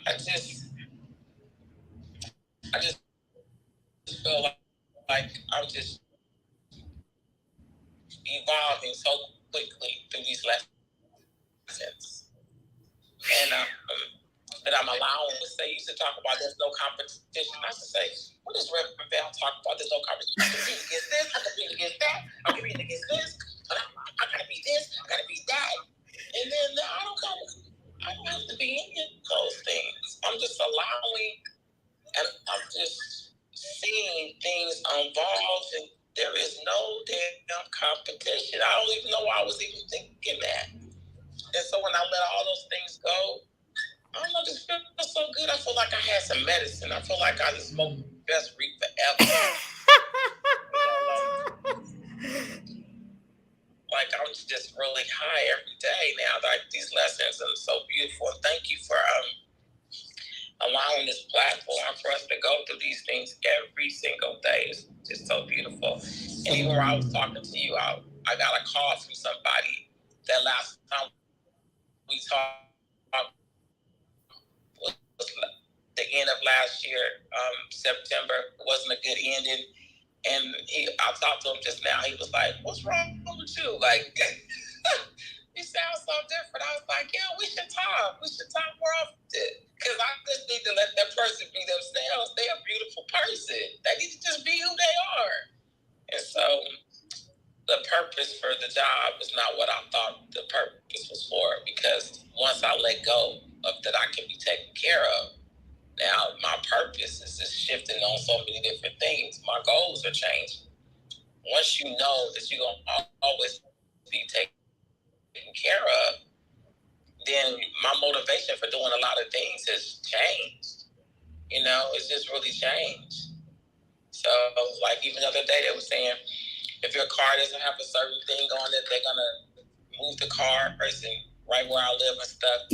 I just feel like I'm just evolving so quickly through these lessons. And that I'm allowing to say, you used to talk about there's no competition. I used to say, what does Reverend Bell talk about? There's no competition. I compete against this, I compete against that, I compete against this, I gotta be this, I gotta be that. And then I don't have to be any of those things. I'm just allowing, and I'm just seeing things evolve, and there is no damn competition. I don't even know why I was even thinking that. And so when I let all those things go, I don't know, this feels so good. I feel like I had some medicine. I feel like I just smoked best read forever. Like I'm just really high every day now. Like these lessons are so beautiful. And thank you for allowing this platform for us to go through these things every single day. It's just so beautiful. And even when I was talking to you, I got a call from somebody that last time we talked was the end of last year, September. It wasn't a good ending. And I talked to him just now. He was like, "What's wrong with you? Like, you sound so different." I was like, "Yeah, we should talk. We should talk more often. Because I just need to let that person be themselves. They're a beautiful person. They need to just be who they are." And so the purpose for the job is not what I thought the purpose was for. Because once I let go of that, I can be taken care of. Now, my purpose is just shifting on so many different things. My goals are changing. Once you know that you're going to always be taken care of, then my motivation for doing a lot of things has changed. It's just really changed. So, like even the other day, they were saying, if your car doesn't have a certain thing on it, they're going to move the car and right where I live and stuff.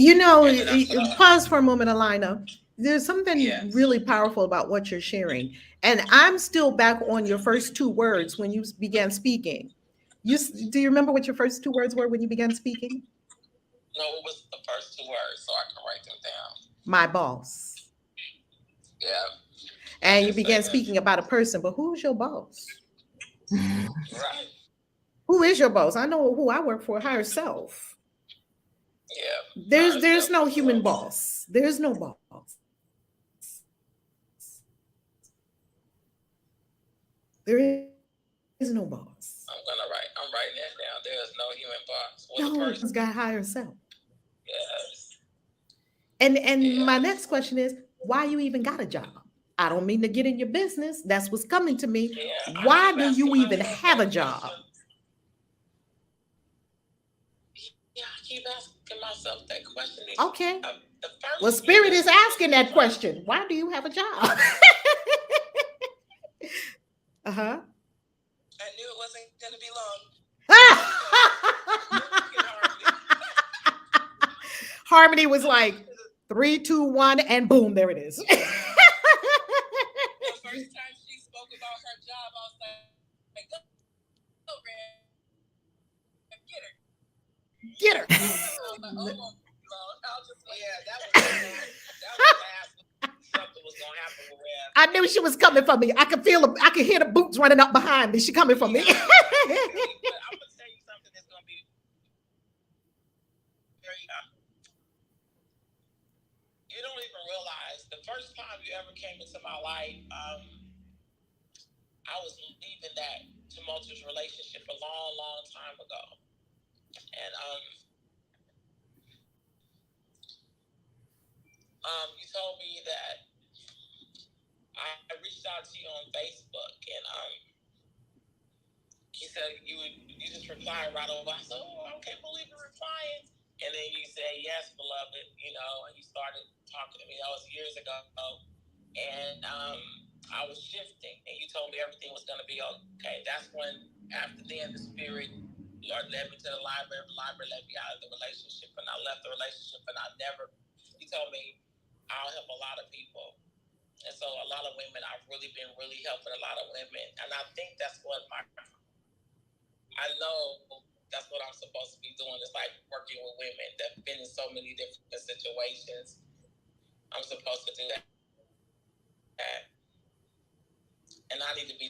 Pause for a moment, Alina. There's something really powerful about what you're sharing. And I'm still back on your first two words when you began speaking. Do you remember what your first two words were when you began speaking? No, it was the first two words, so I can write them down. My boss. Yeah. And you began speaking about a person, but who's your boss? Right. Who is your boss? I know who I work for, higher self. Yeah. There's no human boss. There's no boss. There is no boss. I'm writing that down. There is no human boss. No, it's got higher self. Yes. And my next question is, why you even got a job? I don't mean to get in your business. That's what's coming to me. Yeah, why do you even have a job? Yeah, I keep asking myself that question. Okay. Well, Spirit is asking that question. Why do you have a job? Uh-huh. I knew it wasn't going to be long. Harmony was like 3, 2, 1, and boom, there it is. The first time she spoke about her job, I was like, go, Red, get her. Get her. Something was gonna happen with Red. I knew she was coming for me. I could hear the boots running up behind me. She coming for me. I'm gonna tell you something that's gonna be very you don't even realize the first time you ever came into my life, I was leaving that tumultuous relationship a long, long time ago. And you told me that I reached out to you on Facebook, and you said you just replied right over. I said, "Oh, I can't believe you're replying." And then you said, "Yes, beloved," and you started talking to me. That was years ago, and I was shifting, and you told me everything was going to be okay. That's when, after then, the Spirit, Lord, led me to the library. The library let me out of the relationship, and I left the relationship, and I never. He told me, I'll help a lot of people. And so a lot of women, I've really been really helping a lot of women. And I think that's what I know that's what I'm supposed to be doing. It's like working with women that have been in so many different situations. I'm supposed to do that. And I need to be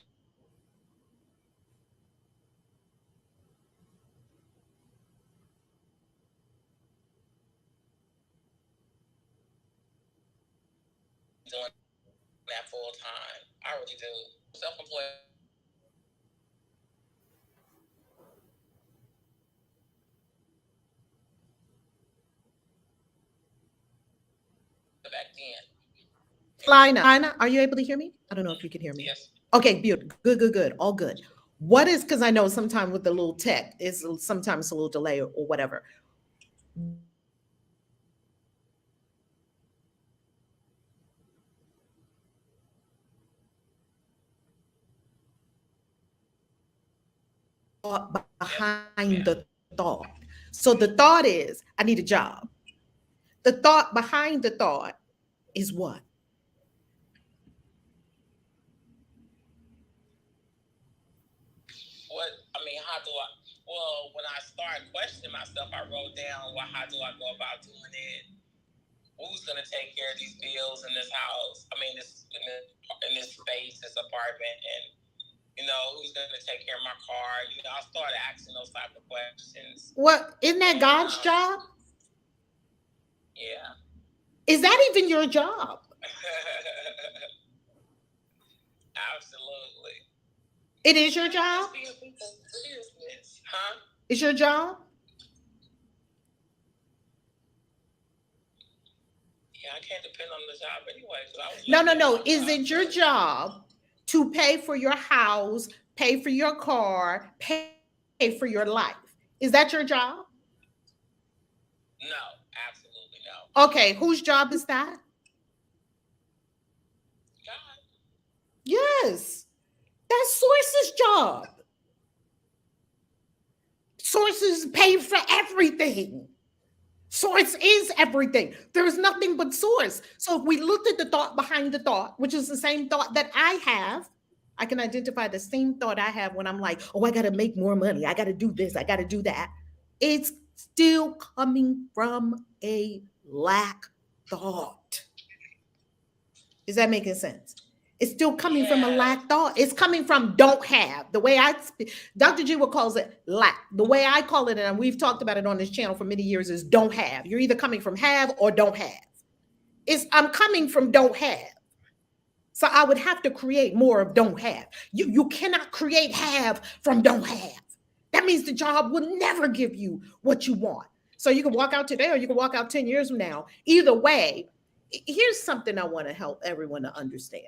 doing that full time. I really do. Self-employed back then. Lina, are you able to hear me? I don't know if you can hear me. Yes. Okay, beautiful. Good. All good. What is, because I know sometimes with the little tech, is sometimes a little delay or whatever. Behind the thought. So the thought is, I need a job. The thought behind the thought is what? What, I mean, how do I, well, when I started questioning myself, I wrote down, well, how do I go about doing it? Who's going to take care of these bills in this house? I mean, in this space, this apartment, and, you know, who's going to take care of my car? You know, I started asking those type of questions. What, isn't that God's job? Yeah. Is that even your job? Absolutely. It is your job? Huh? It's your job? Yeah, I can't depend on the job anyway. No. Is it your job to pay for your house, pay for your car, pay for your life? Is that your job? No, absolutely no. Okay, whose job is that? God. Yes, that's Source's job. Sources pay for everything. Source is everything. There is nothing but source. So if we looked at the thought behind the thought, which is the same thought that I have, I can identify the same thought I have when I'm like, oh, I got to make more money. I got to do this. I got to do that. It's still coming from a lack thought. Is that making sense? It's still coming from a lack thought. It's coming from don't have. The way Dr. G will calls it lack. The way I call it, and we've talked about it on this channel for many years, is don't have. You're either coming from have or don't have. I'm coming from don't have. So I would have to create more of don't have. You cannot create have from don't have. That means the job will never give you what you want. So you can walk out today or you can walk out 10 years from now. Either way, here's something I want to help everyone to understand.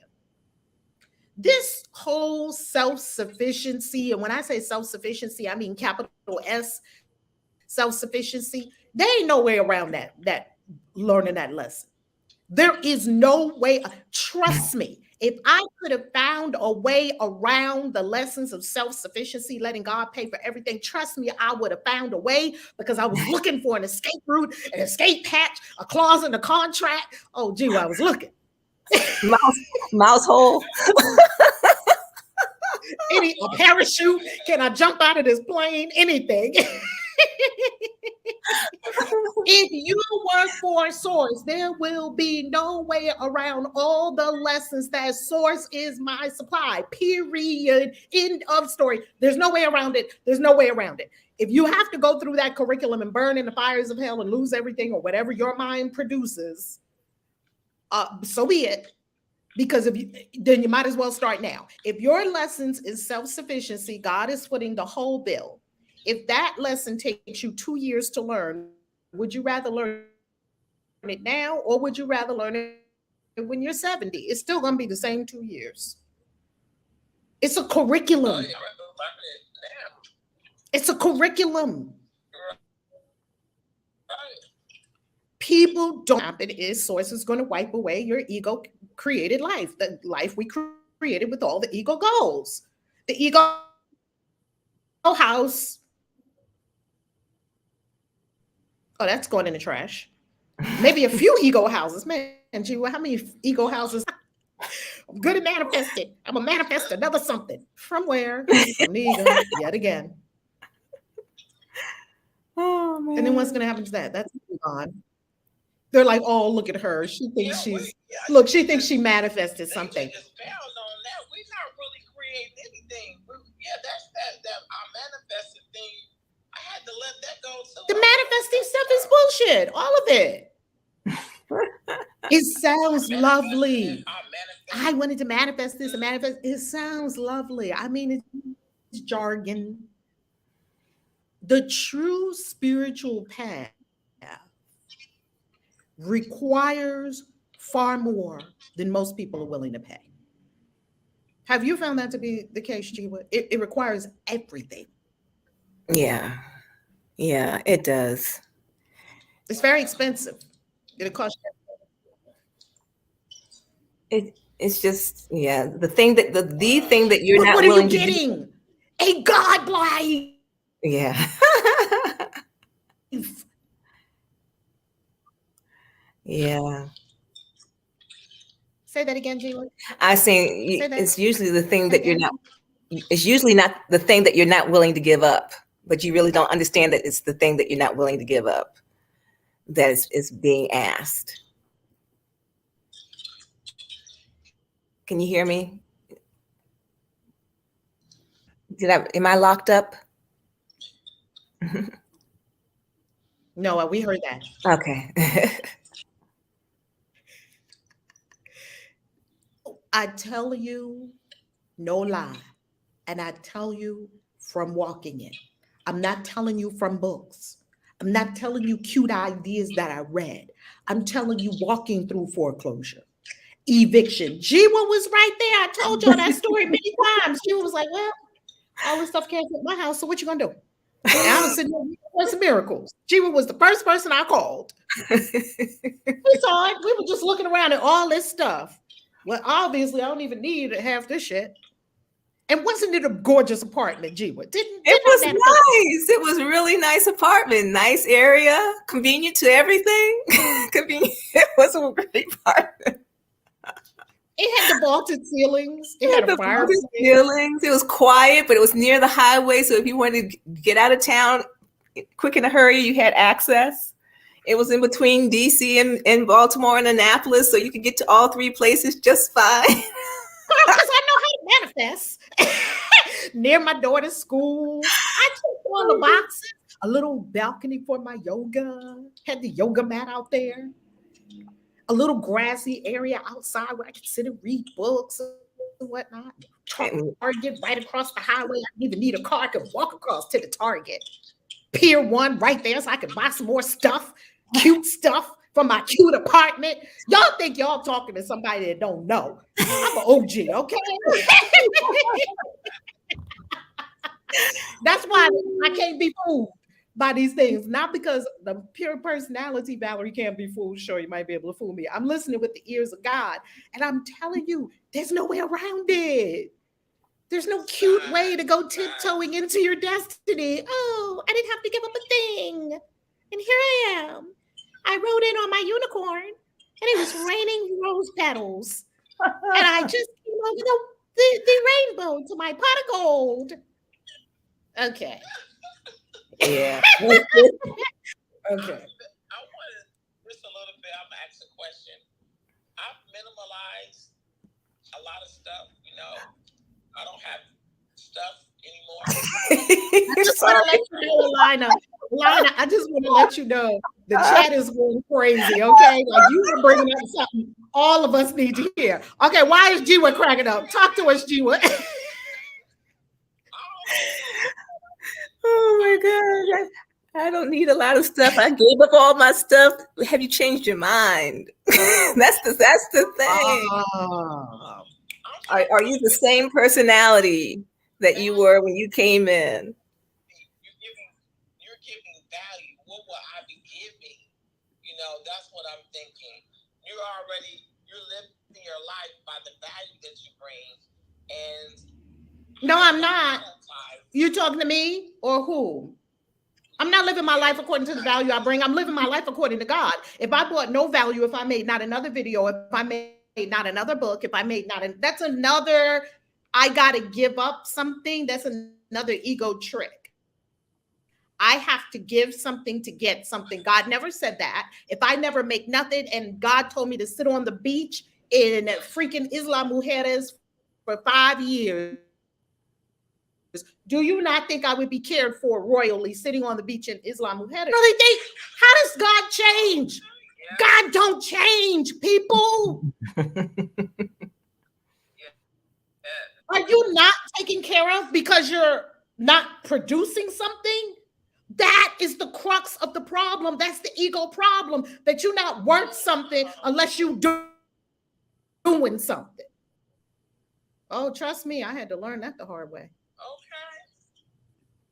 This whole self-sufficiency, and when I say self-sufficiency, I mean capital S, self-sufficiency, there ain't no way around that learning that lesson. There is no way, trust me, if I could have found a way around the lessons of self-sufficiency, letting God pay for everything, trust me, I would have found a way, because I was looking for an escape route, an escape hatch, a clause in the contract. Oh, gee, I was looking. Mouse hole. A parachute? Can I jump out of this plane? Anything. If you work for Source, there will be no way around all the lessons that Source is my supply. Period. End of story. There's no way around it. There's no way around it. If you have to go through that curriculum and burn in the fires of hell and lose everything or whatever your mind produces, so be it. Because then you might as well start now. If your lessons is self-sufficiency, God is footing the whole bill. If that lesson takes you 2 years to learn, would you rather learn it now or would you rather learn it when you're 70? It's still going to be the same 2 years. It's a curriculum. It's a curriculum. People don't happen. Is Source is going to wipe away your ego created life, the life we created with all the ego goals. The ego house, oh, that's going in the trash. Maybe a few ego houses. Man, gee, well, how many ego houses? I'm good at manifesting. I'm gonna manifest another something. From where? From the ego, yet again. Oh And then what's man. gonna happen to that? That's gone. They're like, oh, look at her. She thinks Yeah, she's yeah, look, she thinks she manifested they something. just found on that. We're not really creating anything. Yeah, that's that our manifested thing. I had to let that go too. The manifesting stuff is bullshit. All of it. It sounds lovely. I wanted to manifest this and manifest. It sounds lovely. I mean, it's jargon. The true spiritual path requires far more than most people are willing to pay. Have you found that to be the case, Jiwa? It requires everything. Yeah. Yeah, it does. It's very expensive. It'll cost you. It's just, yeah, the thing that the thing that you're But not what are you willing to do. getting? A God life. Yeah. Yeah. Say that again, Jiwa. I Say say that it's usually the thing that again. it's usually not the thing that you're not willing to give up, but you really don't understand that it's the thing that you're not willing to give up that is being asked. Can you hear me? Am I locked up? No, we heard that. Okay. I tell you, no lie. And I tell you from walking it. I'm not telling you from books. I'm not telling you cute ideas that I read. I'm telling you walking through foreclosure, eviction. Jiwa was right there. I told y'all that story many times. Jiwa was like, well, all this stuff can't fit my house. So what you gonna do? And I was sitting there for some miracles. Jiwa was the first person I called. We saw it. We were just looking around at all this stuff. Well, obviously, I don't even need half this shit. And wasn't it a gorgeous apartment, Jiwa? It I was manifest? nice. It was a really nice apartment, nice area, convenient to everything. Convenient. It was a great apartment. It had the vaulted ceilings. It It had had a the fireplace. ceilings. It was quiet, but it was near the highway. So if you wanted to get out of town quick in a hurry, you had access. It was in between DC and Baltimore and Annapolis, so you could get to all three places just fine. Because I know how to manifest. Near my daughter's school. I took all the boxes. A little balcony for my yoga. Had the yoga mat out there. A little grassy area outside where I could sit and read books and whatnot. Target right across the highway. I didn't even need a car. I could walk across to the Target. Pier 1 right there so I could buy some more stuff, cute stuff from my cute apartment. Y'all think y'all talking to somebody that don't know. I'm an OG, okay? That's why I can't be fooled by these things. Not because the pure personality, Valerie, can't be fooled. Sure, you might be able to fool me. I'm listening with the ears of God. And I'm telling you, there's no way around it. There's no cute way to go tiptoeing into your destiny. Oh, I didn't have to give up a thing. And here I am. I rode in on my unicorn and it was raining rose petals. And I just came over the rainbow to my pot of gold. Okay. Yeah. Okay. I want to just a little bit. I'm gonna ask a question. I've minimalized a lot of stuff. You know, I don't have stuff anymore. I just want to let you know, Lina, I just want to let you know the chat is going crazy, okay? Like you were bringing up something all of us need to hear. Okay, why is Jiwa cracking up? Talk to us, Jiwa. Oh my God. I don't need a lot of stuff. I gave up all my stuff. Have you changed your mind? That's the thing. Are you the same personality that you were when you came in? You're giving value. What will I be giving? You know, that's what I'm thinking. You're living your life by the value that you bring. And no, I'm not. You talking to me or who? I'm not living my life according to the value I bring. I'm living my life according to God. If I brought no value, if I made not another video, if I made not another book, if I made not, that's another, I got to give up something. That's another ego trick. I have to give something to get something. God never said that. If I never make nothing and God told me to sit on the beach in freaking Isla Mujeres for 5 years, do you not think I would be cared for royally sitting on the beach in Isla Mujeres? Really think, how does God change? God don't change, people. Are you not taken care of because you're not producing something? That is the crux of the problem. That's the ego problem, that you're not worth something unless you're doing something. Oh, trust me, I had to learn that the hard way. Okay.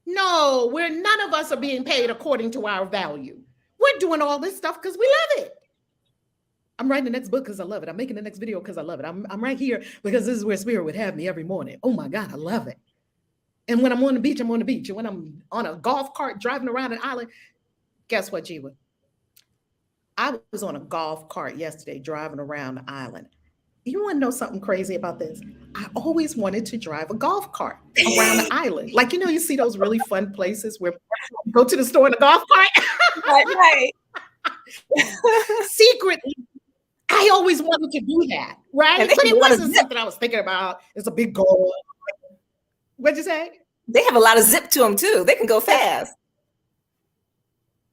No, none of us are being paid according to our value. We're doing all this stuff because we love it. I'm writing the next book because I love it. I'm making the next video because I love it. I'm right here because this is where Spirit would have me every morning. Oh my God, I love it. And when I'm on the beach, I'm on the beach. And when I'm on a golf cart driving around an island, guess what, Jiwa? I was on a golf cart yesterday driving around the island. You want to know something crazy about this? I always wanted to drive a golf cart around the island. Like, you see those really fun places where you go to the store in a golf cart? Right. Secretly, I always wanted to do that, right? But it wasn't something I was thinking about. It's a big goal. What'd you say? They have a lot of zip to them too. They can go fast.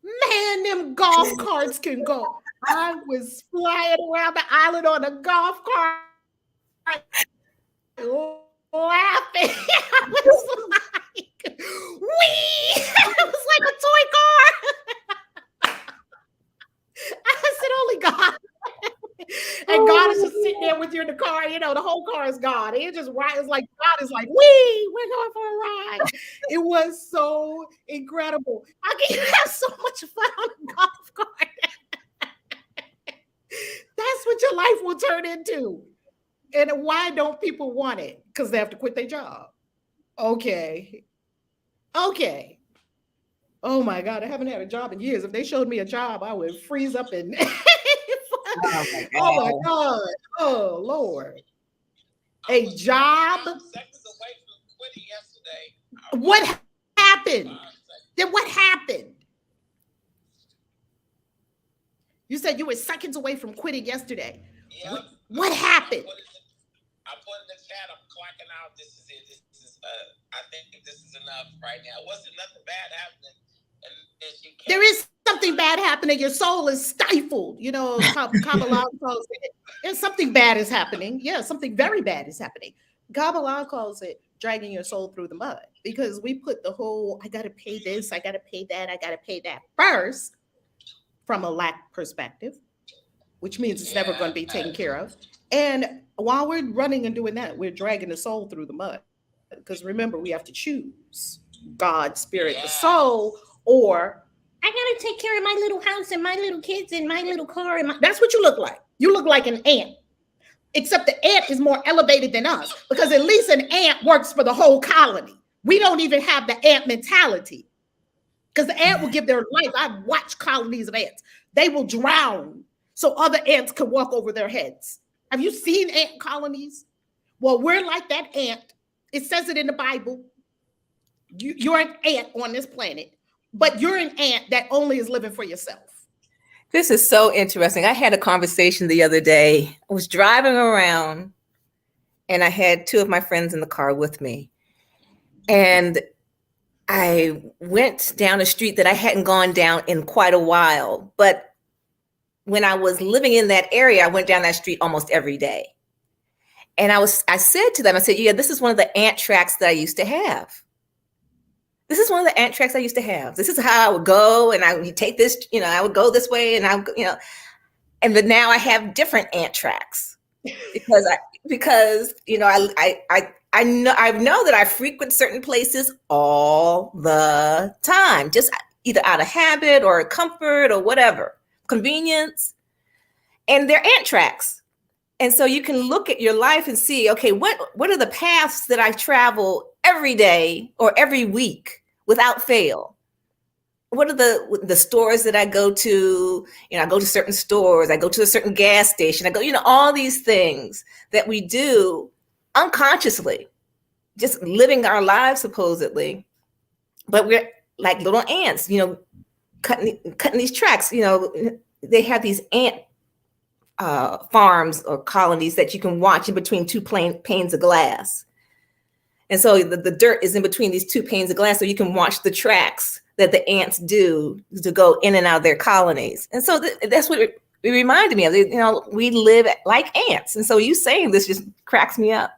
Man, them golf carts can go. I was flying around the island on a golf cart, laughing. I was like, wee! It was like a toy car. I said, only God. And God is just sitting there with you in the car. The whole car is God. It just it's like God is like, wee, we're going for a ride. It was so incredible. How can you have so much fun on a golf cart? That's what your life will turn into. And why don't people want it? Because they have to quit their job. Okay. Oh my God, I haven't had a job in years. If they showed me a job, I would freeze up and oh my God. Oh Lord. A job. Seconds away from quitting yesterday. What happened? Then what happened? You said you were seconds away from quitting yesterday. Yep. What happened? I put in the chat, I'm clocking out. This is it. I think this is enough right now. Wasn't nothing bad happening. There is something bad happening. Your soul is stifled. Kabbalah calls it. And something bad is happening. Yeah, something very bad is happening. Kabbalah calls it dragging your soul through the mud, because we put the whole, I got to pay this, I got to pay that, I got to pay that first from a lack perspective, which means it's never going to be taken care of. And while we're running and doing that, we're dragging the soul through the mud, because remember, we have to choose God, spirit, the soul, or I gotta take care of my little house and my little kids and my little car. That's what you look like. You look like an ant, except the ant is more elevated than us, because at least an ant works for the whole colony. We don't even have the ant mentality, because the ant will give their life. I've watched colonies of ants. They will drown so other ants can walk over their heads. Have you seen ant colonies? Well, we're like that ant. It says it in the Bible. You're an ant on this planet, but you're an ant that only is living for yourself. This is so interesting. I had a conversation the other day. I was driving around and I had two of my friends in the car with me. And I went down a street that I hadn't gone down in quite a while. But when I was living in that area, I went down that street almost every day. And I said to them, yeah, this is one of the ant tracks that I used to have. This is one of the ant tracks I used to have. This is how I would go, and I would take this, I would go this way, and but now I have different ant tracks because I know that I frequent certain places all the time, just either out of habit or comfort or whatever, convenience, and they're ant tracks. And so you can look at your life and see, okay, what are the paths that I travel every day or every week without fail? What are the stores that I go to? I go to certain stores, I go to a certain gas station, I go, all these things that we do unconsciously, just living our lives supposedly, but we're like little ants, cutting these tracks. They have these ant farms or colonies that you can watch in between two panes of glass. And so the dirt is in between these two panes of glass, so you can watch the tracks that the ants do to go in and out of their colonies. And so that's what it reminded me of. We live like ants. And so you saying this just cracks me up.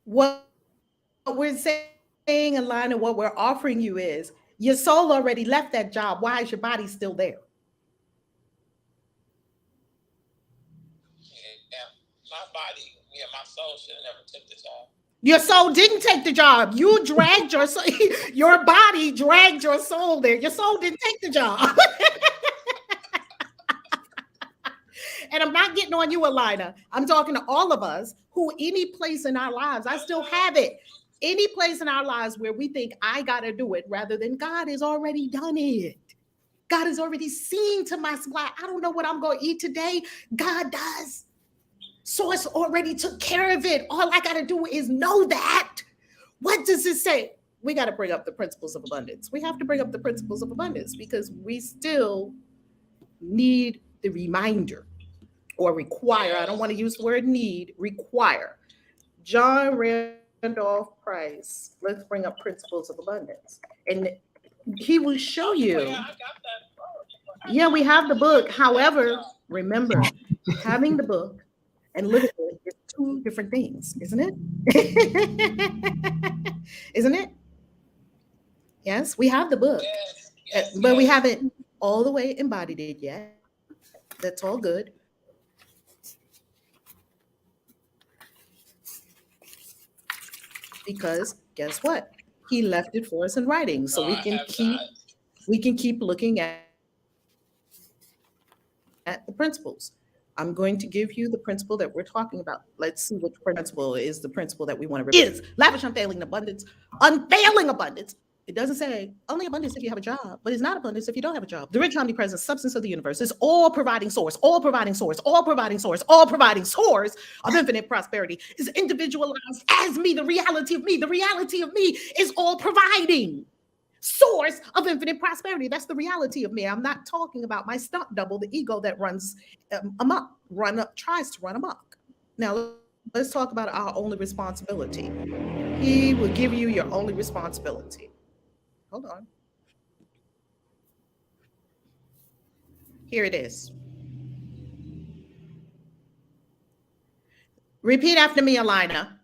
What we're saying, Alana, what we're offering you is your soul already left that job. Why is your body still there? My body, my soul should have never took the job. Your soul didn't take the job. You dragged your soul. Your body dragged your soul there. Your soul didn't take the job. And I'm not getting on you, Alina. I'm talking to all of us who any place in our lives, I still have it. Any place in our lives where we think I got to do it rather than God has already done it. God has already seen to my supply. I don't know what I'm going to eat today. God does. Source already took care of it. All I got to do is know that. What does it say? We got to bring up the principles of abundance. We have to bring up the principles of abundance because we still need the reminder or require. I don't want to use the word need, require. John Randolph Price. Let's bring up principles of abundance. And he will show you. Yeah, we have the book. However, remember, having the book and living it is two different things, isn't it? Isn't it? Yes, we have the book, but we haven't all the way embodied it yet. That's all good. Because guess what? He left it for us in writing, so we can keep looking at the principles. I'm going to give you the principle that we're talking about. Let's see which principle is the principle that we want to is lavish, unfailing abundance. Unfailing abundance. It doesn't say only abundance if you have a job, but it's not abundance if you don't have a job. The rich, omnipresent substance of the universe is all providing source, all providing source, all providing source, all providing source of infinite prosperity is individualized as me. The reality of me is all providing source of infinite prosperity. That's the reality of me. I'm not talking about my stunt double, the ego that runs amok, tries to run amok. Now, let's talk about our only responsibility. He will give you your only responsibility. Hold on. Here it is. Repeat after me, Alina.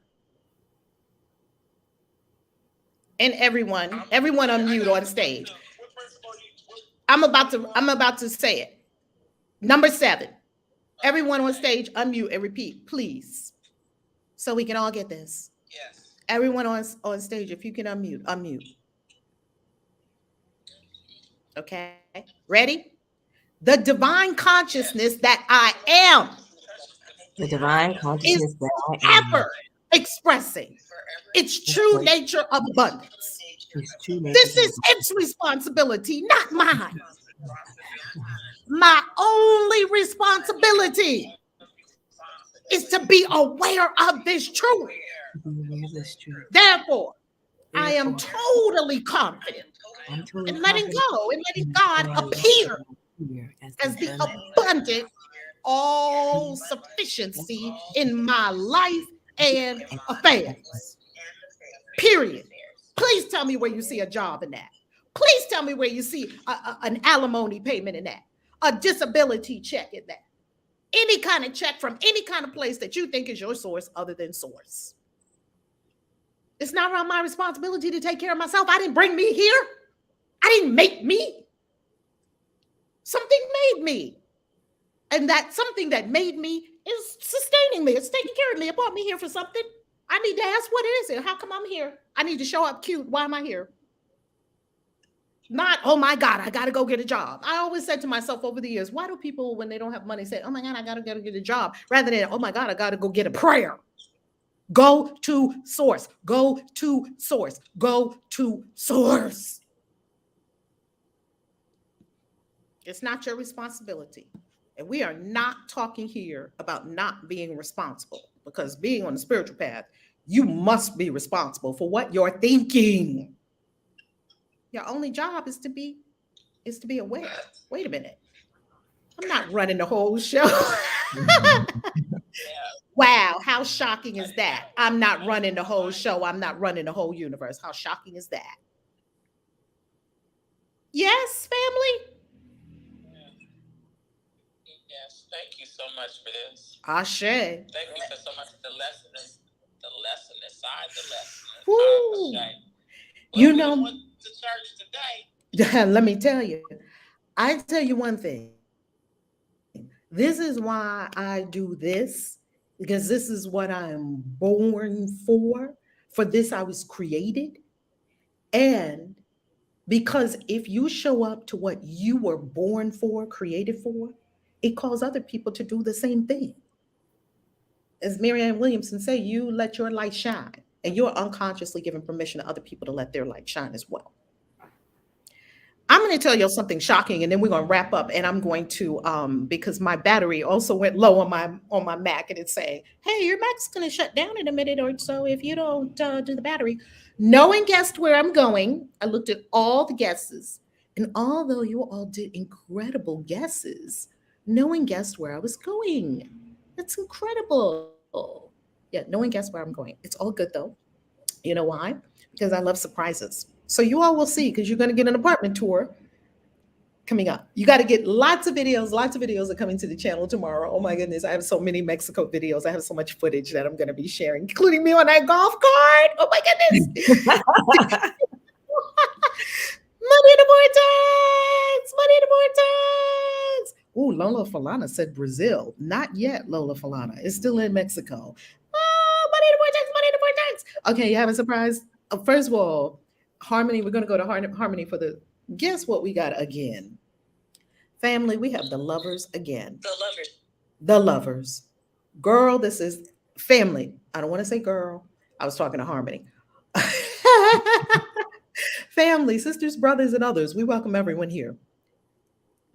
And everyone unmute on stage. I'm about to say it. Number 7. Everyone on stage, unmute and repeat, please. So we can all get this. Yes. Everyone on stage, if you can unmute. Okay. Ready? The divine consciousness that I am. The divine consciousness that I am. Ever expressing its true nature of abundance. This is its responsibility, not mine. My only responsibility is to be aware of this truth. Therefore, I am totally confident in letting go and letting God appear as the abundant all-sufficiency in my life and affairs. Period. Please tell me where you see a job in that. Please tell me where you see an alimony payment in that, a disability check in that, any kind of check from any kind of place that you think is your source other than source. It's not around my responsibility to take care of myself. I didn't bring me here. I didn't make me. Something made me. And that something that made me is sustaining me. It's taking care of me. It brought me here for something. I need to ask, what is it? How come I'm here? I need to show up cute. Why am I here? Not, oh my God, I got to go get a job. I always said to myself over the years, why do people, when they don't have money, say, oh my God, I got to go get a job, rather than, oh my God, I got to go get a prayer? Go to source, go to source, go to source. It's not your responsibility. And we are not talking here about not being responsible, because being on the spiritual path, you must be responsible for what you're thinking. Your only job is to be aware. Wait a minute. I'm not running the whole show. Wow, how shocking is that? I'm not running the whole show. I'm not running the whole universe. How shocking is that? Yes, family? Yes, thank you so much for this. Ashe. Thank you so much. The lesson inside the lesson. Woo. Well, you know, we went to church today. Let me tell you. I tell you one thing. This is why I do this, because this is what I am born for. For this, I was created. And because if you show up to what you were born for, created for, it calls other people to do the same thing. As Marianne Williamson say, you let your light shine, and you're unconsciously giving permission to other people to let their light shine as well. I'm going to tell you something shocking, and then we're going to wrap up. And I'm going to, because my battery also went low on my Mac, and it's saying, "Hey, your Mac's going to shut down in a minute or so if you don't do the battery." No one guessed where I'm going. I looked at all the guesses, and although you all did incredible guesses, no one guessed where I was going. That's incredible. Yeah, no one guessed where I'm going. It's all good though. You know why? Because I love surprises. So you all will see, because you're going to get an apartment tour coming up. You got to get lots of videos. Lots of videos are coming to the channel tomorrow. Oh my goodness, I have so many Mexico videos. I have so much footage that I'm going to be sharing, including me on that golf cart. Oh my goodness. Money in the vortex. Money in the vortex. Oh, Lola Falana said Brazil. Not yet, Lola Falana. It's still in Mexico. Oh, money in the vortex. Money in the vortex. Okay, you have a surprise. First of all, Harmony, we're going to go to Harmony for the, guess what we got again? Family, we have the lovers again. The lovers. The lovers. Girl, this is family. I don't want to say girl. I was talking to Harmony. Family, sisters, brothers, and others, we welcome everyone here.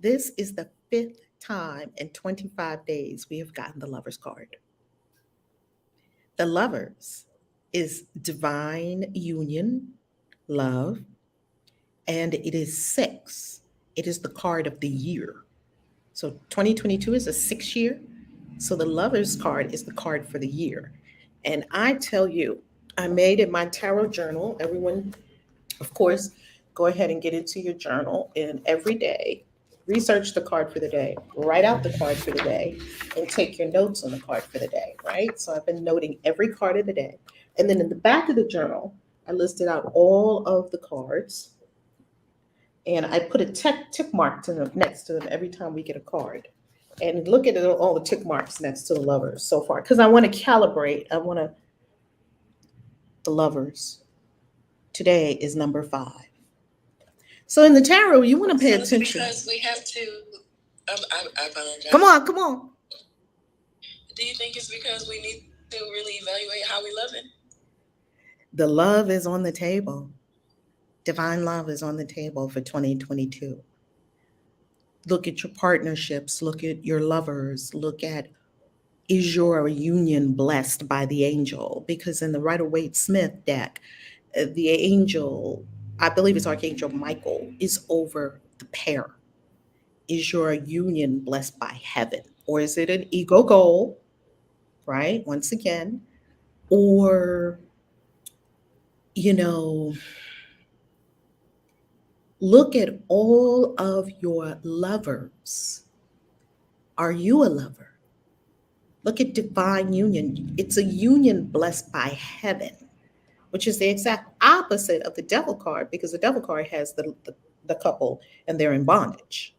This is the 5th time in 25 days we have gotten the lovers card. The lovers is divine union, love, and it is 6. It is the card of the year. So 2022 is a 6 year. So the lovers card is the card for the year. And I tell you, I made in my tarot journal, everyone, of course, go ahead and get into your journal, and every day research the card for the day, write out the card for the day, and take your notes on the card for the day, right? So I've been noting every card of the day. And then in the back of the journal, I listed out all of the cards, and I put a tick mark to them, next to them, every time we get a card. And look at all the tick marks next to the lovers so far, because I want to calibrate. The lovers. Today is number 5. So in the tarot, you want to pay attention. Because we have to, I apologize. Come on. Do you think it's because we need to really evaluate how we love it? The love is on the table. Divine love is on the table for 2022. Look at your partnerships. Look at your lovers. Look at, is your union blessed by the angel? Because in the Rider-Waite-Smith deck, the angel, I believe it's Archangel Michael, is over the pair. Is your union blessed by heaven? Or is it an ego goal, right? Once again, or, look at all of your lovers. Are you a lover? Look at divine union. It's a union blessed by heaven, which is the exact opposite of the devil card, because the devil card has the couple and they're in bondage.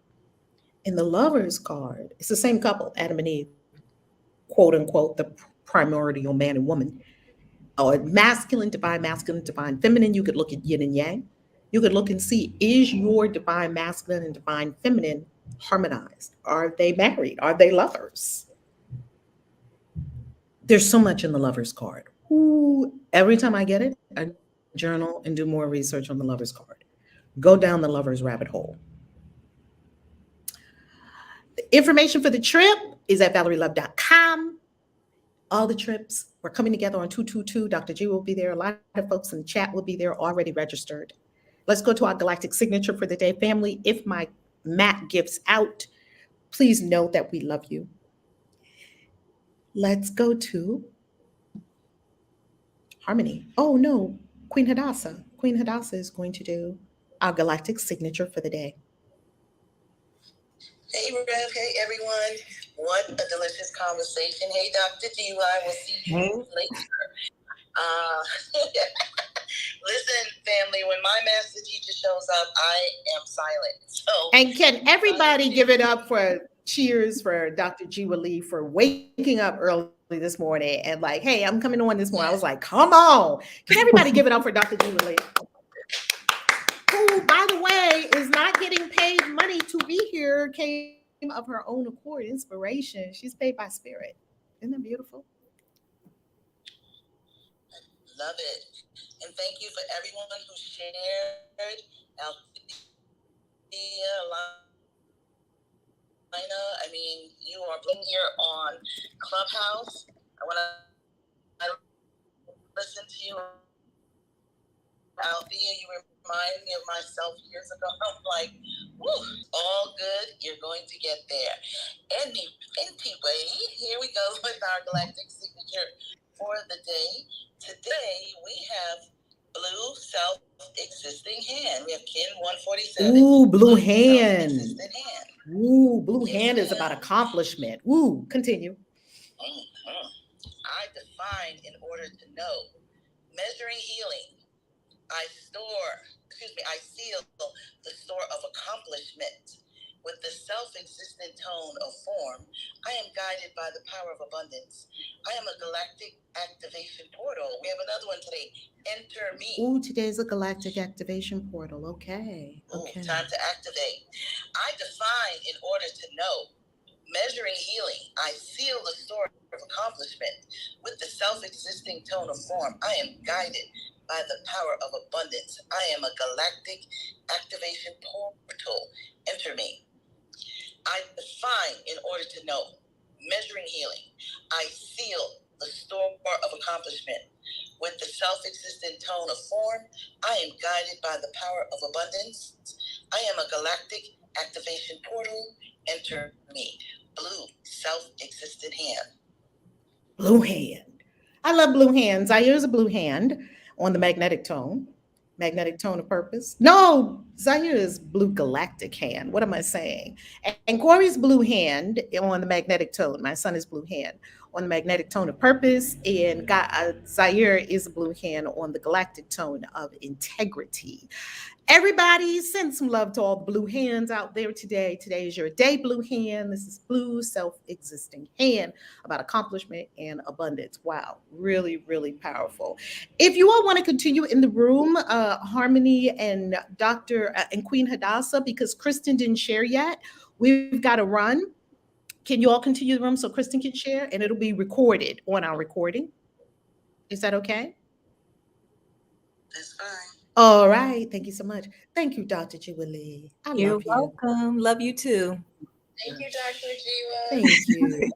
In the Lover's card, it's the same couple, Adam and Eve, quote unquote, the primordial man and woman, or masculine, divine, feminine. You could look at yin and yang. You could look and see, is your divine masculine and divine feminine harmonized? Are they married? Are they lovers? There's so much in the Lover's card. Ooh, every time I get it, I journal and do more research on the Lover's card. Go down the Lover's rabbit hole. The information for the trip is at valerielove.com. All the trips, we're coming together on 222. Dr. G will be there. A lot of folks in the chat will be there already registered. Let's go to our galactic signature for the day. Family, if my mat gives out, please know that we love you. Let's go to Harmony. Oh no, Queen Hadassah. Queen Hadassah is going to do our galactic signature for the day. Hey, Rev. Hey, everyone. What a delicious conversation. Hey, Dr. G. I will see you later. Listen, family, when my master teacher shows up, I am silent. So, and can everybody give it up for cheers for Dr. G. Lee for waking up early this morning and like, hey, I'm coming on this morning. I was like, come on. Can everybody give it up for Dr. G. Lee? Who, by the way, is not getting paid money to be here, came of her own accord, inspiration. She's paid by spirit. Isn't that beautiful? Love it. And thank you for everyone who shared. Althea, Lina, I mean, you are being here on Clubhouse. When I listen to you, Althea, you remind me of myself years ago. I'm like, woo, all good. You're going to get there. Anyway, here we go with our galactic signature for the day. Today, we have blue self-existing hand. We have Kin 147. Ooh, blue hand. Hand. Ooh, blue hand is about accomplishment. Ooh, continue. Mm-hmm. I define in order to know. Measuring healing. I seal the store of accomplishment. With the self-existent tone of form, I am guided by the power of abundance. I am a galactic activation portal. We have another one today. Enter me. Ooh, today's a galactic activation portal. Okay. Okay. Time to activate. I define in order to know. Measuring healing, I seal the store of accomplishment. With the self-existing tone of form, I am guided by the power of abundance. I am a galactic activation portal. Enter me. I define in order to know. Measuring healing, I seal the store of accomplishment. With the self-existent tone of form, I am guided by the power of abundance. I am a galactic activation portal. Enter me. Blue self-existent hand. Blue hand. I love blue hands. I use a blue hand on the magnetic tone of purpose. No, Zaire is blue galactic hand. What am I saying? And Corey's blue hand on the magnetic tone. My son is blue hand on the magnetic tone of purpose. And Zaire is a blue hand on the galactic tone of integrity. Everybody send some love to all the blue hands out there today. Today is your day, blue hand. This is blue self-existing hand about accomplishment and abundance. Wow, really, really powerful. If you all want to continue in the room, Harmony and Dr. and Queen Hadassah, because Kristen didn't share yet, we've got to run. Can you all continue the room so Kristen can share? And it'll be recorded on our recording. Is that okay? That's fine. All right. Thank you so much. Thank you, Dr. Jiwa. I love you. You're welcome. Love you too. Thank you, Dr. Jiwa. Thank you.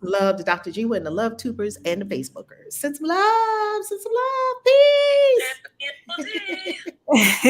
Love to Dr. Jiwa and the Love Tubers and the Facebookers. Send some love. Send some love. Peace.